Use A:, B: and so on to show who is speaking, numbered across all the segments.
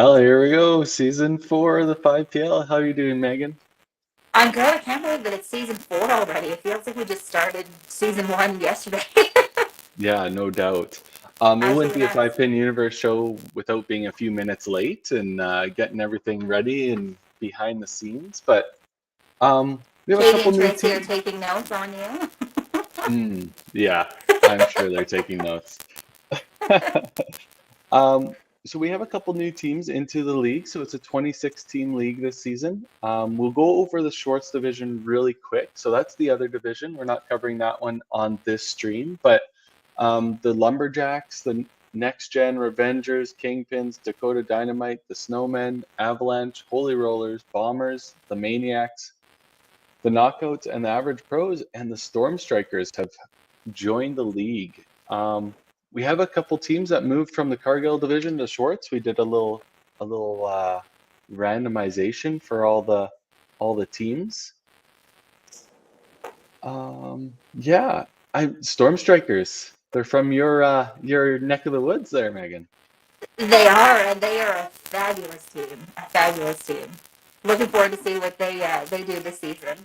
A: Well, here we go. Season 4 of the 5PL. How are you doing, Megan?
B: I'm good. I can't believe that it's season 4 already. It feels like we just started season 1 yesterday.
A: Yeah, no doubt. It wouldn't
B: Absolutely
A: be a
B: nuts.
A: 5 Pin Universe show without being a few minutes late and getting everything ready and behind the scenes. But we have a
B: Katie
A: couple
B: and
A: new
B: Tracy are
A: teams.
B: taking notes on you.
A: Yeah, I'm sure they're taking notes. Um, so we have a couple new teams into the league. So it's a 26-team league this season. We'll go over the shorts division really quick. So that's the other division. We're not covering that one on this stream, but the Lumberjacks, the Next Gen, Revengers, Kingpins, Dakota Dynamite, the Snowmen, Avalanche, Holy Rollers, Bombers, the Maniacs, the Knockouts, and the Average Pros, and the Storm Strikers have joined the league. We have a couple teams that moved from the Cargill division to Schwartz. We did a little randomization for all the teams. Yeah, Storm Strikers. They're from your neck of the woods there, Megan.
B: They are, and they are a fabulous team. A fabulous team. Looking forward to see what they do this season.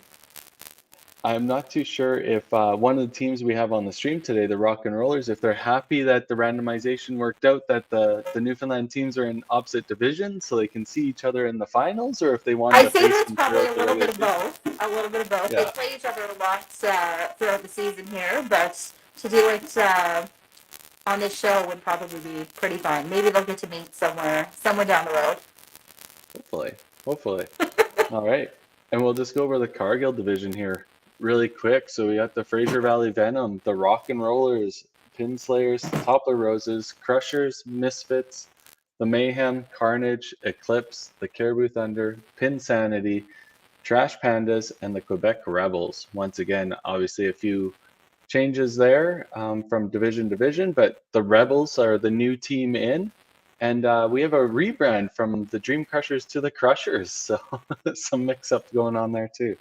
A: I'm not too sure if one of the teams we have on the stream today, the Rock and Rollers, if they're happy that the randomization worked out, that the Newfoundland teams are in opposite divisions so they can see each other in the finals, or if they wanted to
B: I'd say
A: face
B: that's
A: them
B: probably
A: throughout
B: a
A: the
B: little
A: regular
B: bit of
A: season.
B: both. A little bit of both. They
A: Yeah,
B: play each other a lot throughout the season here, but to do it on this show would probably be pretty fun. Maybe they'll get to meet somewhere down the road.
A: hopefully. All right, and we'll just go over the Cargill division here really quick. So we got the Fraser Valley Venom, the Rock and Rollers, Pinslayers, Toppler Roses, Crushers, Misfits, the Mayhem, Carnage, Eclipse, the Caribou Thunder, Pin Sanity, Trash Pandas, and the Quebec Rebels. Once again, obviously a few changes there from division to division, but the Rebels are the new team in. And we have a rebrand from the Dream Crushers to the Crushers. So some mix up going on there too.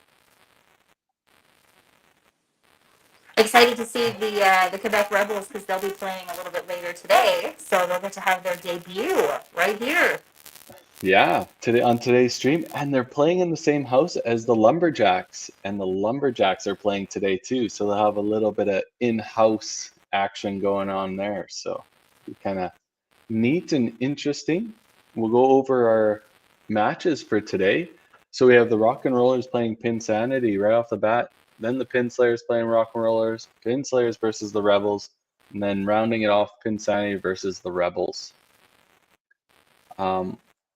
B: Excited to see the Quebec Rebels because they'll be playing a little bit later today, so they'll get to have their debut right here.
A: Yeah, today on today's stream, and they're playing in the same house as the Lumberjacks, and the Lumberjacks are playing today too. So they'll have a little bit of in-house action going on there. So kind of neat and interesting. We'll go over our matches for today. So we have the Rock and Rollers playing Pin Sanity right off the bat. Then the Pin Slayers playing Rock and Rollers. Pin Slayers versus the Rebels. And then rounding it off, Pin Sanity versus the Rebels.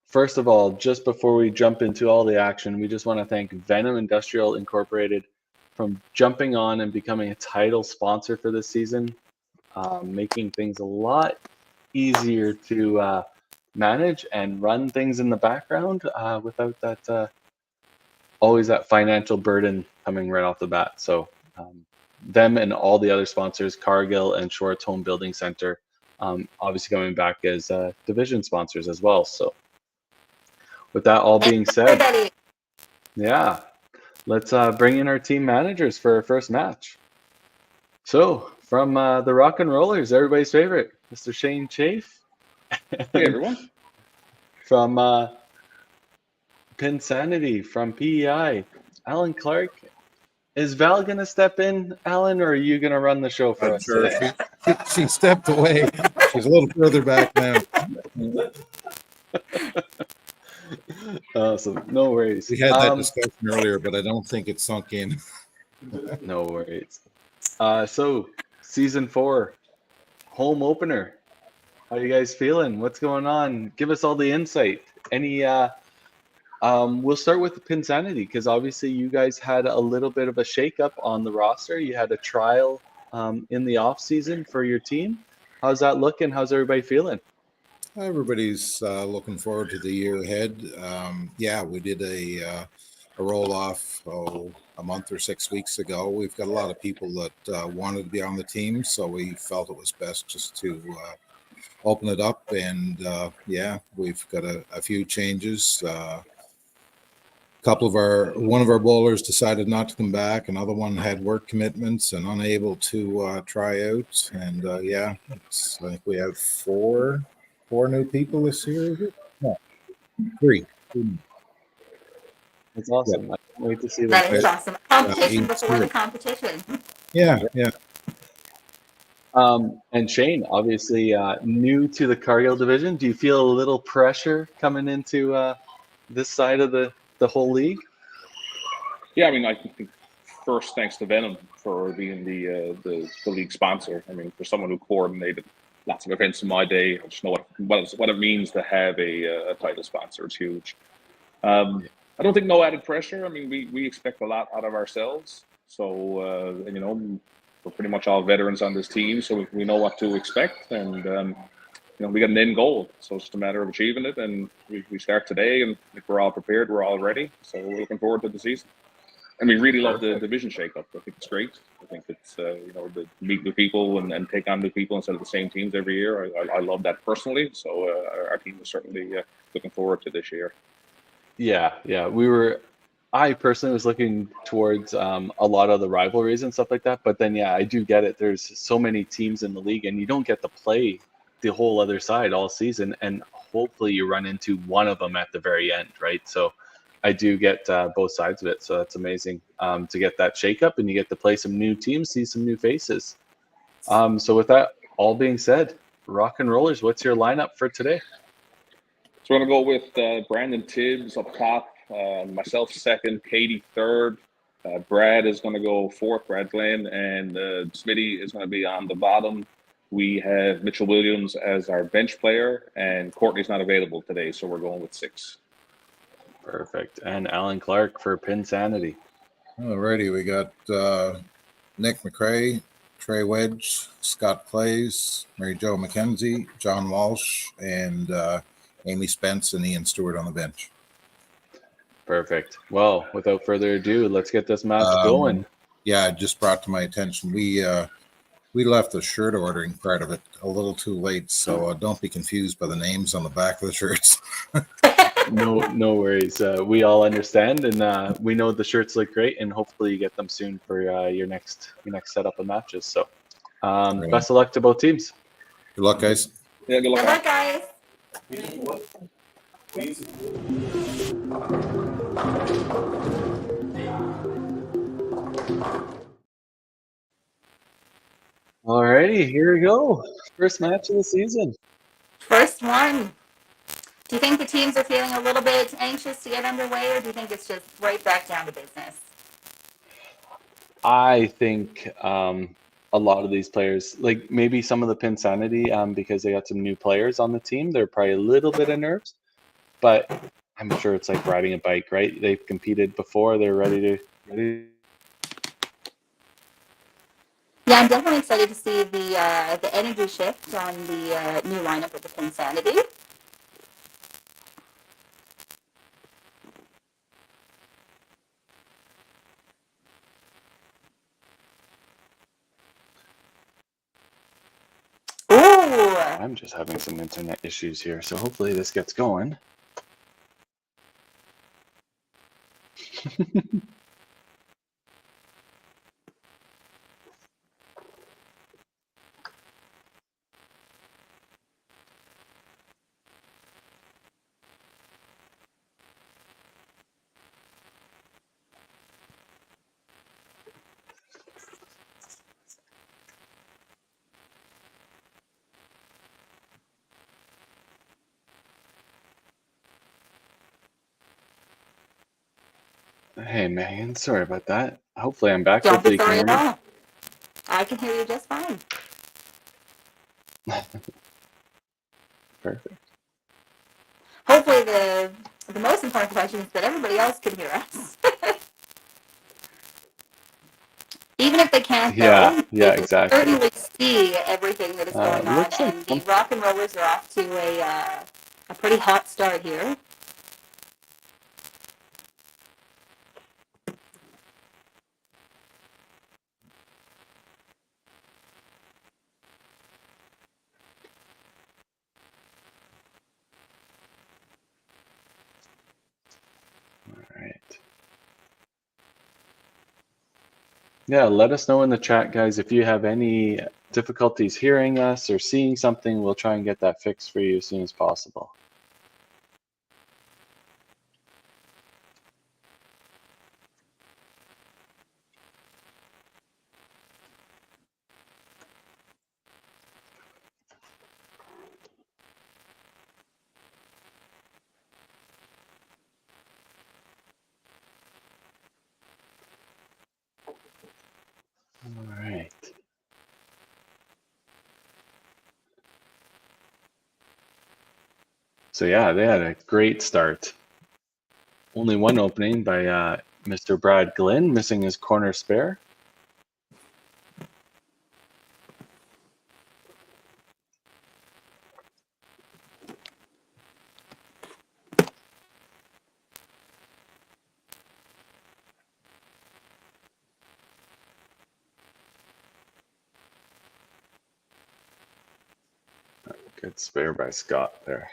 A: First of all, just before we jump into all the action, we just want to thank Venom Industrial Incorporated from jumping on and becoming a title sponsor for this season, making things a lot easier to manage and run things in the background without that always that financial burden coming right off the bat. So them and all the other sponsors, Cargill and Schwartz Home Building Center, obviously coming back as division sponsors as well. So with that all being said, yeah, let's bring in our team managers for our first match. So from the Rock and Rollers, everybody's favorite, Mr. Shane Chafe.
C: Hey everyone.
A: From Pin Sanity, from PEI, Alan Clark. Is Val gonna step in, Alan, or are you gonna run the show for us
C: Sure.
A: today?
C: She stepped away. She's a little further back now.
A: Awesome, no worries.
C: We had that discussion earlier, but I don't think it sunk in.
A: No worries. So season 4, home opener. How you guys feeling? What's going on? Give us all the insight. Any we'll start with the Pinsanity because obviously you guys had a little bit of a shakeup on the roster. You had a trial in the off season for your team. How's that looking? How's everybody feeling?
C: Everybody's looking forward to the year ahead. Yeah, we did a roll off a month or 6 weeks ago. We've got a lot of people that wanted to be on the team, so we felt it was best just to open it up. And yeah, we've got a few changes. One of our bowlers decided not to come back. Another one had work commitments and unable to try out. And yeah, I think we have four new people this year. Is it? No, Three.
A: That's awesome. I can't wait to see them.
B: That is
C: Yeah.
B: awesome. Competition
C: he's
B: before the
C: here.
B: competition.
C: Yeah, yeah.
A: And Shane, obviously new to the Cargill division. Do you feel a little pressure coming into this side of the whole league?
D: Yeah, I mean, I think first thanks to Venom for being the league sponsor. I mean, for someone who coordinated lots of events in my day, I just know what it means to have a title sponsor. It's huge. I don't think no added pressure. I mean, we expect a lot out of ourselves. So, and, you know, we're pretty much all veterans on this team, so we know what to expect. And, you know, we got an end goal. So it's just a matter of achieving it. And we start today, and if we're all prepared, we're all ready. So we're looking forward to the season. And we really love the division shakeup. I think it's great. I think it's, you know, to meet new people and take on new people instead of the same teams every year. I love that personally. So our team is certainly looking forward to this year.
A: Yeah. I personally was looking towards a lot of the rivalries and stuff like that. But then, yeah, I do get it. There's so many teams in the league, and you don't get to play the whole other side all season. And hopefully you run into one of them at the very end, right? So I do get both sides of it. So that's amazing to get that shakeup, and you get to play some new teams, see some new faces. So with that all being said, Rock and Rollers, what's your lineup for today?
D: So we're going to go with Brandon Tibbs up top, myself second, Katie third. Brad is going to go fourth, Brad Glenn, and Smitty is going to be on the bottom. We have Mitchell Williams as our bench player, and Courtney's not available today, so we're going with 6.
A: Perfect. And Alan Clark for Pin Sanity.
C: Alrighty, we got Nick McRae, Trey Wedge, Scott Clays, Mary Jo McKenzie, John Walsh, and Amy Spence and Ian Stewart on the bench.
A: Perfect. Well, without further ado, let's get this match going.
C: Yeah, it just brought to my attention. We left the shirt ordering part of it a little too late, so don't be confused by the names on the back of the shirts.
A: No worries. We all understand, and we know the shirts look great, and hopefully you get them soon for your next setup of matches. So, best of luck to both teams.
C: Good luck, guys.
D: Yeah, good luck.
B: Good luck, guys.
A: Alrighty, here we go. First match of the season.
B: First one. Do you think the teams are feeling a little bit anxious to get underway, or do you think it's just right back down to business?
A: I think a lot of these players, like maybe some of the Pin Sanity, because they got some new players on the team, they're probably a little bit of nerves, but I'm sure it's like riding a bike, right? They've competed before, they're ready.
B: Yeah, I'm definitely excited to see the energy shift on the new lineup of the Pin Sanity. Ooh!
A: I'm just having some internet issues here, so hopefully this gets going. Hey, Megan, sorry about that. Hopefully I'm back.
B: Don't
A: Hopefully
B: be
A: you
B: sorry
A: can
B: at
A: hear me.
B: all. I can hear you just fine.
A: Perfect.
B: Hopefully the most important question is that everybody else can hear us. Even if they can't,
A: Yeah,
B: though,
A: yeah,
B: they can
A: exactly.
B: certainly see everything that is going on.
A: Looks like
B: And the Rock and Rollers are off to a pretty hot start here.
A: All right. Yeah, let us know in the chat, guys, if you have any difficulties hearing us or seeing something. We'll try and get that fixed for you as soon as possible. All right. So yeah, they had a great start. Only one opening by Mr. Brad Glynn, missing his corner spare. Good spare by Scott there.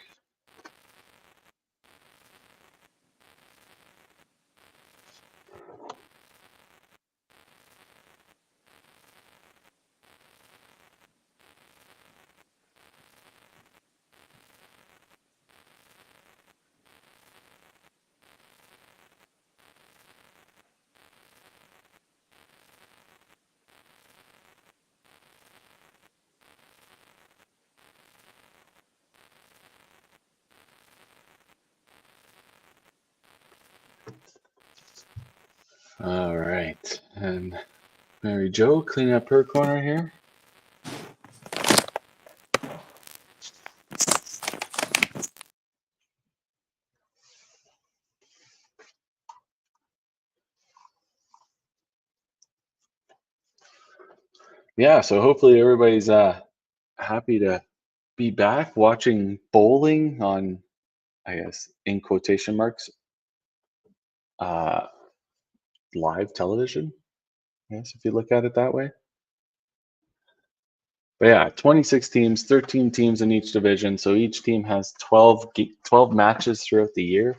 A: All right, and Mary Jo cleaning up her corner here. Yeah, so hopefully everybody's happy to be back watching bowling on, I guess, in quotation marks, live television. Yes, if you look at it that way. But yeah, 26 teams, 13 teams in each division. So each team has 12 matches throughout the year.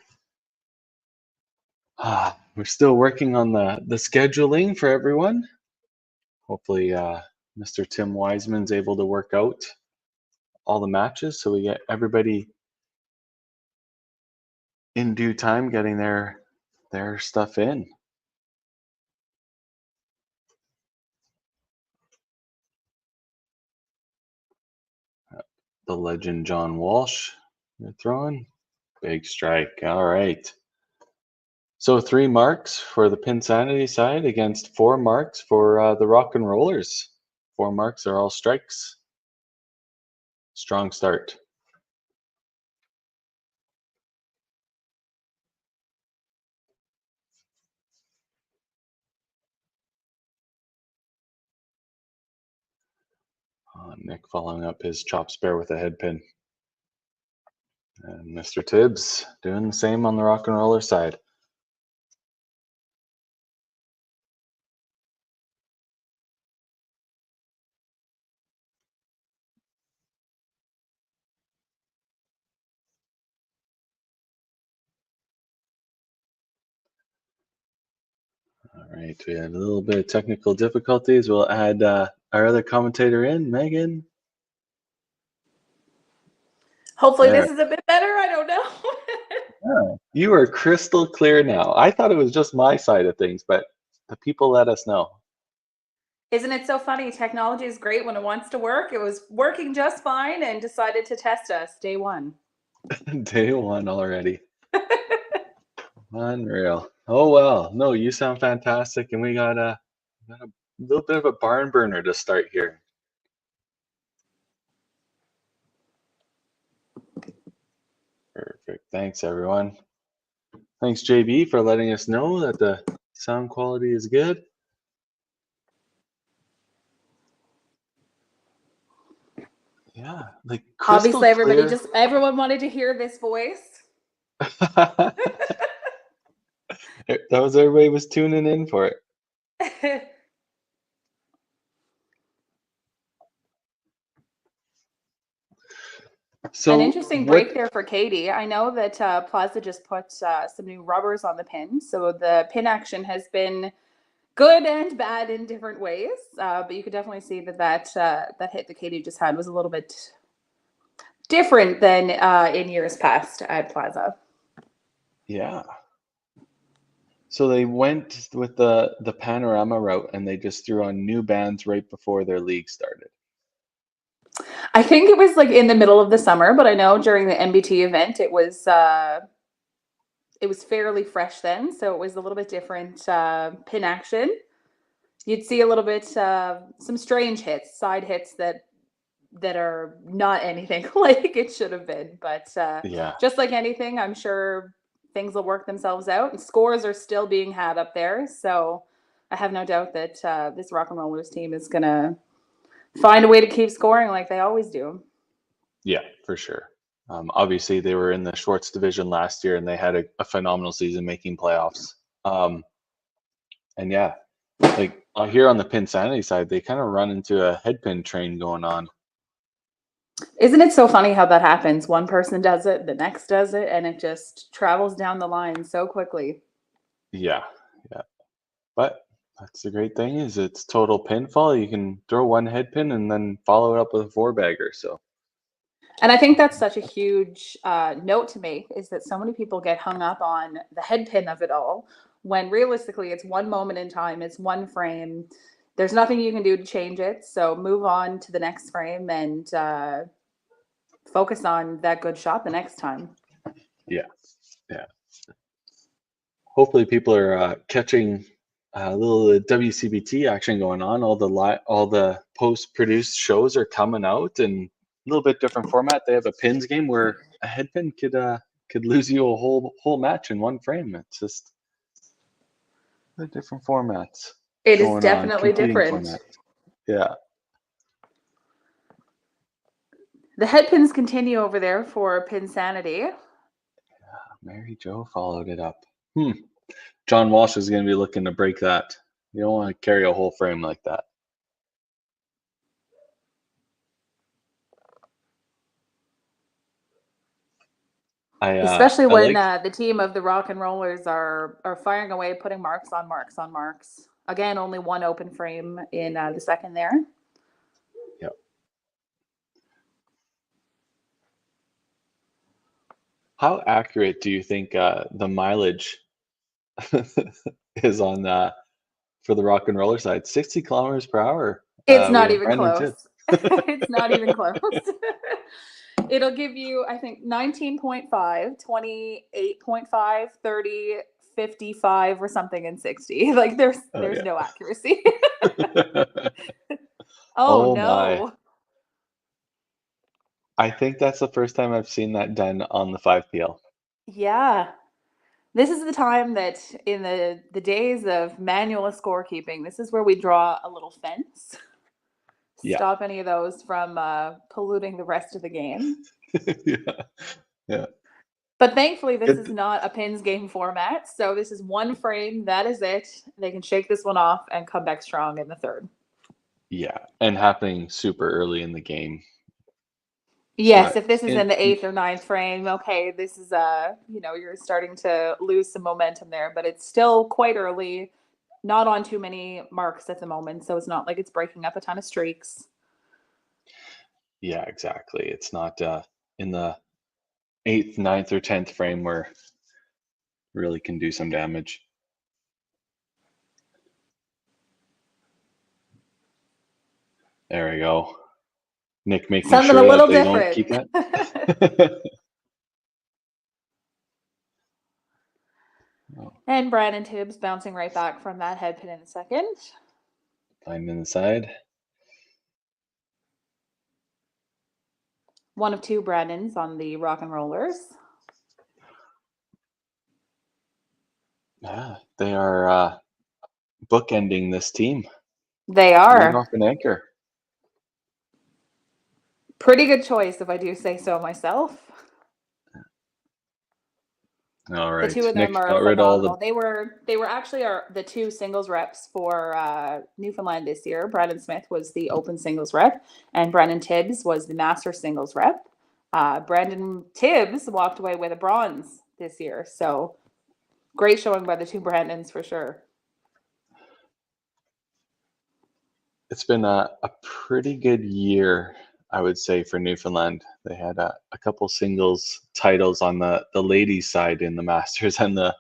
A: We're still working on the scheduling for everyone. Hopefully, Mr. Tim Wiseman's able to work out all the matches so we get everybody in due time getting their stuff in. The legend John Walsh, you're throwing. Big strike. All right. So 3 marks for the Pin Sanity side against 4 marks for the Rock and Rollers. 4 marks are all strikes. Strong start. Nick following up his chop spare with a head pin. And Mr. Tibbs doing the same on the Rock and Roller side. All right, we had a little bit of technical difficulties. We'll add our other commentator in, Megan.
B: Hopefully
A: There.
B: this is a bit better. I don't know.
A: Yeah, you are crystal clear now. I thought it was just my side of things, but the people let us know.
B: Isn't it so funny? Technology is great when it wants to work. It was working just fine and decided to test us day one.
A: Day one already. Unreal. Oh well. No, you sound fantastic, and we got a little bit of a barn burner to start here. Perfect. Thanks, everyone. Thanks, JB, for letting us know that the sound quality is good. Yeah, like crystal
B: Obviously,
A: clear.
B: everyone wanted to hear this voice.
A: That was everybody was tuning in for it. So
B: an interesting break there for Katie. I know that Plaza just put some new rubbers on the pin, so the pin action has been good and bad in different ways. But you could definitely see that hit that Katie just had was a little bit different than in years past at Plaza.
A: Yeah. So they went with the panorama route, and they just threw on new bands right before their league started.
B: I think it was like in the middle of the summer, but I know during the MBT event it was fairly fresh then, so it was a little bit different pin action. You'd see a little bit, some strange hits, side hits that are not anything like it should have been. But
A: Yeah.
B: just like anything, I'm sure things will work themselves out. And scores are still being had up there. So I have no doubt that this Rock and Rollers team is going to find a way to keep scoring like they always do.
A: Yeah, for sure. Obviously, they were in the Schwartz division last year, and they had a phenomenal season making playoffs. And yeah, like here on the Pin Sanity side, they kind of run into a headpin train going on.
B: Isn't it so funny how that happens? One person does it, the next does it, and it just travels down the line so quickly.
A: Yeah, yeah. But that's the great thing is it's total pinfall. You can throw one head pin and then follow it up with a 4-bagger. So
B: And I think that's such a huge note to make, is that so many people get hung up on the head pin of it all, when realistically it's one moment in time, it's one frame. There's nothing you can do to change it. So move on to the next frame and focus on that good shot the next time.
A: yeah, yeah. Hopefully people are catching a little WCBT action going on. All the post-produced shows are coming out and a little bit different format. They have a pins game where a head pin could lose you a whole match in one frame. It's just the different formats.
B: It is
A: going on,
B: definitely
A: competing
B: different.
A: formats. Yeah.
B: The head pins continue over there for Pin Sanity.
A: Mary Jo followed it up. John Walsh is going to be looking to break that. You don't want to carry a whole frame like that.
B: Especially when
A: like,
B: the team of the Rock and Rollers are firing away, putting marks on marks on marks. Again, only one open frame in the second there.
A: Yep. How accurate do you think the mileage is on for the Rock and Roller side? 60 kilometers per hour.
B: It's not
A: we have
B: even
A: Brandon
B: close.
A: Tibbs.
B: It's not even close. It'll give you, I think, 19.5, 28.5, 30, 55, or something in 60. Like there's
A: yeah.
B: no accuracy.
A: Oh
B: no.
A: my. I think that's the first time I've seen that done on the 5PL.
B: Yeah. This is the time that in the days of manual scorekeeping, this is where we draw a little fence.
A: Yeah.
B: Stop any of those from polluting the rest of the game.
A: Yeah.
B: But thankfully, this is not a pins game format. So this is one frame. That is it. They can shake this one off and come back strong in the third.
A: Yeah. And happening super early in the game.
B: Yes, if this is in the 8th or 9th frame, okay, this is you're starting to lose some momentum there, but it's still quite early, not on too many marks at the moment, so it's not like it's breaking up a ton of streaks.
A: Yeah, exactly. It's not in the 8th, 9th, or 10th frame where really can do some damage. There we go. Nick making
B: Something
A: sure
B: a little
A: that they
B: different.
A: don't keep that.
B: And Brandon Tibbs bouncing right back from that head pin in the second.
A: Finding the side.
B: One of two Brandons on the Rock and Rollers.
A: Yeah, they are bookending this team.
B: They are.
A: Leading off an anchor.
B: Pretty good choice, if I do say so myself.
A: All right.
B: The two of them
A: Nick
B: are
A: got rid of all
B: phenomenal. They were actually the two singles reps for Newfoundland this year. Brandon Smith was the open singles rep, and Brandon Tibbs was the master singles rep. Brandon Tibbs walked away with a bronze this year. So great showing by the two Brandons for sure.
A: It's been a pretty good year, I would say, for Newfoundland. They had a couple singles titles on the ladies' side in the Masters and the.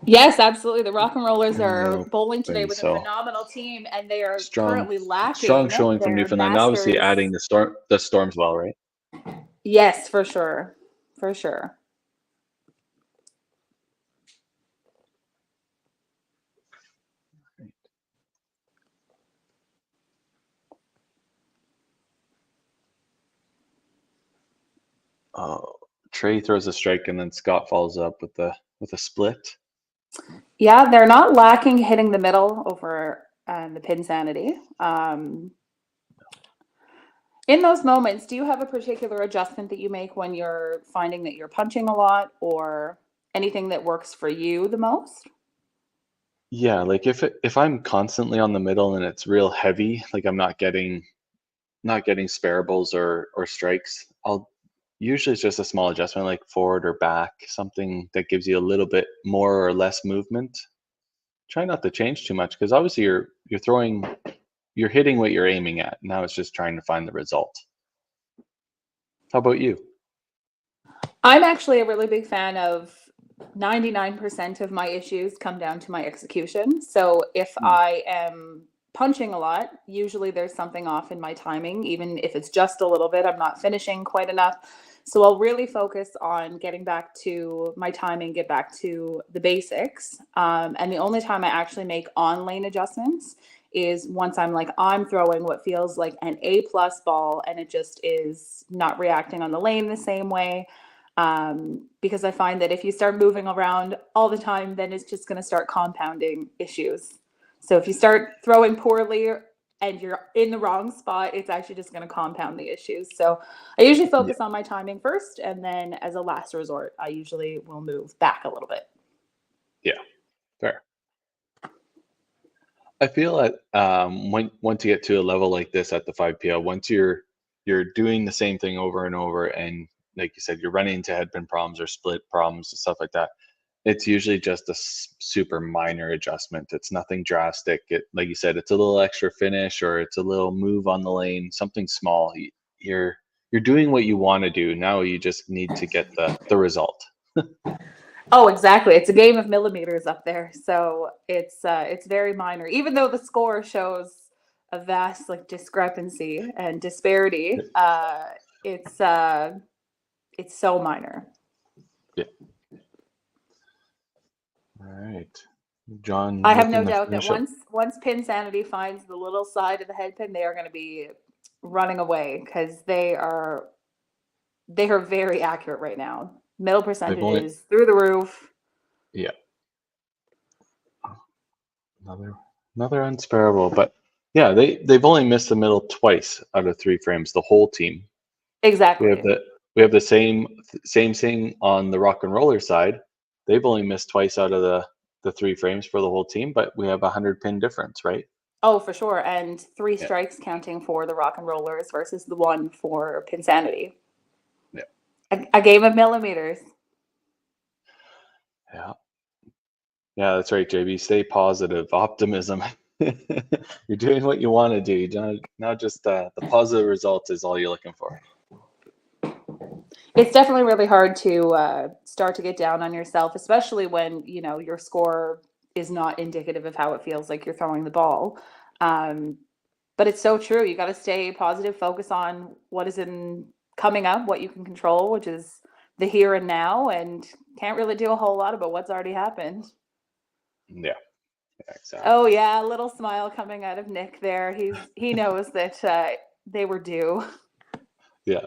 B: Yes, absolutely. The Rock and Rollers are bowling today with a phenomenal team, and they are currently lacking.
A: Strong showing from Newfoundland.
B: Masters.
A: Obviously, adding the Storms well, right?
B: Yes, for sure. For sure.
A: Trey throws a strike, and then Scott follows up with a split.
B: Yeah, they're not lacking hitting the middle over the pin Sanity. In those moments, do you have a particular adjustment that you make when you're finding that you're punching a lot, or anything that works for you the most?
A: Yeah, like if I'm constantly on the middle and it's real heavy, like I'm not getting sparables or strikes, I'll usually it's just a small adjustment like forward or back, something that gives you a little bit more or less movement. Try not to change too much because obviously you're hitting what you're aiming at. Now it's just trying to find the result. How about you?
B: I'm actually a really big fan of 99% of my issues come down to my execution. So if I am punching a lot, usually there's something off in my timing, even if it's just a little bit, I'm not finishing quite enough. So I'll really focus on getting back to my timing, get back to the basics. And the only time I actually make on lane adjustments is once I'm throwing what feels like an A plus ball and it just is not reacting on the lane the same way. Because I find that if you start moving around all the time, then it's just going to start compounding issues. So if you start throwing poorly and you're in the wrong spot, it's actually just going to compound the issues. So I usually focus on my timing first, and then as a last resort, I usually will move back a little bit.
A: Yeah, fair. I feel that once you get to a level like this at the 5PL, once you're doing the same thing over and over, and like you said, you're running into headpin problems or split problems and stuff like that, it's usually just a super minor adjustment. It's nothing drastic. Like you said, it's a little extra finish or it's a little move on the lane, something small. You're doing what you want to do. Now you just need to get the result.
B: Oh, exactly. It's a game of millimeters up there. So it's very minor, even though the score shows a vast discrepancy and disparity. It's so minor.
A: Yeah. All right. John,
B: I have no
A: looking to
B: doubt that
A: finish up.
B: once Pin Sanity finds the little side of the head pin, they are going to be running away because they are very accurate right now. Middle percentage is through the roof.
A: Yeah. Another unsparable, but yeah, they've only missed the middle twice out of 3 frames, the whole team.
B: Exactly.
A: We have the same thing on the rock and roller side. They've only missed twice out of the 3 frames for the whole team, but we have 100 pin difference, right?
B: Oh, for sure. And 3 strikes counting for the rock and rollers versus the 1 for Pin Sanity.
A: Yeah.
B: A game of millimeters.
A: Yeah. Yeah, that's right, JB. Stay positive. Optimism. You're doing what you want to do. Not just the positive results is all you're looking for.
B: It's definitely really hard to start to get down on yourself, especially when your score is not indicative of how it feels like you're throwing the ball. But it's so true. You got to stay positive, focus on what is coming up, what you can control, which is the here and now, and can't really do a whole lot about what's already happened.
A: Yeah, exactly.
B: Oh yeah, a little smile coming out of Nick there. He knows that they were due.
A: Yeah,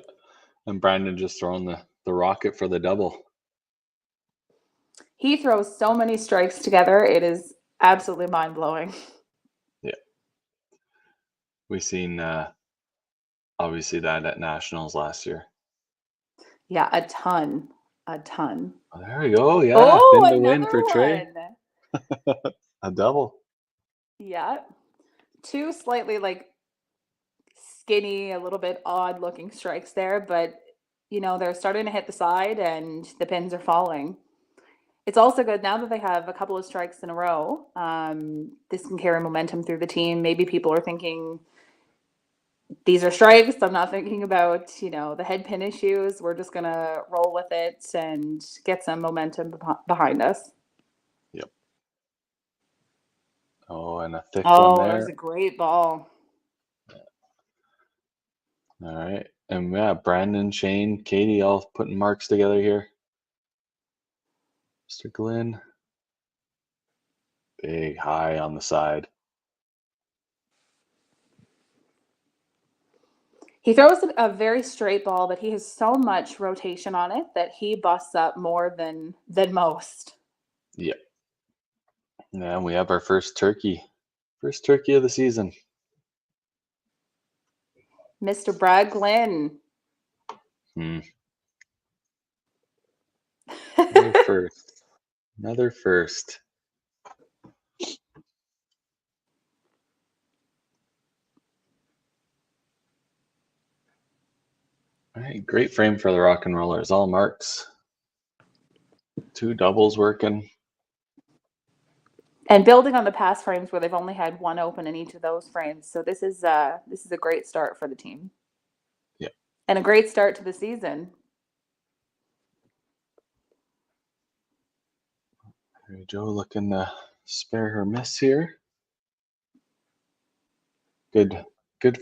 A: and Brandon just throwing the rocket for the double.
B: He throws so many strikes together. It is absolutely mind-blowing.
A: Yeah. We've seen obviously that at Nationals last year.
B: Yeah, a ton.
A: Oh, there we go. Yeah,
B: Oh,
A: pin to win for Trey.
B: one.
A: A double.
B: Yeah. 2 slightly skinny, a little bit odd looking strikes there, but they're starting to hit the side and the pins are falling. It's also good now that they have a couple of strikes in a row. This can carry momentum through the team. Maybe people are thinking these are strikes. I'm not thinking about, the head pin issues. We're just going to roll with it and get some momentum behind us.
A: Yep. Oh, and a thick
B: Oh,
A: one
B: that
A: there.
B: was a great ball.
A: All right. And yeah, Brandon, Shane, Katie all putting marks together here. Mr. Glenn. Big high on the side.
B: He throws a very straight ball, but he has so much rotation on it that he busts up more than most.
A: Yeah. Yeah, we have our first turkey of the season.
B: Mr. Brad Glenn.
A: Another first. Another first. All right, great frame for the rock and rollers. All marks. 2 doubles working.
B: And building on the past frames where they've only had one open in each of those frames. So this is a great start for the team.
A: Yeah.
B: And a great start to the season.
A: Mary Jo looking to spare her miss here. Good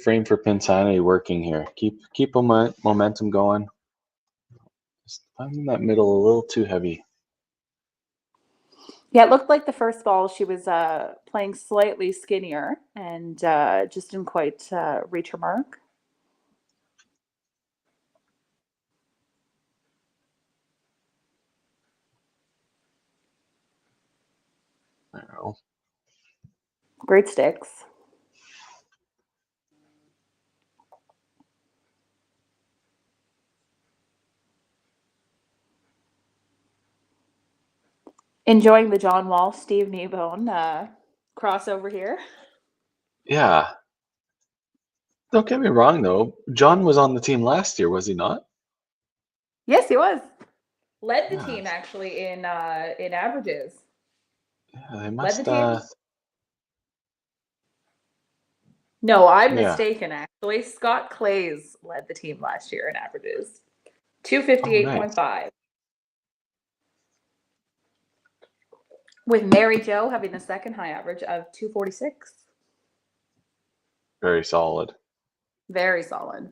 A: frame for Sanity working here. Keep momentum going. Just finding that middle a little too heavy.
B: Yeah, it looked like the first ball she was playing slightly skinnier and just didn't quite reach her mark.
A: I don't know.
B: Great sticks. Enjoying the John Walsh, Steve Kneebone crossover here.
A: Yeah. Don't get me wrong, though. John was on the team last year, was he not?
B: Yes, he was. Led the
A: Yeah.
B: team actually in averages.
A: Yeah, they
B: Led
A: must.
B: the team. No, I'm
A: Yeah.
B: mistaken. Actually, Scott Clays led the team last year in averages. 258.5. With Mary Jo having the second high average of 246.
A: Very solid.
B: Very solid.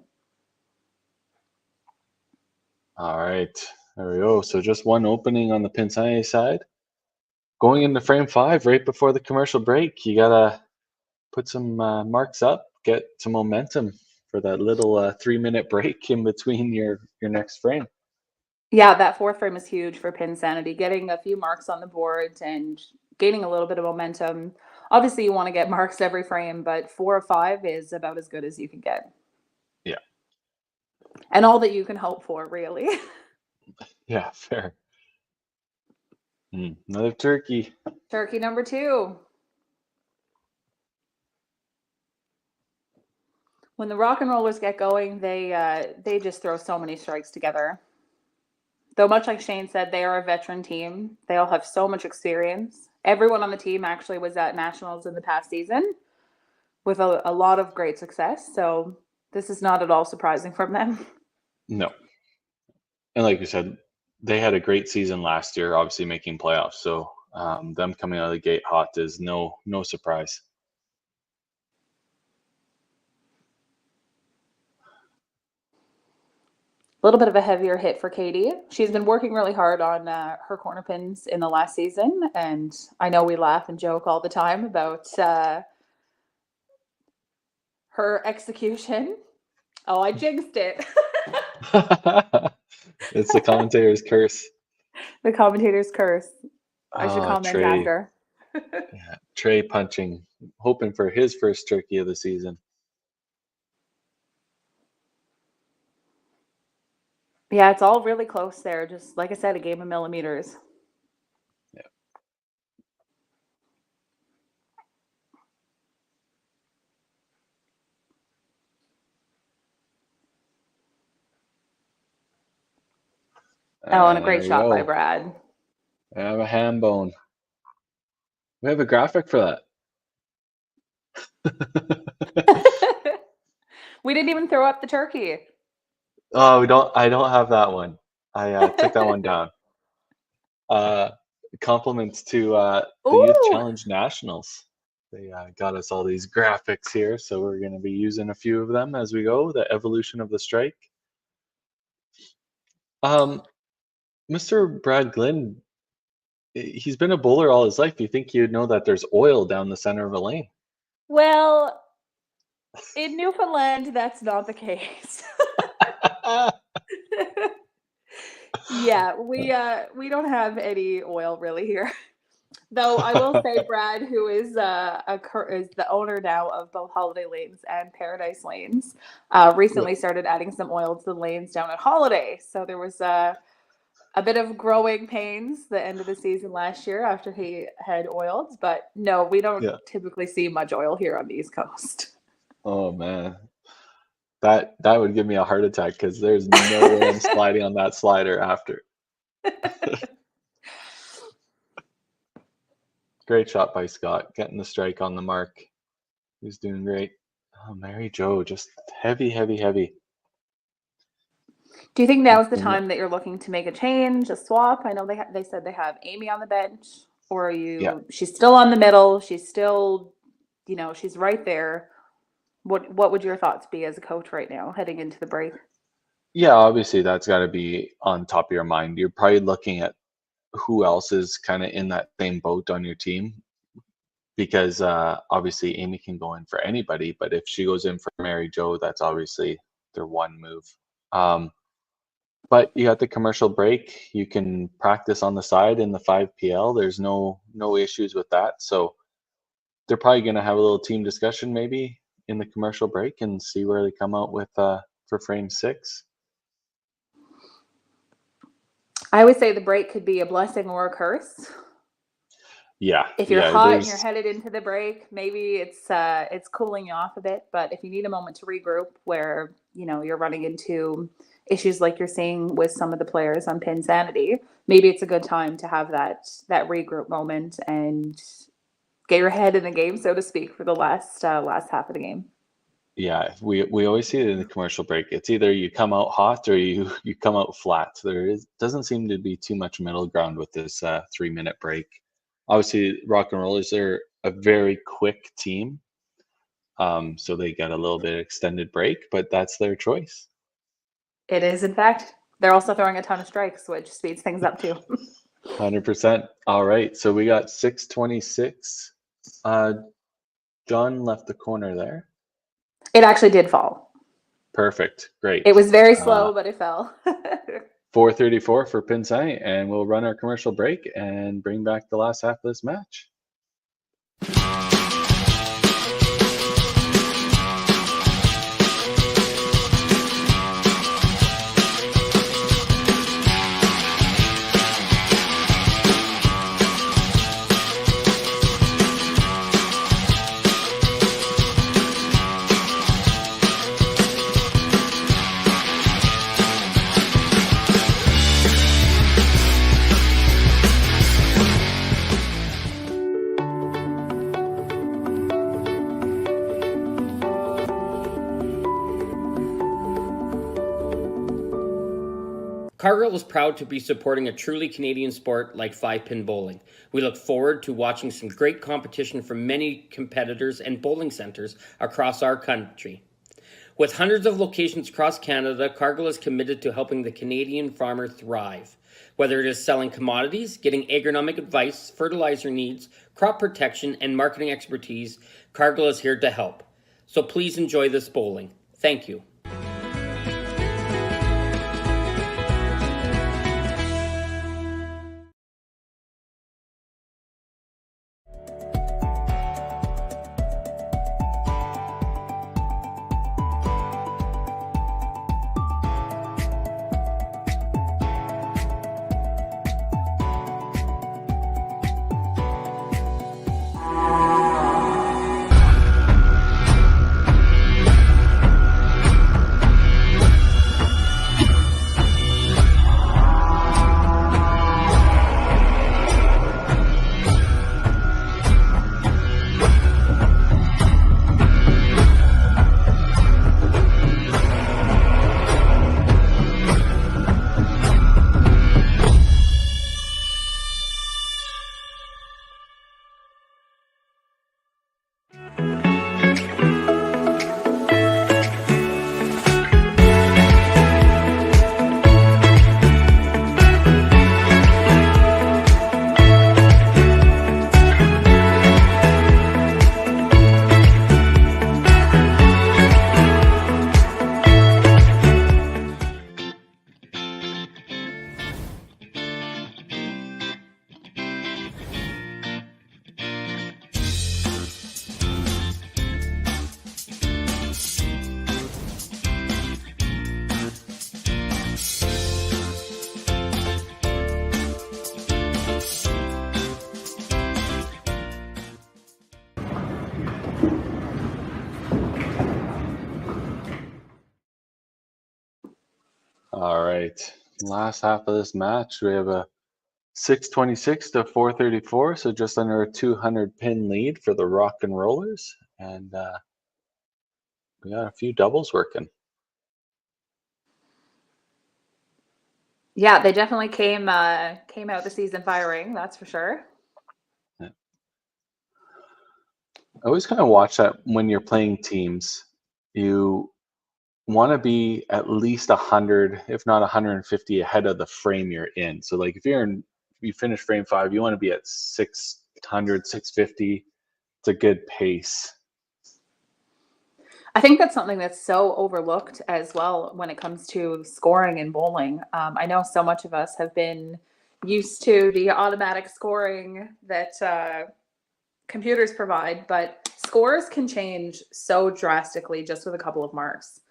A: All right, there we go. So just one opening on the Sanity side. Going into frame 5 right before the commercial break, you gotta put some marks up, get some momentum for that little 3-minute break in between your next frame.
B: Yeah, that fourth frame is huge for Sanity. Getting a few marks on the board and gaining a little bit of momentum. Obviously, you want to get marks every frame, but 4 or 5 is about as good as you can get.
A: Yeah.
B: And all that you can hope for, really.
A: Yeah, fair. Another turkey.
B: Turkey number 2. When the rock and rollers get going, they just throw so many strikes together. Though much like Shane said, they are a veteran team. They all have so much experience. Everyone on the team actually was at Nationals in the past season with a lot of great success. So this is not at all surprising from them.
A: No. And like you said, they had a great season last year, obviously making playoffs. So them coming out of the gate hot is no surprise.
B: A little bit of a heavier hit for Katie. She's been working really hard on her corner pins in the last season. And I know we laugh and joke all the time about her execution. Oh, I jinxed it.
A: It's the commentator's curse.
B: The commentator's curse. I should comment
A: Trey.
B: after.
A: Yeah, Trey punching, hoping for his first turkey of the season.
B: Yeah, it's all really close there. Just like I said, a game of millimeters.
A: Yeah.
B: And a great shot by Brad.
A: I have a ham bone. We have a graphic for that.
B: We didn't even throw up the turkey.
A: Oh, I don't have that one. I took that one down. Compliments to the Youth Challenge Nationals. They got us all these graphics here, so we're going to be using a few of them as we go. The evolution of the strike. Mr. Brad Glenn, he's been a bowler all his life. You think you'd know that there's oil down the center of a lane?
B: Well, In Newfoundland, that's not the case. Yeah, we don't have any oil really here. Though I will say, Brad, who is is the owner now of both Holiday Lanes and Paradise Lanes, recently started adding some oil to the lanes down at Holiday. So there was a bit of growing pains the end of the season last year after he had oiled. But no, we don't typically see much oil here on the East Coast.
A: Oh man, that would give me a heart attack because there's no way I'm sliding on that slider after. Great shot by Scott, getting the strike on the mark. He's doing great. Oh, Mary Jo, just heavy.
B: Do you think now is the time that you're looking to make a change, a swap? I know they said they have Amy on the bench, or are you?
A: Yeah.
B: She's still on the middle. She's still, she's right there. What would your thoughts be as a coach right now, heading into the break?
A: Yeah, obviously that's got to be on top of your mind. You're probably looking at who else is kind of in that same boat on your team, because obviously Amy can go in for anybody, but if she goes in for Mary Jo, that's obviously their one move. But you got the commercial break. You can practice on the side in the 5PL. There's no issues with that. So they're probably going to have a little team discussion maybe in the commercial break and see where they come out with for frame 6.
B: I would say the break could be a blessing or a curse.
A: Yeah.
B: If you're hot and you're headed into the break, maybe it's cooling you off a bit. But if you need a moment to regroup, where you're running into issues like you're seeing with some of the players on Pin Sanity, maybe it's a good time to have that regroup moment and get your head in the game, so to speak, for the last half of the game. Yeah,
A: we always see it in the commercial break. It's either you come out hot or you come out flat. Doesn't seem to be too much middle ground with this 3-minute break. Obviously, Rock and Rollers are a very quick team, so they got a little bit of extended break, but that's their choice.
B: It is, in fact. They're also throwing a ton of strikes, which speeds things up too.
A: 100%. All right, so we got 6:26. John left the corner there.
B: It actually did fall.
A: Perfect. Great.
B: It was very slow, but it fell.
A: 4:34 for Pin Sanity, and we'll run our commercial break and bring back the last half of this match.
E: Cargill is proud to be supporting a truly Canadian sport like 5-pin bowling. We look forward to watching some great competition from many competitors and bowling centers across our country. With hundreds of locations across Canada, Cargill is committed to helping the Canadian farmer thrive. Whether it is selling commodities, getting agronomic advice, fertilizer needs, crop protection, and marketing expertise, Cargill is here to help. So please enjoy this bowling. Thank you.
A: All right. Last half of this match, we have a 626 to 434, so just under a 200 pin lead for the Rock and Rollers, and we got a few doubles working.
B: Yeah, they definitely came out the season firing, that's for sure.
A: I always kind of watch that when you're playing teams, you want to be at least 100, if not 150 ahead of the frame you're in. So like if you finish frame 5, you want to be at 600, 650. It's a good pace.
B: I think that's something that's so overlooked as well when it comes to scoring in bowling. I know so much of us have been used to the automatic scoring that computers provide, but scores can change so drastically just with a couple of marks.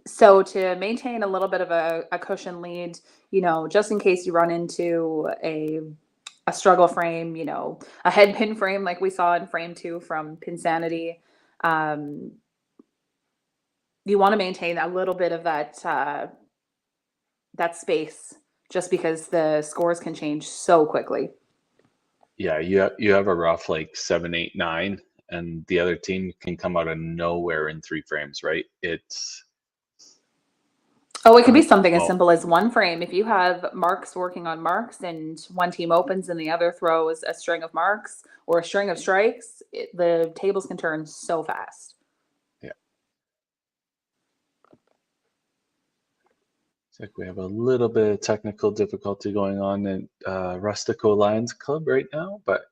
B: So to maintain a little bit of a cushion lead, just in case you run into a struggle frame, a head pin frame like we saw in frame 2 from Sanity, you want to maintain a little bit of that space, just because the scores can change so quickly.
A: Yeah, you have a rough like 7, 8, 9, and the other team can come out of nowhere in 3 frames, right?
B: It could be something as simple as one frame. If you have marks working on marks and one team opens and the other throws a string of marks or a string of strikes, the tables can turn so fast.
A: Yeah. It's like we have a little bit of technical difficulty going on in Rustico Lions Club right now, but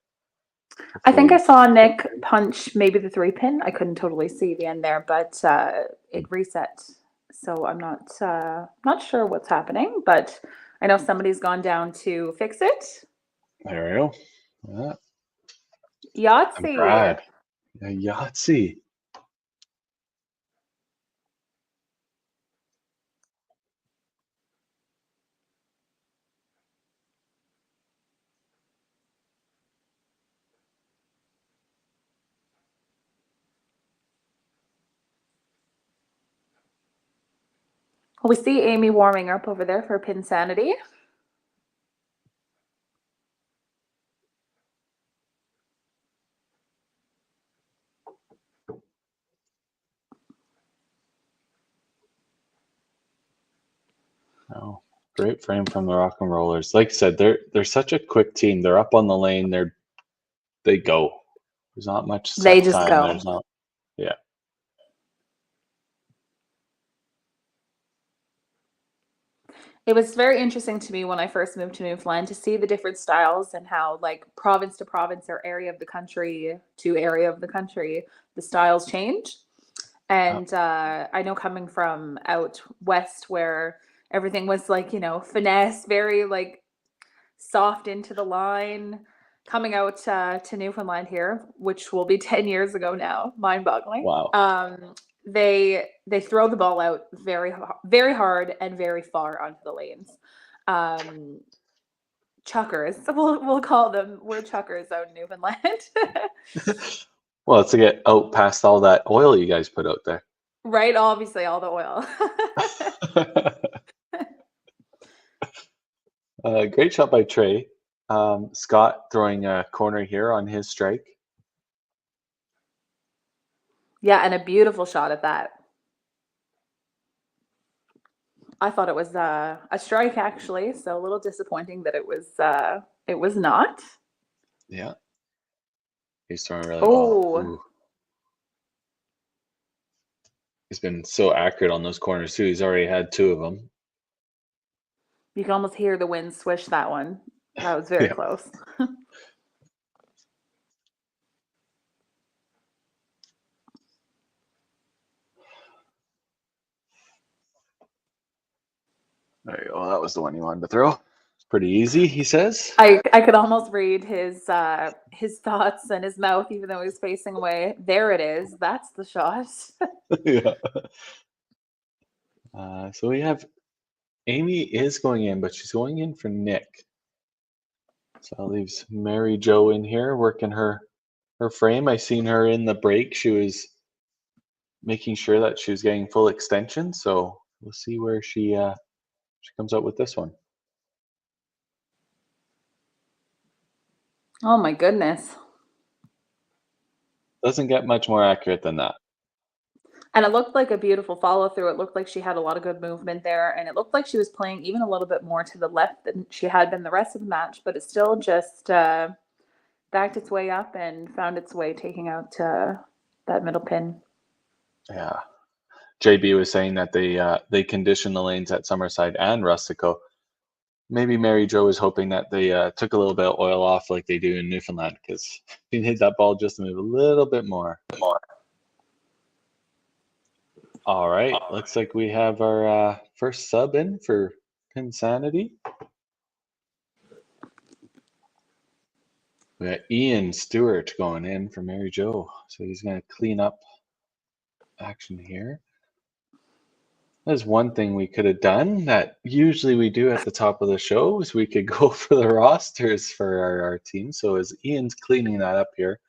B: I think I saw Nick punch maybe the 3 pin. I couldn't totally see the end there, but it reset. So I'm not sure what's happening, but I know somebody's gone down to fix it.
A: There we go. Yeah.
B: Yahtzee.
A: Brad. Yahtzee.
B: We see Amy warming up over there for Sanity.
A: Oh, great frame from the Rock and Rollers. Like I said, they're such a quick team. They're up on the lane. They go. There's not much set
B: They just
A: time.
B: go.
A: There's not. Yeah.
B: It was very interesting to me when I first moved to Newfoundland to see the different styles and how, like, province to province or area of the country to area of the country, the styles change. And I know coming from out west where everything was like, finesse, very like soft into the line, coming out to Newfoundland here, which will be 10 years ago now, mind-boggling.
A: Wow.
B: They throw the ball out very, very hard and very far onto the lanes. Chuckers, we'll call them. We're chuckers out in Newfoundland.
A: Well, it's to get out past all that oil you guys put out there.
B: Right, obviously, all the oil.
A: Great shot by Trey. Scott throwing a corner here on his strike.
B: Yeah, and a beautiful shot at that. I thought it was a strike, actually, so a little disappointing that it was not.
A: Yeah. He's throwing really well. Ooh. He's been so accurate on those corners, too. He's already had 2 of them.
B: You can almost hear the wind swish that one. That was very close.
A: There you go. That was the one you wanted to throw. It's pretty easy, he says.
B: I could almost read his thoughts and his mouth, even though he was facing away. There it is. That's the shot.
A: Yeah. So we have Amy is going in, but she's going in for Nick. So that leaves Mary Jo in here working her her frame. I seen her in the break. She was making sure that she was getting full extension. So we'll see where she comes out with this one.
B: Oh my goodness.
A: Doesn't get much more accurate than that.
B: And it looked like a beautiful follow through. It looked like she had a lot of good movement there. And it looked like she was playing even a little bit more to the left than she had been the rest of the match. But it still just backed its way up and found its way taking out that middle pin.
A: Yeah. JB was saying that they conditioned the lanes at Summerside and Rustico. Maybe Mary Jo was hoping that they took a little bit of oil off like they do in Newfoundland, because you need that ball just to move a little bit more. All right, looks like we have our first sub in for Pin Sanity. We got Ian Stewart going in for Mary Jo, so he's going to clean up action here. There's one thing we could have done that usually we do at the top of the show, is we could go for the rosters for our team. So as Ian's cleaning that up here,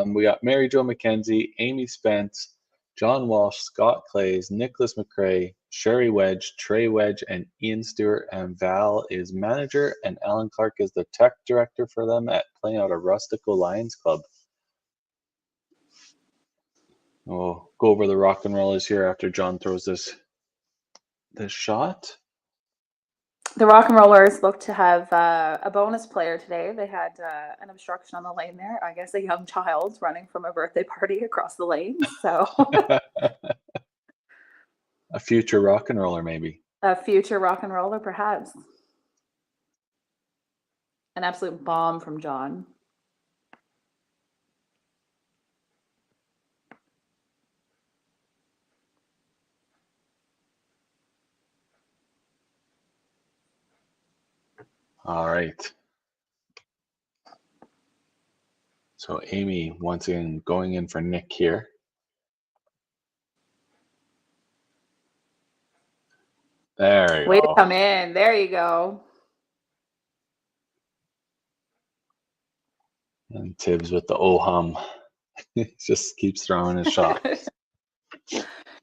A: we got Mary Jo McKenzie, Amy Spence, John Walsh, Scott Clays, Nicholas McRae, Sherry Wedge, Trey Wedge, and Ian Stewart. And Val is manager, and Alan Clark is the tech director for them at playing out of Rustico Lions Club. We'll go over the rock and rollers here after John throws this shot.
B: The Rock and Rollers look to have a bonus player today. They had an obstruction on the lane there. I guess a young child running from a birthday party across the lane. So
A: A future rock and roller, maybe.
B: a future rock and roller, perhaps. An absolute bomb from John.
A: All right. So Amy once again going in for Nick here. There you
B: Way
A: go.
B: to come in. There you go.
A: And Tibbs with the oh-hum. He just keeps throwing his shot.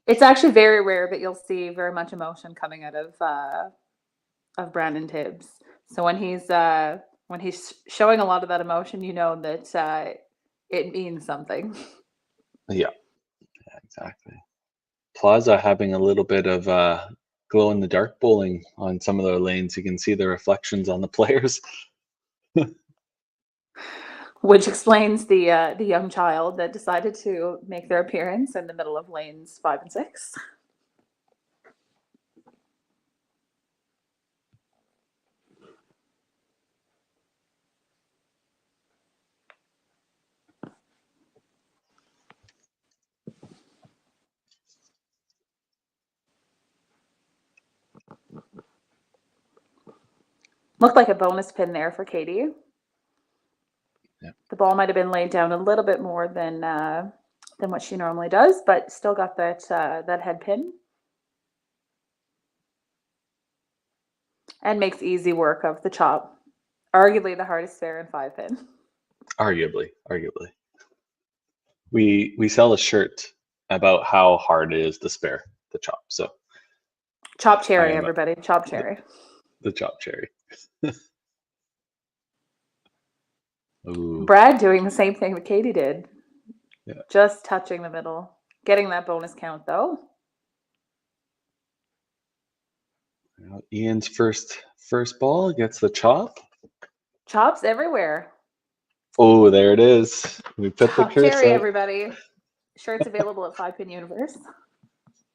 B: It's actually very rare that you'll see very much emotion coming out of Brandon Tibbs. So when he's showing a lot of that emotion, you know that it means something.
A: Yeah, exactly. Plaza having a little bit of glow in the dark bowling on some of their lanes. You can see the reflections on the players.
B: Which explains the young child that decided to make their appearance in the middle of lanes 5 and 6. Looked like a bonus pin there for Katie.
A: Yep.
B: The ball might have been laid down a little bit more than what she normally does, but still got that head pin. And makes easy work of the chop. Arguably the hardest spare in 5 pin.
A: Arguably. We sell a shirt about how hard it is to spare the chop. So
B: Chop cherry, everybody. Chop cherry.
A: The chop cherry. Ooh.
B: Brad doing the same thing that Katie did.
A: Yeah.
B: Just touching the middle. Getting that bonus count though.
A: Ian's first ball gets the chop.
B: Chops everywhere.
A: Oh, there it is. We put
B: Chop
A: the curse
B: cherry,
A: out.
B: everybody. Shirts available at 5 Pin Universe.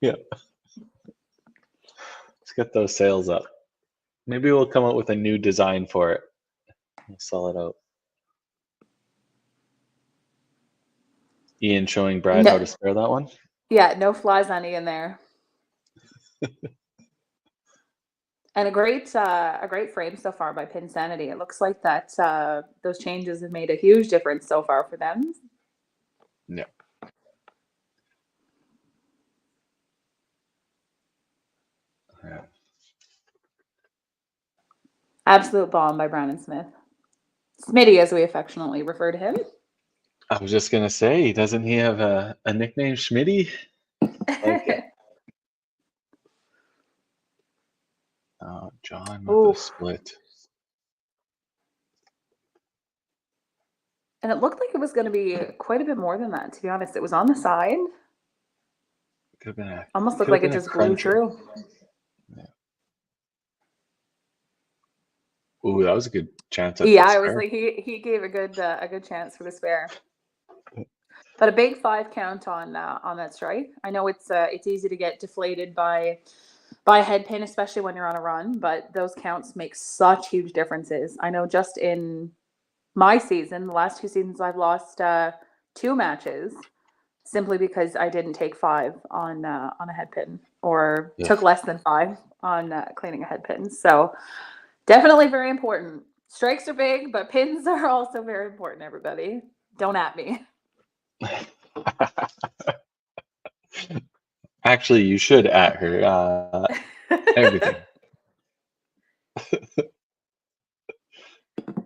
A: Yeah. Let's get those sales up. Maybe we'll come up with a new design for it. We'll sell it out. Ian showing Brad how to spare that one.
B: Yeah, no flies on Ian there. And a great frame so far by Pin Sanity. It looks like that those changes have made a huge difference so far for them.
A: Yeah.
B: Absolute bomb by Brandon Smith. Smitty, as we affectionately refer to him.
A: I was just gonna say, doesn't he have a nickname, Schmitty? Like it. Oh, John with the
B: Ooh,
A: split.
B: and it looked like it was going to be quite a bit more than that, to be honest. It was on the side.
A: Could have been a
B: Almost looked
A: could have
B: like it
A: been a
B: just blew
A: cruncher.
B: through.
A: Ooh, that was a good chance at
B: Yeah,
A: the
B: I was
A: spare.
B: like, he gave a good chance for the spare. But a big 5 count on that strike. I know it's easy to get deflated by a head pin, especially when you're on a run, but those counts make such huge differences. I know just in my season, the last 2 seasons, I've lost 2 matches simply because I didn't take 5 on a head pin, or
A: Ugh.
B: took less than 5 on cleaning a head pin. So definitely very important. Strikes are big, but pins are also very important, everybody. Don't at me.
A: Actually, you should at her. Everything.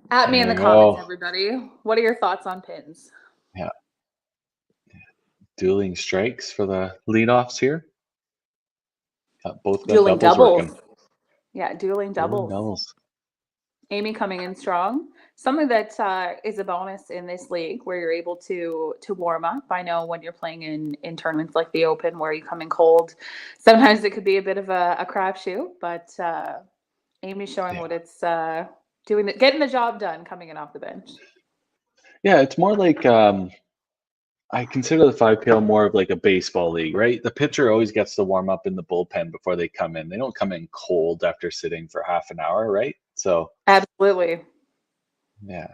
B: At me in the
A: There we
B: comments,
A: go.
B: everybody. What are your thoughts on pins?
A: Yeah. Dueling strikes for the leadoffs here. Both got
B: Dueling
A: doubles
B: doubles.
A: working.
B: Yeah, dueling
A: Dueling
B: doubles.
A: doubles.
B: Amy coming in strong. Something that is a bonus in this league, where you're able to warm up. I know when you're playing in tournaments like the Open, where you come in cold, sometimes it could be a bit of a crapshoot. But Amy's showing
A: Yeah.
B: what it's doing, getting the job done, coming in off the bench.
A: Yeah, it's more like I consider the 5PL more of like a baseball league, right? The pitcher always gets to warm up in the bullpen before they come in. They don't come in cold after sitting for half an hour, right? So
B: Absolutely.
A: yeah.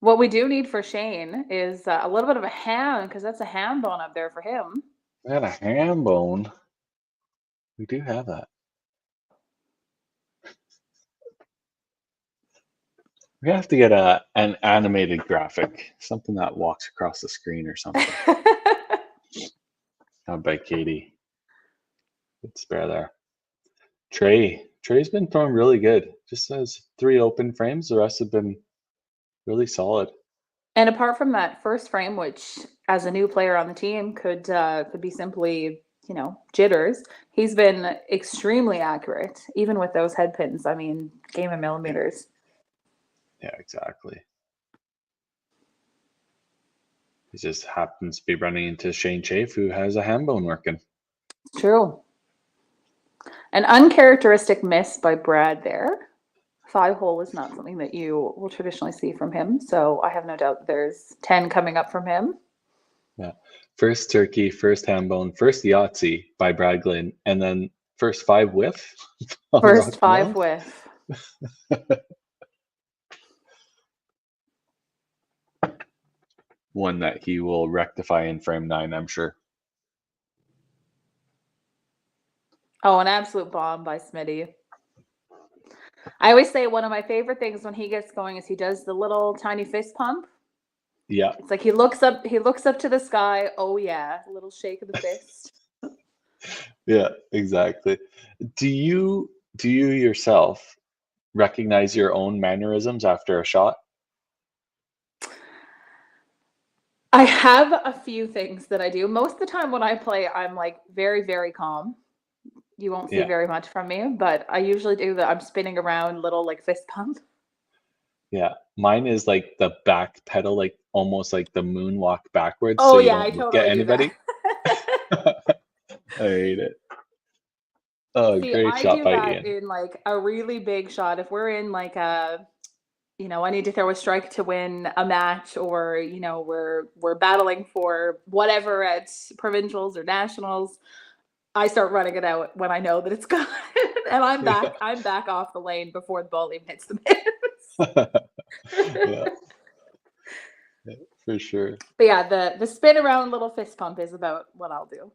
B: What we do need for Shane is a little bit of a ham, because that's a ham bone up there for him.
A: We got a ham bone. We do have that. We have to get an animated graphic, something that walks across the screen or something. Out by Katie. Good spare there. Trey's been throwing really good. Just has 3 open frames. The rest have been really solid.
B: And apart from that first frame, which as a new player on the team could be simply, jitters, he's been extremely accurate, even with those head pins. I mean, game of millimeters.
A: Yeah, exactly. He just happens to be running into Shane Chafe, who has a ham bone working.
B: It's true. An uncharacteristic miss by Brad there. 5-hole is not something that you will traditionally see from him, so I have no doubt that there's 10 coming up from him.
A: Yeah. First turkey, first ham bone, first Yahtzee by Brad Glynn, and then first 5 whiff.
B: First 5 whiff.
A: One that he will rectify in frame 9, I'm sure.
B: Oh, an absolute bomb by Smitty. I always say one of my favorite things when he gets going is he does the little tiny fist pump.
A: Yeah.
B: It's like he looks up to the sky. Oh yeah, a little shake of the fist.
A: Yeah, exactly. Do you yourself recognize your own mannerisms after a shot?
B: I have a few things that I do. Most of the time when I play, I'm like very, very calm. You won't see
A: Yeah.
B: very much from me, but I usually do I'm spinning around little like fist pump.
A: Yeah. Mine is like the back pedal, like almost like the moonwalk backwards,
B: Oh
A: so you
B: yeah, I
A: don't look at
B: totally do that.
A: anybody. I hate it. Oh,
B: See,
A: great
B: I
A: shot
B: do
A: by
B: that
A: Ian.
B: in like a really big shot. If we're in like a, I need to throw a strike to win a match, or we're battling for whatever at provincials or nationals, I start running it out when I know that it's gone, and I'm back. I'm back off the lane before the ball even hits the pins.
A: Yeah, for sure.
B: But yeah, the spin around little fist pump is about what I'll do.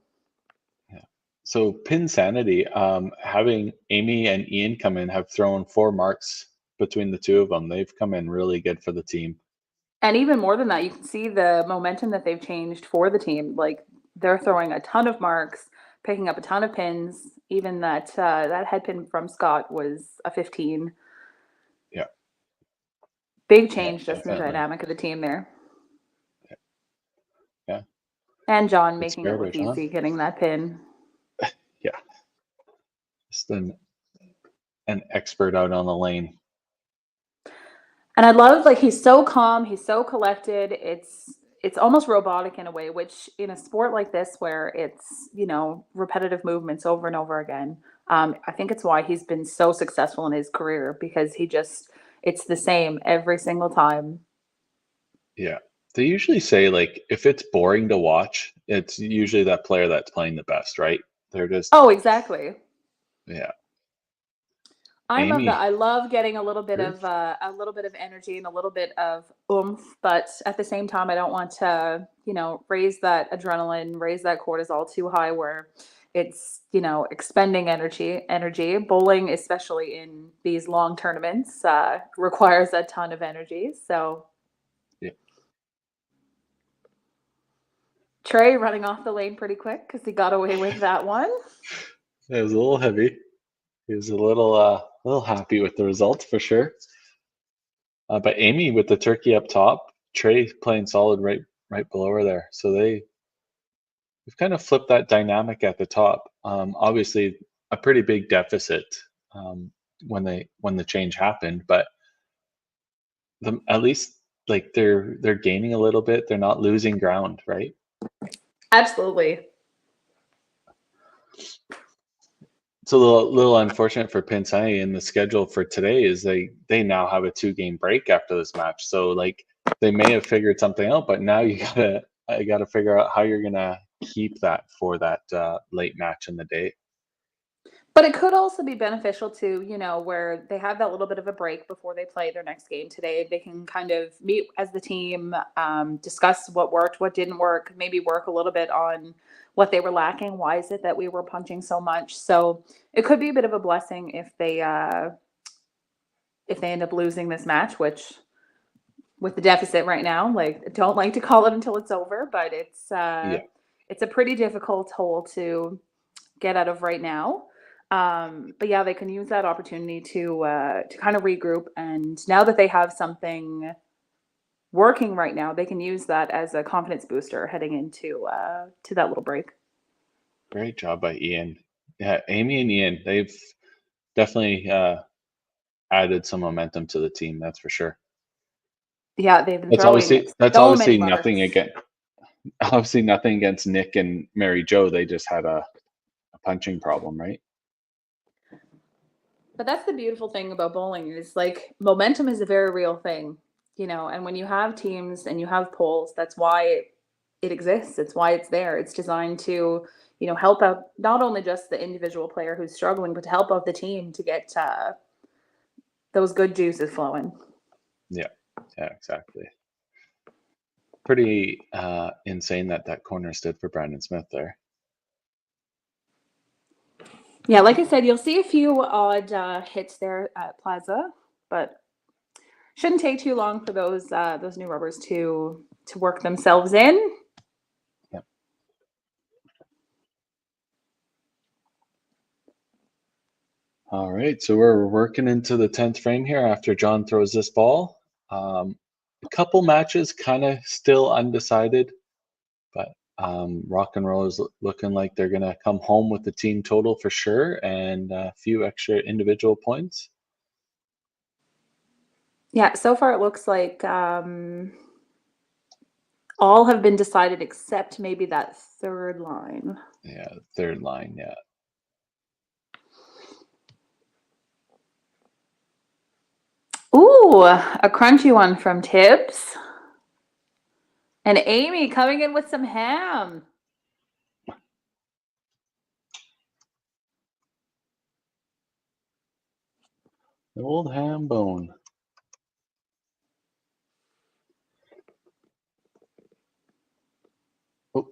A: Yeah. So pin Sanity, having Amy and Ian come in, have thrown 4 marks between the two of them. They've come in really good for the team.
B: And even more than that, you can see the momentum that they've changed for the team. Like, they're throwing a ton of marks, picking up a ton of pins. Even that head pin from Scott was a 15.
A: Yeah.
B: Big change just in the
A: Definitely.
B: dynamic of the team there. And John
A: It's
B: making
A: fair
B: it
A: to
B: look
A: John.
B: easy, getting that pin.
A: Yeah. Just an expert out on the lane.
B: And I love, like, he's so calm, he's so collected. It's almost robotic in a way, which in a sport like this where it's, repetitive movements over and over again, I think it's why he's been so successful in his career, because it's the same every single time.
A: Yeah. They usually say, like, if it's boring to watch, it's usually that player that's playing the best, right? They're just,
B: Oh, exactly.
A: yeah.
B: I love that.
A: Amy.
B: I love getting a little bit
A: Good.
B: of energy and a little bit of oomph, but at the same time, I don't want to, raise that adrenaline, raise that cortisol too high where it's, expending energy. Bowling, especially in these long tournaments, requires a ton of energy. So
A: Yeah.
B: Trey running off the lane pretty quick because he got away with that one.
A: It was a little heavy. He was a little happy with the results for sure. But Amy with the turkey up top, Trey playing solid right below her there. So we've kind of flipped that dynamic at the top. Obviously, a pretty big deficit when the change happened, but at least like they're gaining a little bit. They're not losing ground, right?
B: Absolutely.
A: It's a little unfortunate for Pinsani in the schedule for today is they now have a 2-game break after this match. So like they may have figured something out, but now you gotta figure out how you're gonna keep that for that late match in the day.
B: But it could also be beneficial to, where they have that little bit of a break before they play their next game today. They can kind of meet as the team, discuss what worked, what didn't work, maybe work a little bit on what they were lacking. Why is it that we were punching so much? So it could be a bit of a blessing if they end up losing this match, which with the deficit right now, like, don't like to call it until it's over, but it's a pretty difficult hole to get out of right now. But yeah, they can use that opportunity to kind of regroup. And now that they have something working right now, they can use that as a confidence booster heading into to that little break.
A: Great job by Ian. Yeah, Amy and Ian, they've definitely added some momentum to the team. That's for sure.
B: Yeah, they've been
A: That's
B: throwing
A: obviously
B: many
A: nothing
B: marks.
A: against Nick and Mary Jo. They just had a punching problem, right?
B: But that's the beautiful thing about bowling is, like, momentum is a very real thing, and when you have teams and you have polls, that's why it exists. It's why it's there. It's designed to, help out not only just the individual player who's struggling, but to help out the team to get those good juices flowing.
A: Yeah, exactly. Pretty insane that corner stood for Brandon Smith there.
B: Yeah, like I said, you'll see a few odd hits there at Plaza, but shouldn't take too long for those new rubbers to work themselves in.
A: Yep. All right, so we're working into the 10th frame here after John throws this ball. A couple matches kind of still undecided, but Rock and Roll is looking like they're going to come home with the team total for sure and a few extra individual points.
B: Yeah, so far it looks like all have been decided except maybe that third line.
A: Yeah, third line, yeah.
B: Ooh, a crunchy one from Tibbs. And Amy coming in with some ham.
A: The old ham bone. Oh,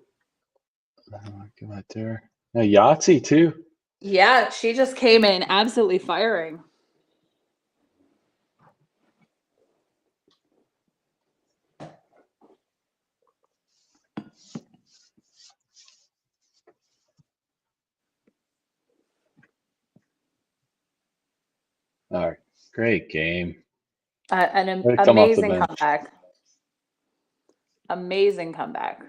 A: give that there. Yeah, Yahtzee too.
B: Yeah, she just came in absolutely firing.
A: All right, great game.
B: An
A: Way to come off the
B: amazing
A: bench.
B: comeback. Amazing comeback.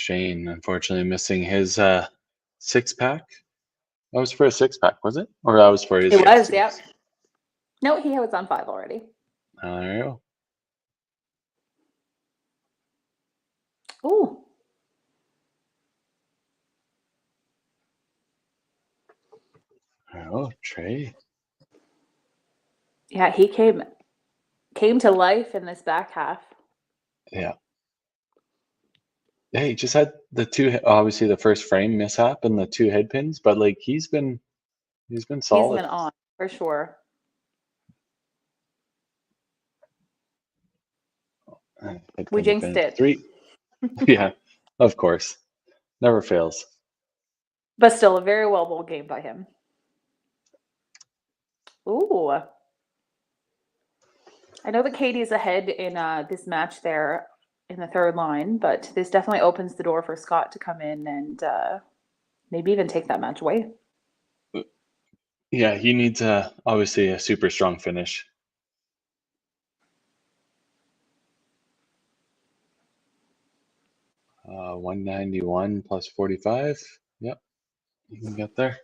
A: Shane, unfortunately, missing his 6-pack. That was for a 6-pack, was it? Or that was for his?
B: It was, yeah. No, he was on 5 already.
A: There you go.
B: Ooh.
A: Oh, Trey.
B: Yeah, he came to life in this back half.
A: Yeah. Yeah, he just had the two, obviously the first frame mishap and the 2 head pins, but like he's been solid.
B: He's been on for sure.
A: Head
B: We
A: pin
B: jinxed
A: defense.
B: it.
A: 3. Yeah, of course. Never fails.
B: But still a very well bowled game by him. Ooh. I know that Katie's ahead in this match there in the 3rd line, but this definitely opens the door for Scott to come in and maybe even take that match away.
A: Yeah, he needs obviously a super strong finish. Uh, 191 plus 45. Yep, you can get there.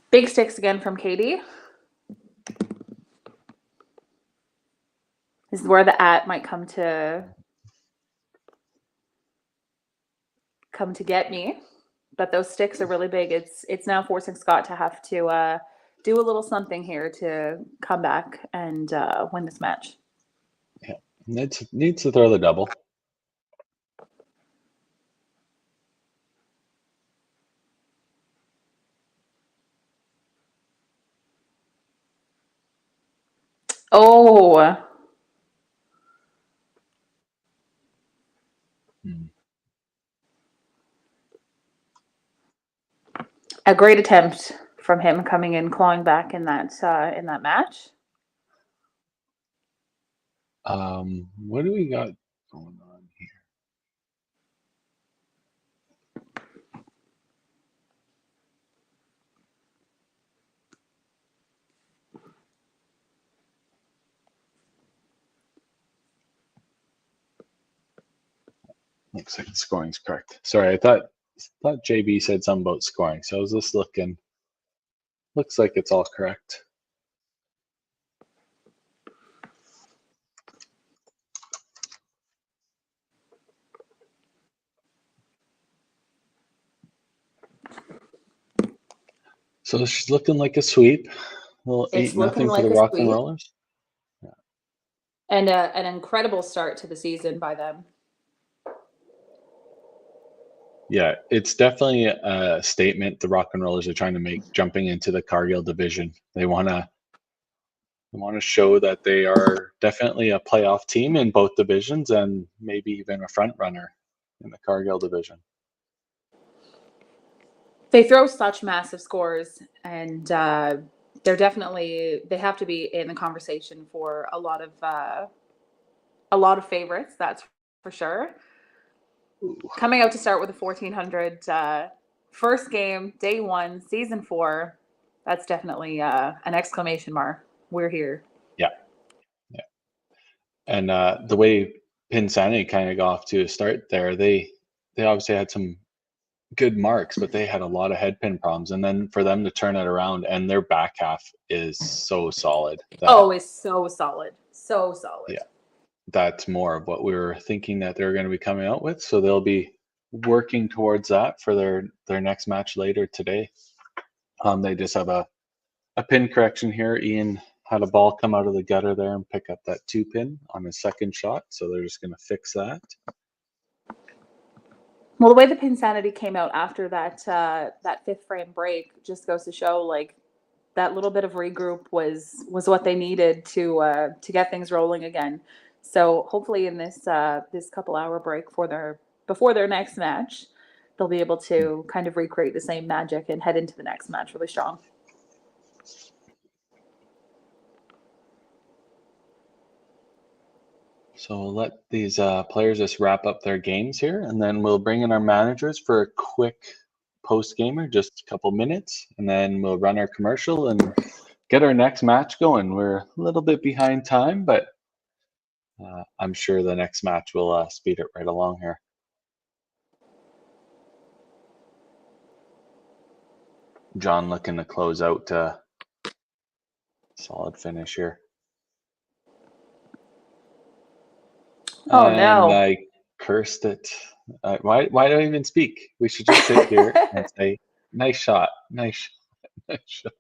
B: Big sticks again from Katie. This is where the might come to get me, but those sticks are really big. It's now forcing Scott to have to do a little something here to come back and win this match.
A: Yeah, needs to throw the double.
B: Oh. A great attempt from him coming in, clawing back in that match.
A: What do we got going on here? Looks like the scoring's correct. Sorry, I thought JB said something about scoring, so I was just looking. Looks like it's all correct. So she's looking like a sweep. Well,
B: It's
A: 8-0
B: looking
A: for
B: like
A: the
B: a
A: Rock and
B: sweep.
A: Rollers.
B: And an incredible start to the season by them.
A: Yeah, it's definitely a statement the Rock and Rollers are trying to make jumping into the Cargill division. They want to show that they are definitely a playoff team in both divisions and maybe even a front runner in the Cargill division.
B: They throw such massive scores, and they have to be in the conversation for a lot of favorites. That's for sure.
A: Ooh.
B: Coming out to start with a 1400 first game, day 1, season 4. That's definitely an exclamation mark. We're here.
A: Yeah. And the way Sanity kind of got off to a start there, they obviously had some good marks, but they had a lot of head pin problems. And then for them to turn it around, and their back half is so solid.
B: It's so solid. So solid.
A: Yeah. That's more of what we were thinking that they're going to be coming out with. So they'll be working towards that for their next match later today. They just have a pin correction here. Ian had a ball come out of the gutter there and pick up that 2 pin on his second shot. So they're just going to fix that.
B: Well, the way the Pinsanity came out after that 5th frame break just goes to show like that little bit of regroup was what they needed to get things rolling again. So hopefully in this couple hour break before their next match, they'll be able to kind of recreate the same magic and head into the next match really strong.
A: So we'll let these players just wrap up their games here, and then we'll bring in our managers for a quick post-gamer, just a couple minutes, and then we'll run our commercial and get our next match going. We're a little bit behind time, but I'm sure the next match will speed it right along here. John looking to close out solid finish here.
B: Oh,
A: and
B: no.
A: I cursed it. Why do I even speak? We should just sit here and say, nice shot, nice shot, nice shot.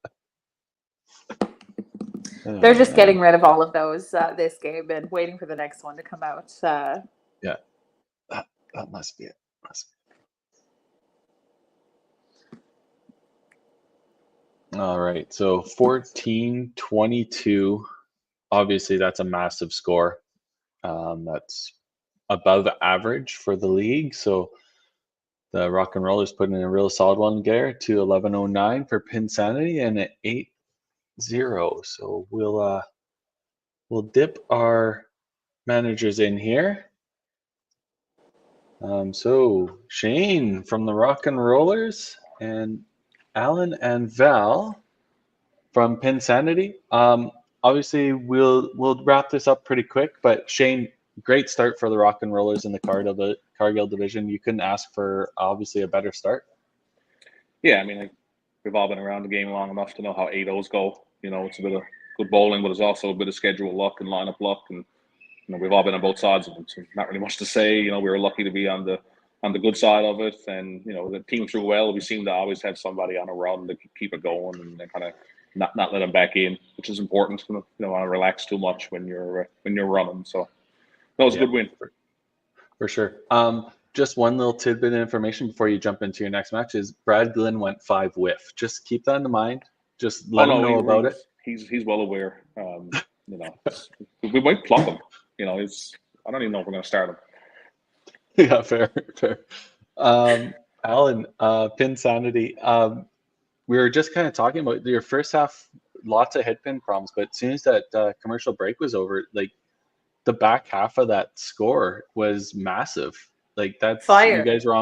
B: They're just getting rid of all of those this game and waiting for the next one to come out.
A: Yeah, that must be it. All right, so 14-22. Obviously, that's a massive score. That's above average for the league. So the Rock and Rollers put in a real solid one there to 11:09 for Pin Sanity and at 8-0. So we'll dip our managers in here. So Shane from the Rock and Rollers and Alan and Val from Pin Sanity. Obviously, we'll wrap this up pretty quick. But Shane, great start for the Rock and Rollers in the Cargill division. You couldn't ask for obviously a better start.
D: Yeah, I mean, we've all been around the game long enough to know how 8-0s go. You know, it's a bit of good bowling, but it's also a bit of schedule luck and lineup luck, and you know, we've all been on both sides of it. So not really much to say. You know, we were lucky to be on the good side of it, and you know, the team threw well. We seem to always have somebody on a run to keep it going and kind of not let them back in, which is important. You don't want to relax too much when you're running. So that was a good win.
A: For sure. Just one little tidbit of information before you jump into your next match is Brad Glynn went 5 whiff. Just keep that in mind. Just let him know about it.
D: He's well aware. You know, we might plug him. You know, I don't even know if we're going to start him.
A: Yeah, fair. Alan, Pin Sanity. We were just kind of talking about your first half, lots of head pin problems, but as soon as that commercial break was over, like the back half of that score was massive. Like that's fire. You guys were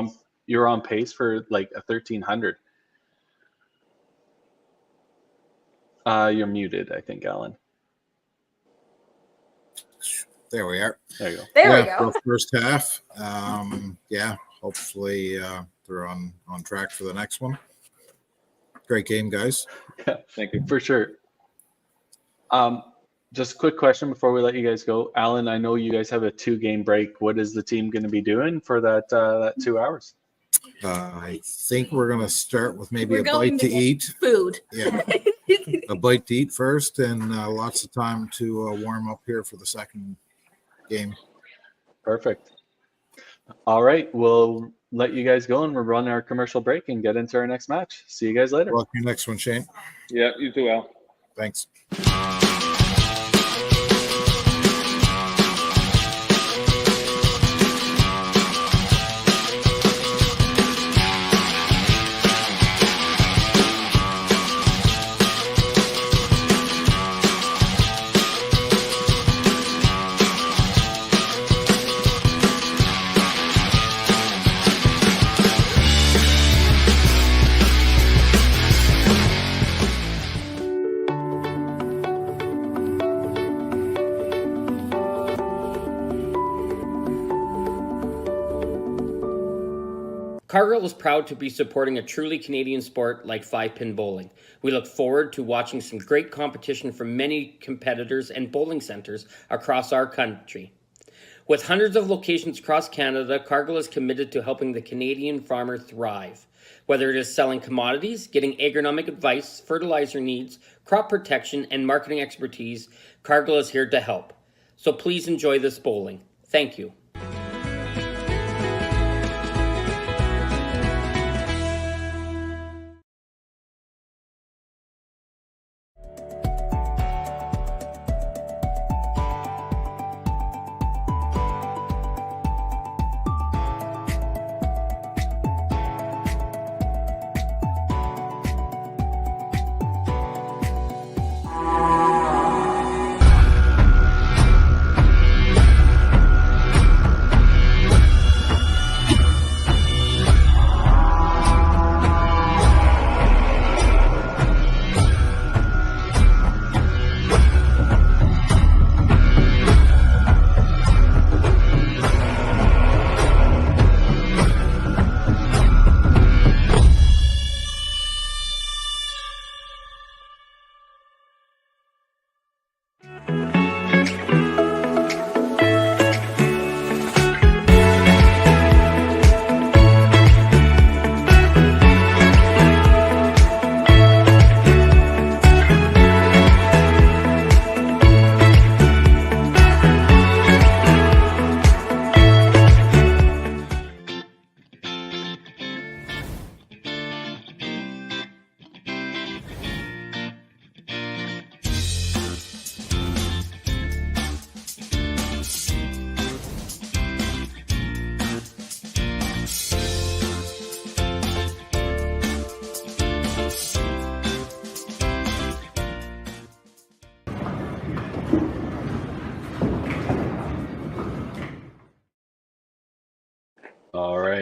A: on pace for like a 1300. You're muted, I think, Alan.
C: There we are.
A: There you go.
B: There we go.
C: First half. Hopefully they're on track for the next one. Great game, guys.
A: Yeah,
D: thank you.
A: For sure. Just a quick question before we let you guys go. Alan, I know you guys have a 2-game break. What is the team going to be doing for that 2 hours?
C: I think we're going to start with maybe a bite to eat.
F: Food.
C: Yeah. A bite to eat first, and lots of time to warm up here for the second game.
A: Perfect. All right. We'll let you guys go and we'll run our commercial break and get into our next match. See you guys later.
C: Welcome to your next one, Shane.
D: Yeah, you too, Al.
C: Thanks.
E: Cargill is proud to be supporting a truly Canadian sport like 5-pin bowling. We look forward to watching some great competition from many competitors and bowling centres across our country. With hundreds of locations across Canada, Cargill is committed to helping the Canadian farmer thrive. Whether it is selling commodities, getting agronomic advice, fertilizer needs, crop protection, and marketing expertise, Cargill is here to help. So please enjoy this bowling. Thank you.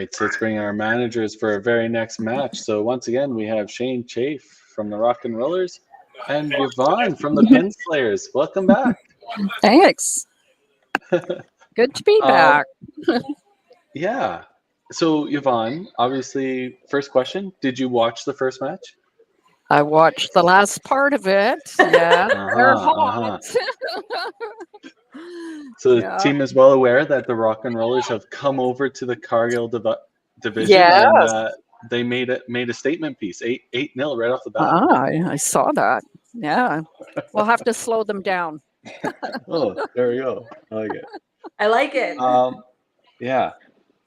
A: right, so let's bring our managers for our very next match. So once again, we have Shane Chafe from the Rock and Rollers and Yvonne from the Pin Slayers. Welcome back.
F: Thanks. Good to be back.
A: Yeah. So Yvonne, obviously, first question: did you watch the first match?
F: I watched the last part of it. Yeah, they're hot.
A: So the
F: Yeah.
A: team is well aware that the Rock and Rollers have come over to the Cargill division,
F: Yes.
A: and they made a statement piece, 8-0 right off the bat.
F: I saw that. Yeah, we'll have to slow them down.
A: Oh, there we go. I like it.
B: I like it.
A: Yeah.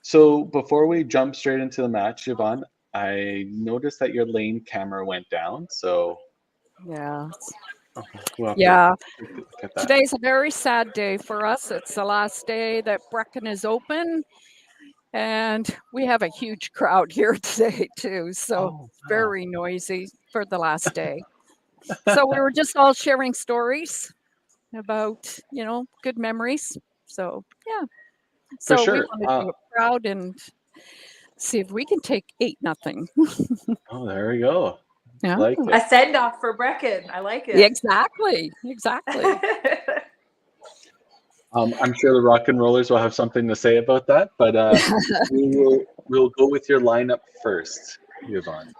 A: So before we jump straight into the match, Yvonne, I noticed that your lane camera went down. So
F: Yeah.
A: we'll have to
F: Yeah.
A: look at that.
F: Today's a very sad day for us. It's the last day that Brecken is open, and we have a huge crowd here today too. So
A: Oh, wow.
F: very noisy for the last day. So we were just all sharing stories about, good memories. So yeah.
A: For
F: So we
A: sure.
F: want to do it proud and see if we can take 8-0.
A: Oh, there we go.
F: Yeah.
A: Like
B: A
A: it.
B: send off for Brecken. I like it.
F: Exactly.
A: I'm sure the Rock and Rollers will have something to say about that, but we'll go with your lineup first, Yvonne.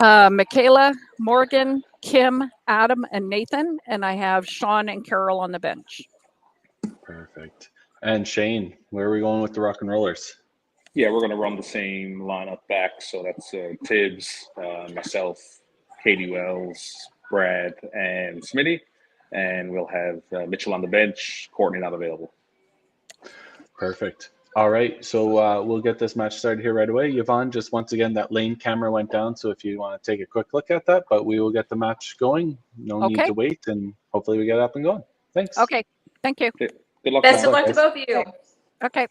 F: Michaela, Morgan, Kim, Adam, and Nathan, and I have Sean and Carol on the bench.
A: Perfect. And Shane, where are we going with the Rock and Rollers?
D: Yeah, we're going to run the same lineup back. So that's Tibbs, myself, Katie Wells, Brad, and Smitty. And we'll have Mitchell on the bench, Courtney not available.
A: Perfect. All right, so we'll get this match started here right away. Yvonne, just once again, that lane camera went down, so if you want to take a quick look at that, but we will get the match going. No need
F: Okay.
A: to wait, and hopefully we get up and going. Thanks.
F: Okay. Thank you.
D: Okay. Good luck.
B: Best of
A: guys.
B: luck to both of you.
F: Okay.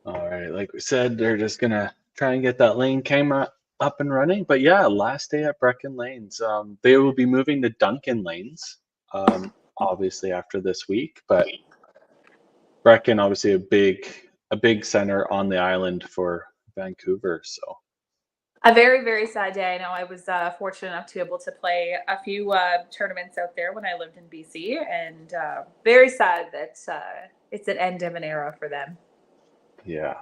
A: All right, like we said, they're just gonna try and get that lane camera up and running. But yeah, last day at Brecken Lanes. They will be moving to Duncan Lanes, obviously after this week. But Brecken, obviously a big center on the island for Vancouver. So
B: A very, very sad day. I know I was fortunate enough to be able to play a few tournaments out there when I lived in BC, and very sad that it's an end of an era for them.
A: yeah.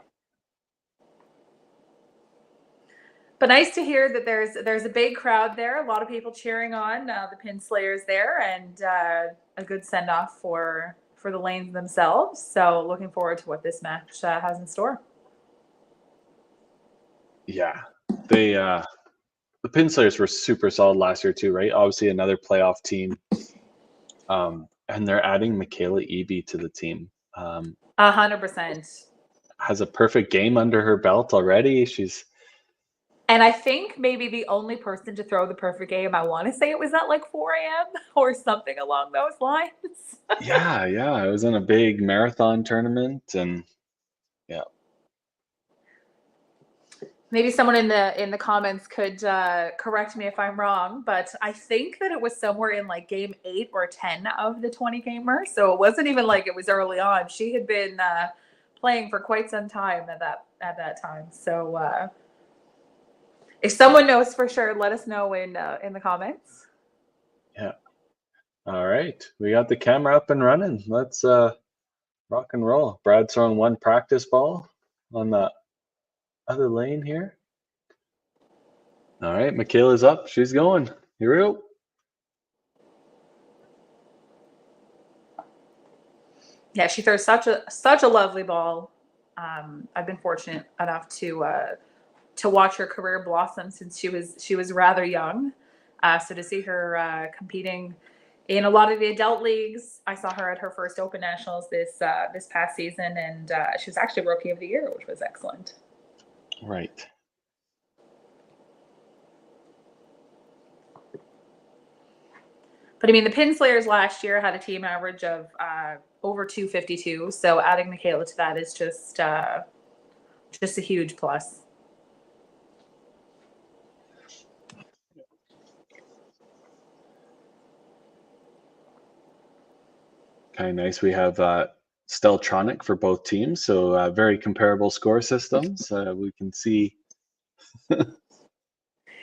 B: But nice to hear that there's a big crowd there. A lot of people cheering on the Pin Slayers there, and a good send off for the lanes themselves. So looking forward to what this match has in store.
A: Yeah. They the Pin Slayers were super solid last year too, right? Obviously another playoff team. And they're adding Michaela Eby to the team.
B: 100%.
A: Has a perfect game under her belt already.
B: And I think maybe the only person to throw the perfect game, I want to say it was at like 4 a.m. or something along those lines.
A: yeah. It was in a big marathon tournament, and yeah.
B: Maybe someone in the comments could correct me if I'm wrong, but I think that it was somewhere in like game 8 or 10 of the 20 gamer. So it wasn't even like it was early on. She had been playing for quite some time at that time. So if someone knows for sure, let us know in the comments.
A: Yeah. All right. We got the camera up and running. Let's rock and roll. Brad's throwing one practice ball on the other lane here. All right. Michaela's up. She's going. Here we go.
B: Yeah, she throws such a lovely ball. I've been fortunate enough to watch her career blossom since she was rather young. So to see her competing in a lot of the adult leagues, I saw her at her first Open Nationals this past season, and she was actually Rookie of the Year, which was excellent.
A: Right.
B: But I mean, the Pin Slayers last year had a team average of over 252. So adding Michaela to that is just a huge plus.
A: kind of nice. We have Steltronic for both teams, so very comparable score systems. We can see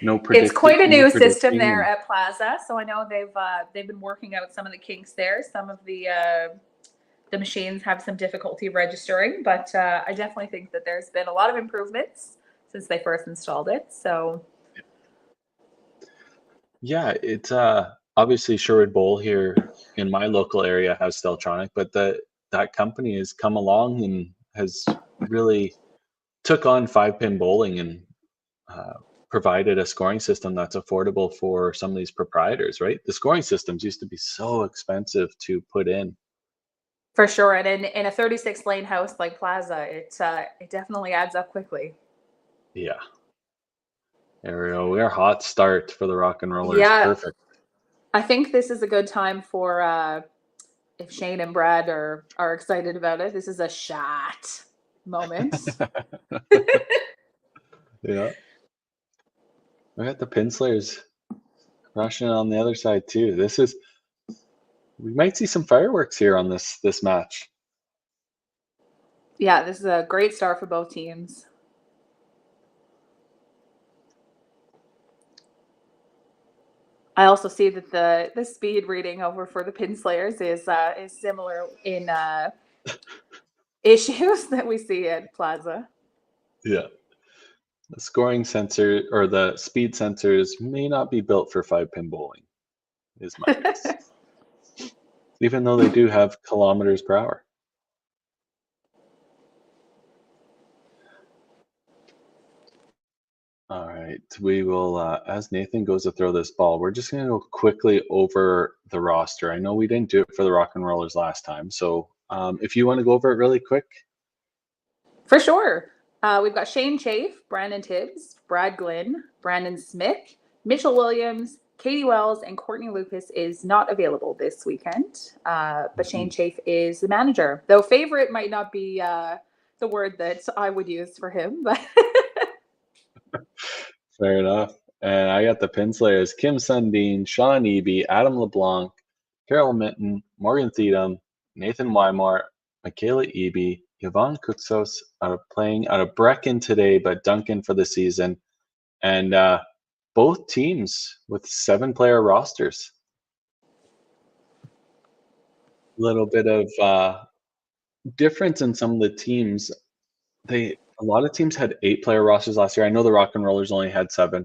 A: no
B: It's quite a new
A: predicting
B: system there
A: and-
B: at Plaza, so I know they've been working out some of the kinks there. Some of the machines have some difficulty registering, but I definitely think that there's been a lot of improvements since they first installed it. So
A: Yeah, it's obviously Sherwood Bowl here in my local area has Steltronic, but that company has come along and has really took on 5-pin bowling and provided a scoring system that's affordable for some of these proprietors, right? The scoring systems used to be so expensive to put in.
B: for sure, and in a 36 lane house like Plaza, it definitely adds up quickly.
A: Yeah. There we go. We're hot start for the Rock and Rollers.
B: Yeah.
A: Perfect.
B: I think this is a good time for if Shane and Brad are excited about it. This is a shot moment.
A: Yeah. We got the Pinslayers rushing on the other side too. We might see some fireworks here on this match.
B: Yeah, this is a great start for both teams. I also see that the speed reading over for the Pinslayers is similar in issues that we see at Plaza.
A: Yeah. The scoring sensor or the speed sensors may not be built for 5-pin bowling, is my guess. Even though they do have kilometers per hour. All right, we will, as Nathan goes to throw this ball, we're just going to go quickly over the roster. I know we didn't do it for the Rock and Rollers last time, so if you want to go over it really quick.
B: For sure. We've got Shane Chafe, Brandon Tibbs, Brad Glynn, Brandon Smith, Mitchell Williams, Katie Wells, and Courtney Lucas is not available this weekend. But Shane Chafe is the manager, though favorite might not be the word that I would use for him. But
A: Fair enough. And I got the Pinslayers: Kim Sundin, Sean Eby, Adam LeBlanc, Carol Minton, Morgan Theedum, Nathan Wymore, Michaela Eby, Yvonne Kuxos playing out of Brecken today, but Duncan for the season. And both teams with 7-player rosters. A little bit of difference in some of the teams. A lot of teams had 8-player rosters last year. I know the Rock and Rollers only had 7.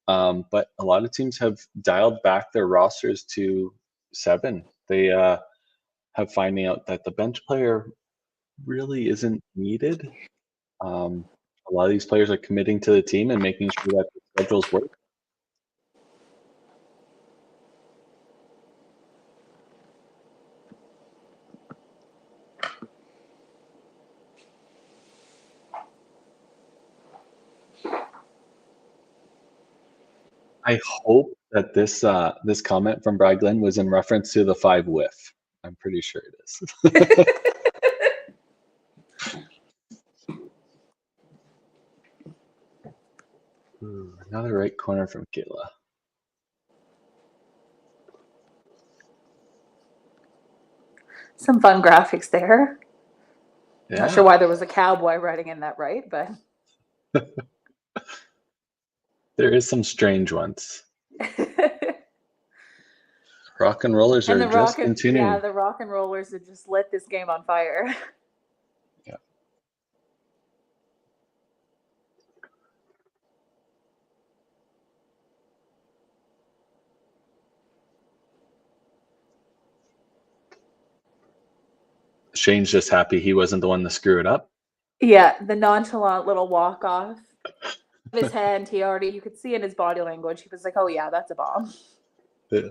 A: But a lot of teams have dialed back their rosters to 7. They have finding out that the bench player really isn't needed. A lot of these players are committing to the team and making sure that the schedules work. I hope that this comment from Brad Glenn was in reference to the 5 whiff. I'm pretty sure it is. Ooh, another right corner from Kayla.
B: some fun graphics there.
A: Yeah.
B: Not sure why there was a cowboy riding in that right, but
A: There is some strange ones. Rock and Rollers
B: and
A: are just continuing.
B: the Rock and Rollers have just lit this game on fire.
A: Yeah. Shane's just happy he wasn't the one to screw it up.
B: Yeah, the nonchalant little walk off of his hand. You could see in his body language. He was like, "Oh yeah, that's a bomb."
A: Yeah.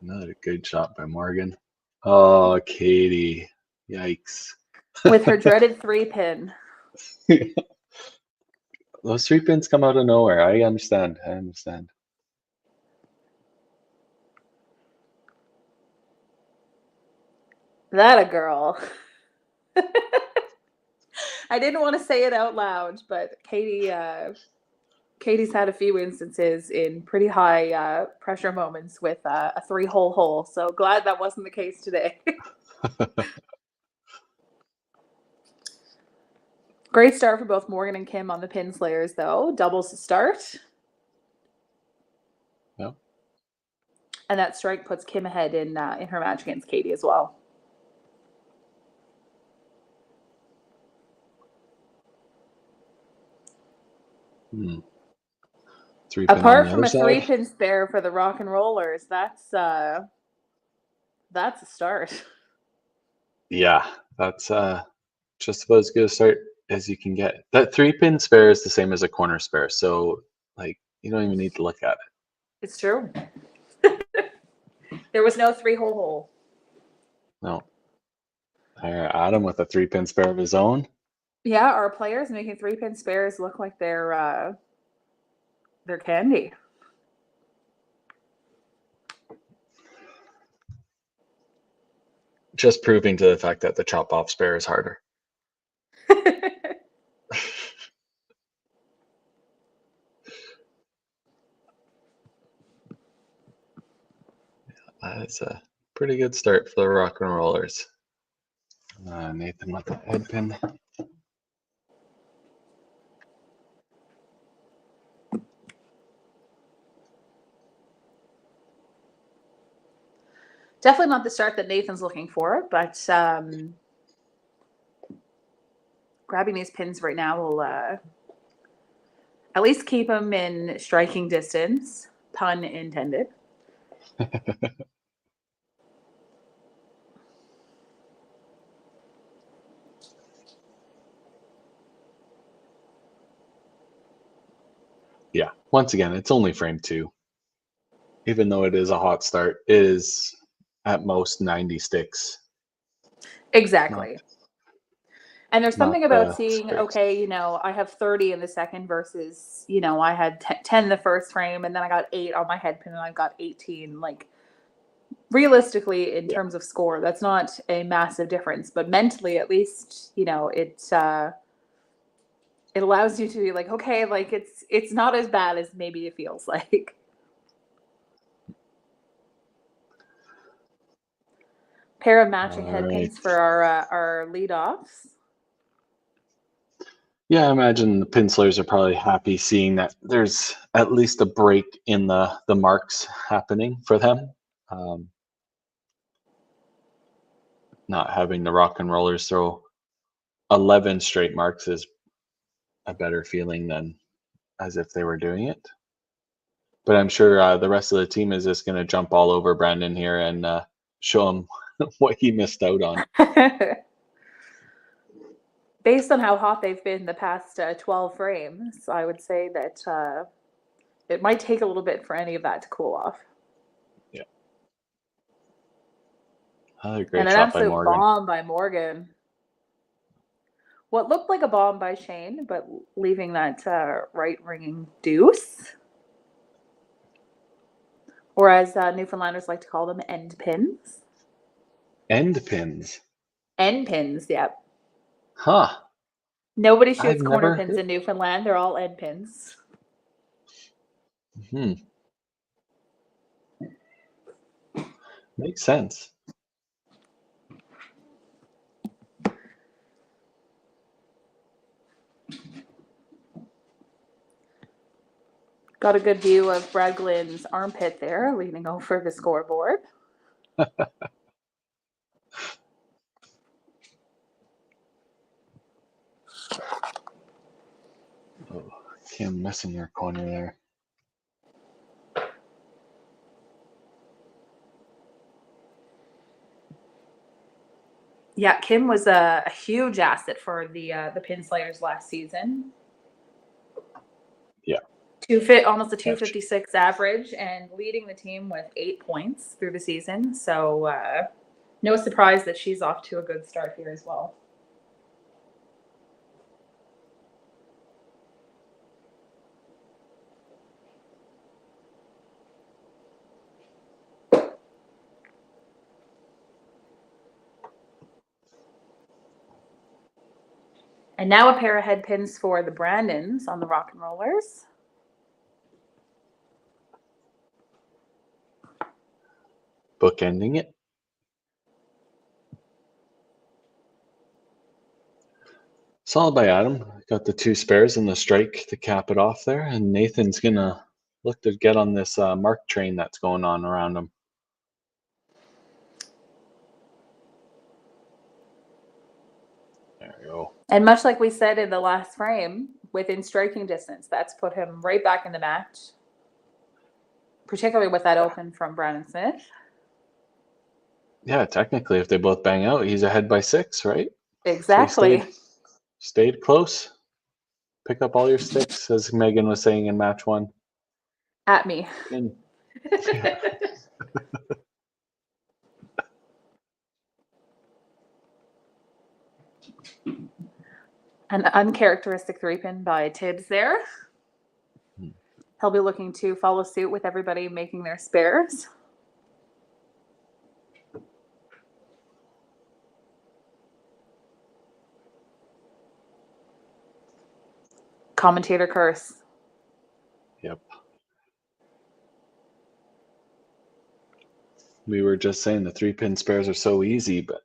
A: Another good shot by Morgan. Oh, Katie. Yikes.
B: With her dreaded 3-pin.
A: Those 3 pins come out of nowhere. I understand.
B: That a girl. I didn't want to say it out loud, but Katie Katie's had a few instances in pretty high pressure moments with a 3-hole hole. So glad that wasn't the case today. Great start for both Morgan and Kim on the pin slayers, though. Doubles to start.
A: Yep.
B: And that strike puts Kim ahead in her match against Katie as well.
A: Three pin on
B: Apart
A: the
B: from
A: other
B: a
A: side.
B: 3-pin spare for the Rock and Rollers, that's a start.
A: Yeah, that's just about as good a start as you can get. That 3-pin spare is the same as a corner spare, so like you don't even need to look at it.
B: It's true. There was no 3-hole hole.
A: No. Adam with a 3-pin spare of his own.
B: Yeah, our players making 3-pin spares look like they're candy.
A: Just proving to the fact that the chop off spare is harder. That's a pretty good start for the Rock and Rollers. Nathan with the head pin.
B: Definitely not the start that Nathan's looking for, but grabbing these pins right now will at least keep him in striking distance, pun intended.
A: Yeah, once again, it's only frame 2. Even though it is a hot start, it is at most 90 sticks.
B: Exactly. And there's something about seeing,
A: spares.
B: okay, I have 30 in the second versus, I had 10 the first frame, and then I got 8 on my head pin, and I got 18. Like, realistically, in terms of score, that's not a massive difference. But mentally, at least, it allows you to be like, okay, like it's not as bad as maybe it feels like. Pair of matching head pins for our lead offs.
A: Yeah, I imagine the Pinslers are probably happy seeing that there's at least a break in the marks happening for them. Not having the Rock and Rollers throw 11 straight marks is a better feeling than as if they were doing it. But I'm sure the rest of the team is just going to jump all over Brandon here and show him what he missed out on.
B: Based on how hot they've been the past 12 frames, I would say that it might take a little bit for any of that to cool off.
A: Yeah. Another great
B: and an
A: shot by
B: absolute
A: Morgan.
B: bomb by Morgan. What looked like a bomb by Shane, but leaving that right ringing deuce. Or as Newfoundlanders like to call them, end pins.
A: End pins?
B: End pins, yep.
A: Huh.
B: Nobody shoots
A: I've
B: corner
A: never-
B: pins in Newfoundland. They're all end pins.
A: Makes sense.
B: Got a good view of Brad Glynn's armpit there, leaning over the scoreboard.
A: Oh, Kim missing your corner there.
B: Yeah, Kim was a huge asset for the Pin Slayers last season.
A: Yeah.
B: Almost a 256 average and leading the team with 8 points through the season. So no surprise that she's off to a good start here as well. And now a pair of head pins for the Brandons on the Rock and Rollers.
A: bookending it. Solid by Adam. Got the 2 spares and the strike to cap it off there. And Nathan's going to look to get on this mark train that's going on around him. There we go.
B: And much like we said in the last frame, within striking distance, that's put him right back in the match, particularly with that open from Brandon Smith.
A: Yeah, technically, if they both bang out, he's ahead by 6, right?
B: Exactly.
A: So stayed close. Pick up all your sticks, as Megan was saying in match 1.
B: At me.
A: And
B: An uncharacteristic 3-pin by Tibbs there. He'll be looking to follow suit with everybody making their spares. Commentator curse.
A: Yep. We were just saying the 3-pin spares are so easy, but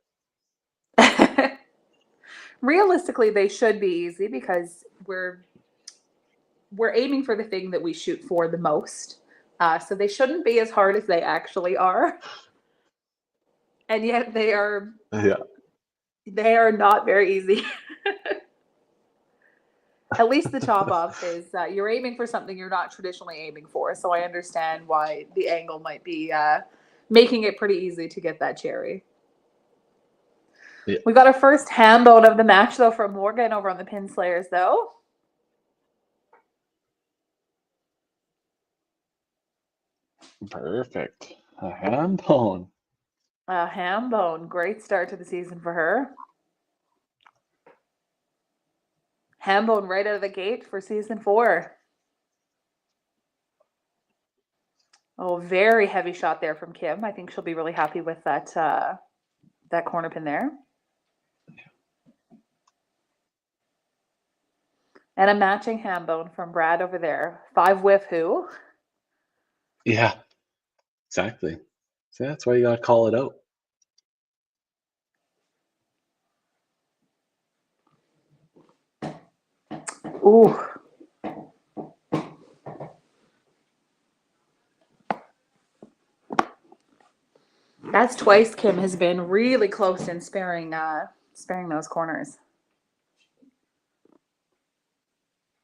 B: Realistically, they should be easy because we're aiming for the thing that we shoot for the most. So they shouldn't be as hard as they actually are. And yet they are not very easy. At least the chop off is you're aiming for something you're not traditionally aiming for. So I understand why the angle might be making it pretty easy to get that cherry.
A: Yeah.
B: We got our first ham bone of the match though from Morgan over on the Pin Slayers though.
A: perfect. A ham bone.
B: A ham bone. Great start to the season for her. Ham bone right out of the gate for season 4. Oh, very heavy shot there from Kim. I think she'll be really happy with that that corner pin there. And a matching ham bone from Brad over there. 5 whiff who?
A: Yeah, exactly. So that's why you got to call it out.
B: Ooh. That's twice Kim has been really close in sparing those corners.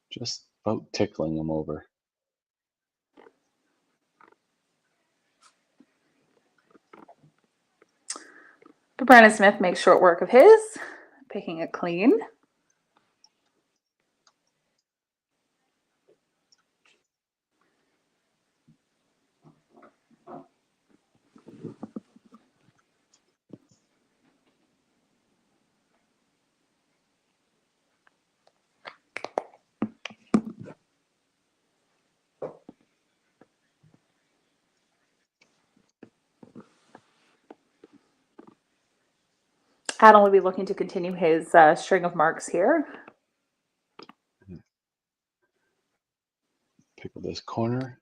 A: Just about tickling them over.
B: But Brandon Smith makes short work of his, picking it clean. Adam will be looking to continue his string of marks here.
A: Pick up this corner.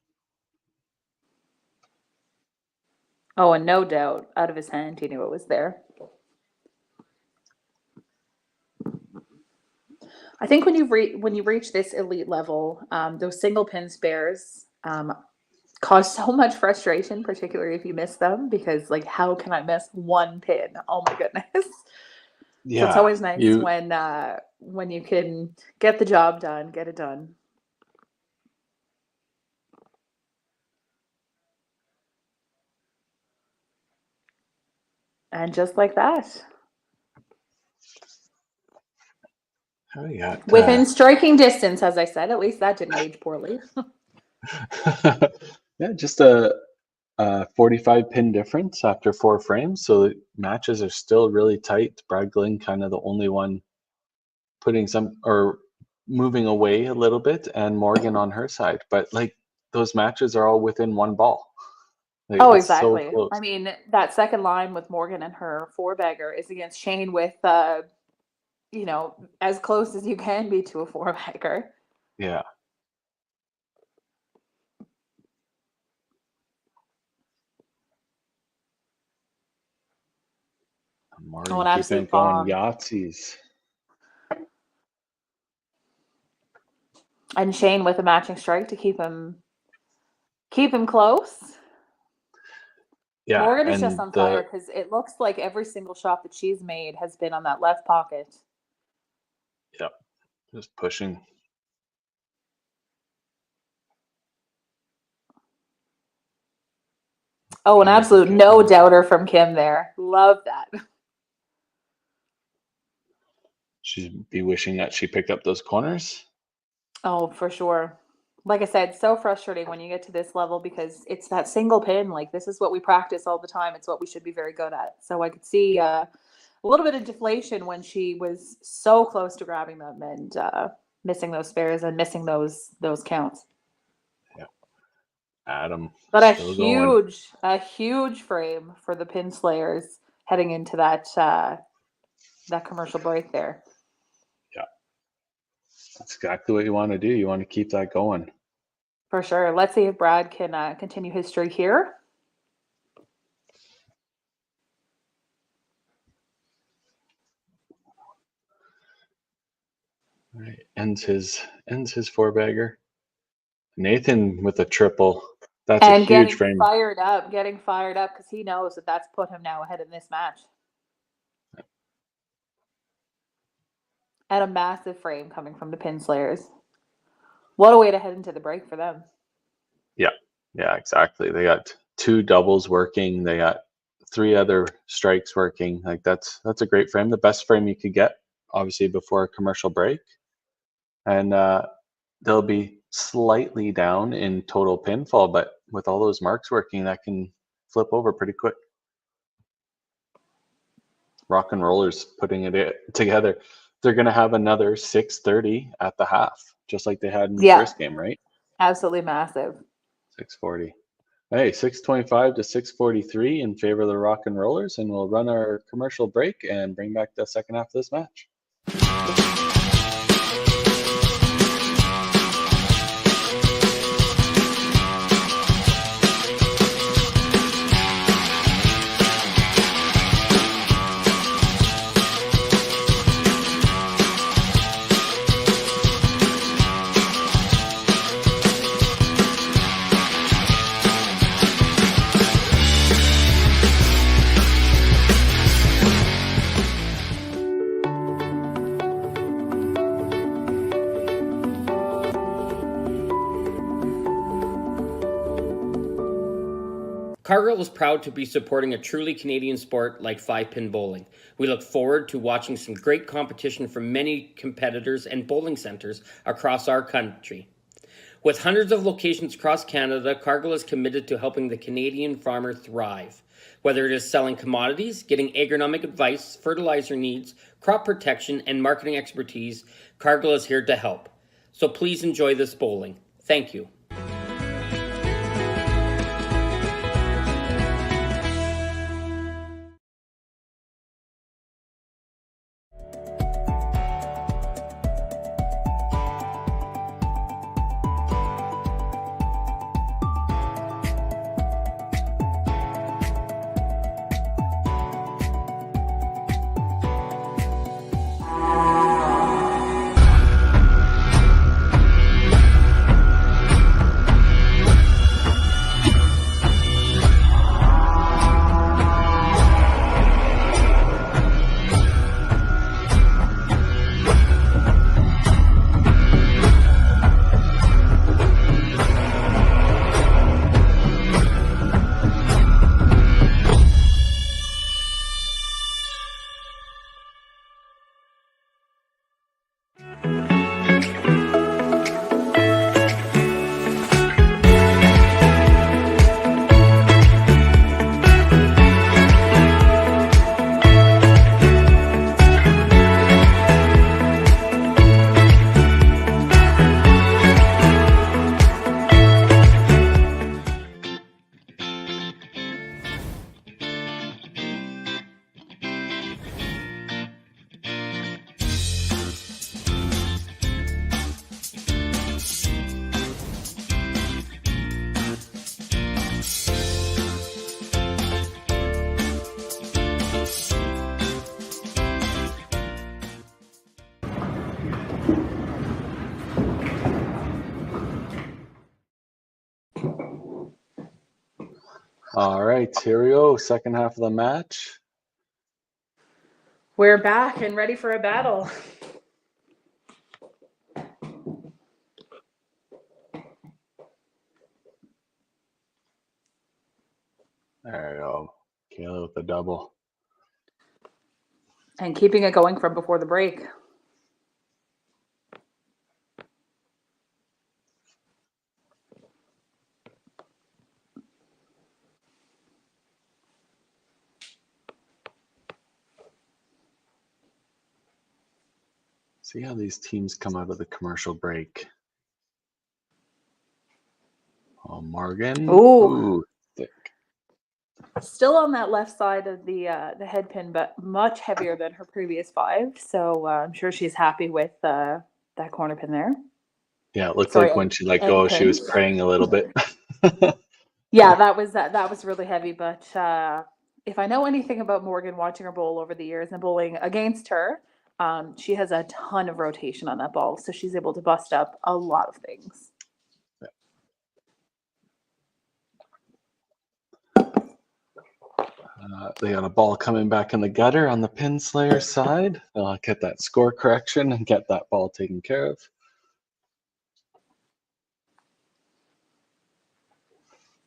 B: Oh, and no doubt, out of his hand, he knew it was there. I think when you reach this elite level, those single pin spares cause so much frustration, particularly if you miss them, because like, how can I miss one pin? Oh my goodness.
A: Yeah,
B: So it's always nice when you can get the job done, get it done. And just like that.
A: Oh, yeah.
B: Within striking distance, as I said, at least that didn't age poorly.
A: Yeah, just a 45 pin difference after 4 frames. So the matches are still really tight. Brad Glynn kind of the only one putting some or moving away a little bit, and Morgan on her side. But like those matches are all within 1 ball. Like,
B: Oh,
A: it's so
B: exactly.
A: close.
B: I mean, that second line with Morgan and her 4-bagger is against Shane with, as close as you can be to a 4-bagger.
A: Yeah. Marty
B: Oh, an
A: keeping
B: absolute
A: it going.
B: bomb.
A: Yahtzees.
B: And Shane with a matching strike to keep him close.
A: Yeah,
B: Morgan is just
A: and
B: on fire because it looks like every single shot that she's made has been on that left pocket.
A: just pushing.
B: Oh, an
A: Yeah,
B: absolute
A: okay.
B: no doubter from Kim there. Love that.
A: She'd be wishing that she picked up those corners.
B: Oh, for sure. Like I said, so frustrating when you get to this level because it's that single pin. Like, this is what we practice all the time. It's what we should be very good at. So I could see a little bit of deflation when she was so close to grabbing them and missing those spares and missing those counts.
A: Adam.
B: But a
A: still going.
B: huge frame for the pin slayers heading into that commercial break there.
A: That's exactly what you want to do. You want to keep that going.
B: For sure. Let's see if Brad can continue his streak here.
A: All right. Ends his four-bagger. Nathan with a triple. That's
B: And
A: a huge
B: getting
A: frame.
B: fired up because he knows that that's put him now ahead in this match. And a massive frame coming from the pin slayers. What a way to head into the break for them.
A: Yeah, exactly. They got 2 doubles working. They got 3 other strikes working. Like that's a great frame. The best frame you could get, obviously, before a commercial break. And they'll be slightly down in total pinfall, but with all those marks working, that can flip over pretty quick. Rock and Rollers putting it together. They're going to have another 630 at the half, just like they had in the first game, right?
B: Absolutely massive.
A: 640. Hey, 625 to 643 in favor of the Rock and Rollers, and we'll run our commercial break and bring back the second half of this match.
E: Cargill is proud to be supporting a truly Canadian sport like 5-pin bowling. We look forward to watching some great competition from many competitors and bowling centres across our country. With hundreds of locations across Canada, Cargill is committed to helping the Canadian farmer thrive. Whether it is selling commodities, getting agronomic advice, fertilizer needs, crop protection, and marketing expertise, Cargill is here to help. So please enjoy this bowling. Thank you.
A: All right, here we go. Second half of the match.
B: We're back and ready for a battle.
A: There we go. Kayla with the double.
B: And keeping it going from before the break.
A: See how these teams come out of the commercial break. Oh, Morgan.
B: Ooh.
A: Thick.
B: Still on that left side of the head pin, but much heavier than her previous 5. So I'm sure she's happy with that corner pin there.
A: Yeah, it looked
B: Sorry,
A: like when she let
B: end
A: go, she
B: pin.
A: was praying a little bit.
B: Yeah, that was really heavy. But if I know anything about Morgan, watching her bowl over the years and bowling against her, she has a ton of rotation on that ball, so she's able to bust up a lot of things.
A: They got a ball coming back in the gutter on the pin slayer side. They'll get that score correction and get that ball taken care of.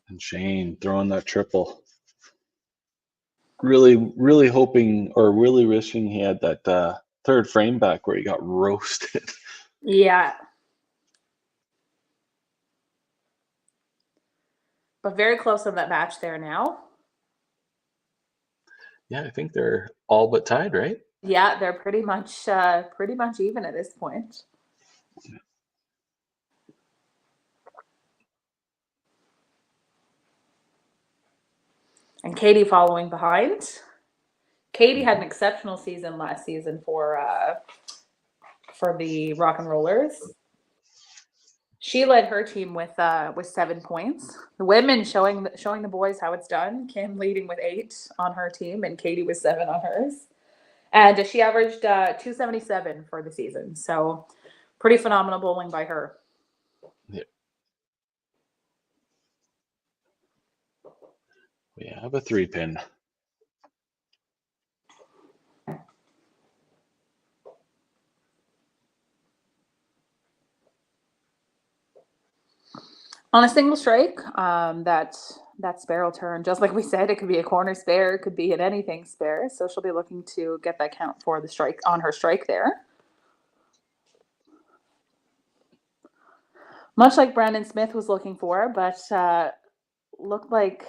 A: And Shane throwing that triple. Really, really hoping or really wishing he had that third frame back where he got roasted.
B: Yeah. But very close on that match there now.
A: Yeah, I think they're all but tied, right?
B: Yeah, they're pretty much even at this point. And Katie following behind. Katie had an exceptional season last season for the Rock and Rollers. She led her team with 7 points. The women showing the boys how it's done. Kim leading with 8 on her team, and Katie with 7 on hers. And she averaged 277 for the season. So pretty phenomenal bowling by her.
A: Yeah. We have a 3-pin.
B: On a single strike, that spare turn, just like we said, it could be a corner spare, it could be an anything spare. So she'll be looking to get that count for the strike on her strike there. Much like Brandon Smith was looking for, but looked like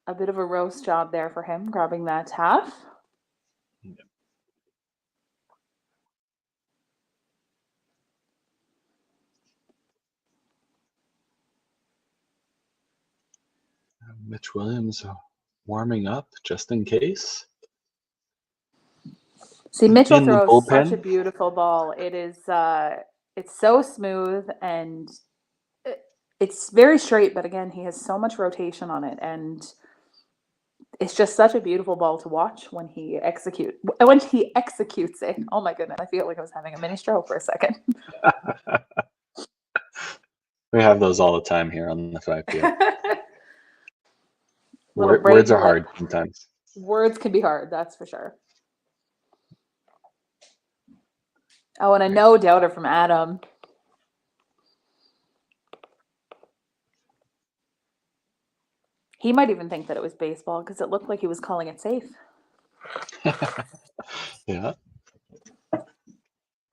B: a bit of a roast job there for him, grabbing that half.
A: Mitch Williams warming up just in case.
B: See, Mitchell
A: In the
B: throws such a
A: bullpen.
B: beautiful ball. It is, it's so smooth and it's very straight, but again, he has so much rotation on it, and it's just such a beautiful ball to watch when he executes it. Oh my goodness, I feel like I was having a mini stroke for a second.
A: We have those all the time here on the 5P.
B: Little
A: Words are
B: brave
A: hard
B: lip.
A: sometimes.
B: Words can be hard, that's for sure. Oh, and a no doubter from Adam. He might even think that it was baseball because it looked like he was calling it safe.
A: Yeah.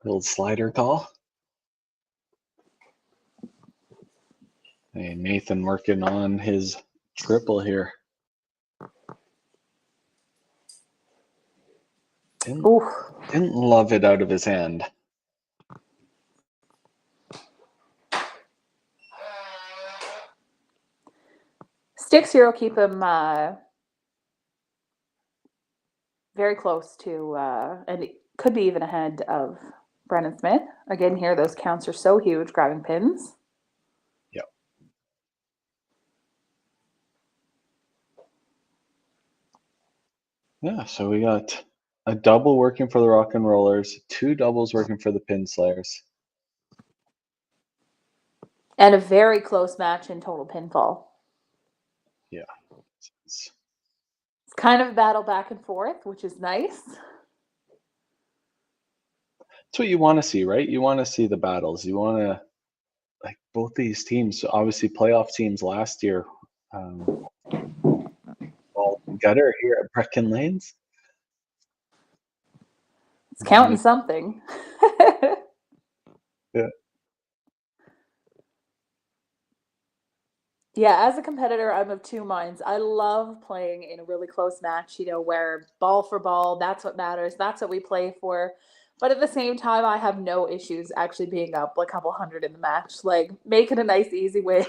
A: Little slider call. Hey, Nathan working on his triple here. Didn't love it out of his hand.
B: Sticks here will keep him very close to, and it could be even ahead of Brandon Smith. Again, here, those counts are so huge, grabbing pins.
A: Yep. Yeah, so we got a double working for the Rock and Rollers, 2 doubles working for the Pin Slayers.
B: And a very close match in total pinfall.
A: Yeah. It's
B: It's kind of a battle back and forth, which is nice.
A: what you want to see, right? You want to see the battles. You want to, like, both these teams, obviously playoff teams last year, all gutter here at Breckin Lanes.
B: It's counting something.
A: Yeah.
B: Yeah, as a competitor, I'm of two minds. I love playing in a really close match, where ball for ball, that's what matters. That's what we play for. But at the same time, I have no issues actually being up like a couple hundred in the match. Like, make it a nice, easy win.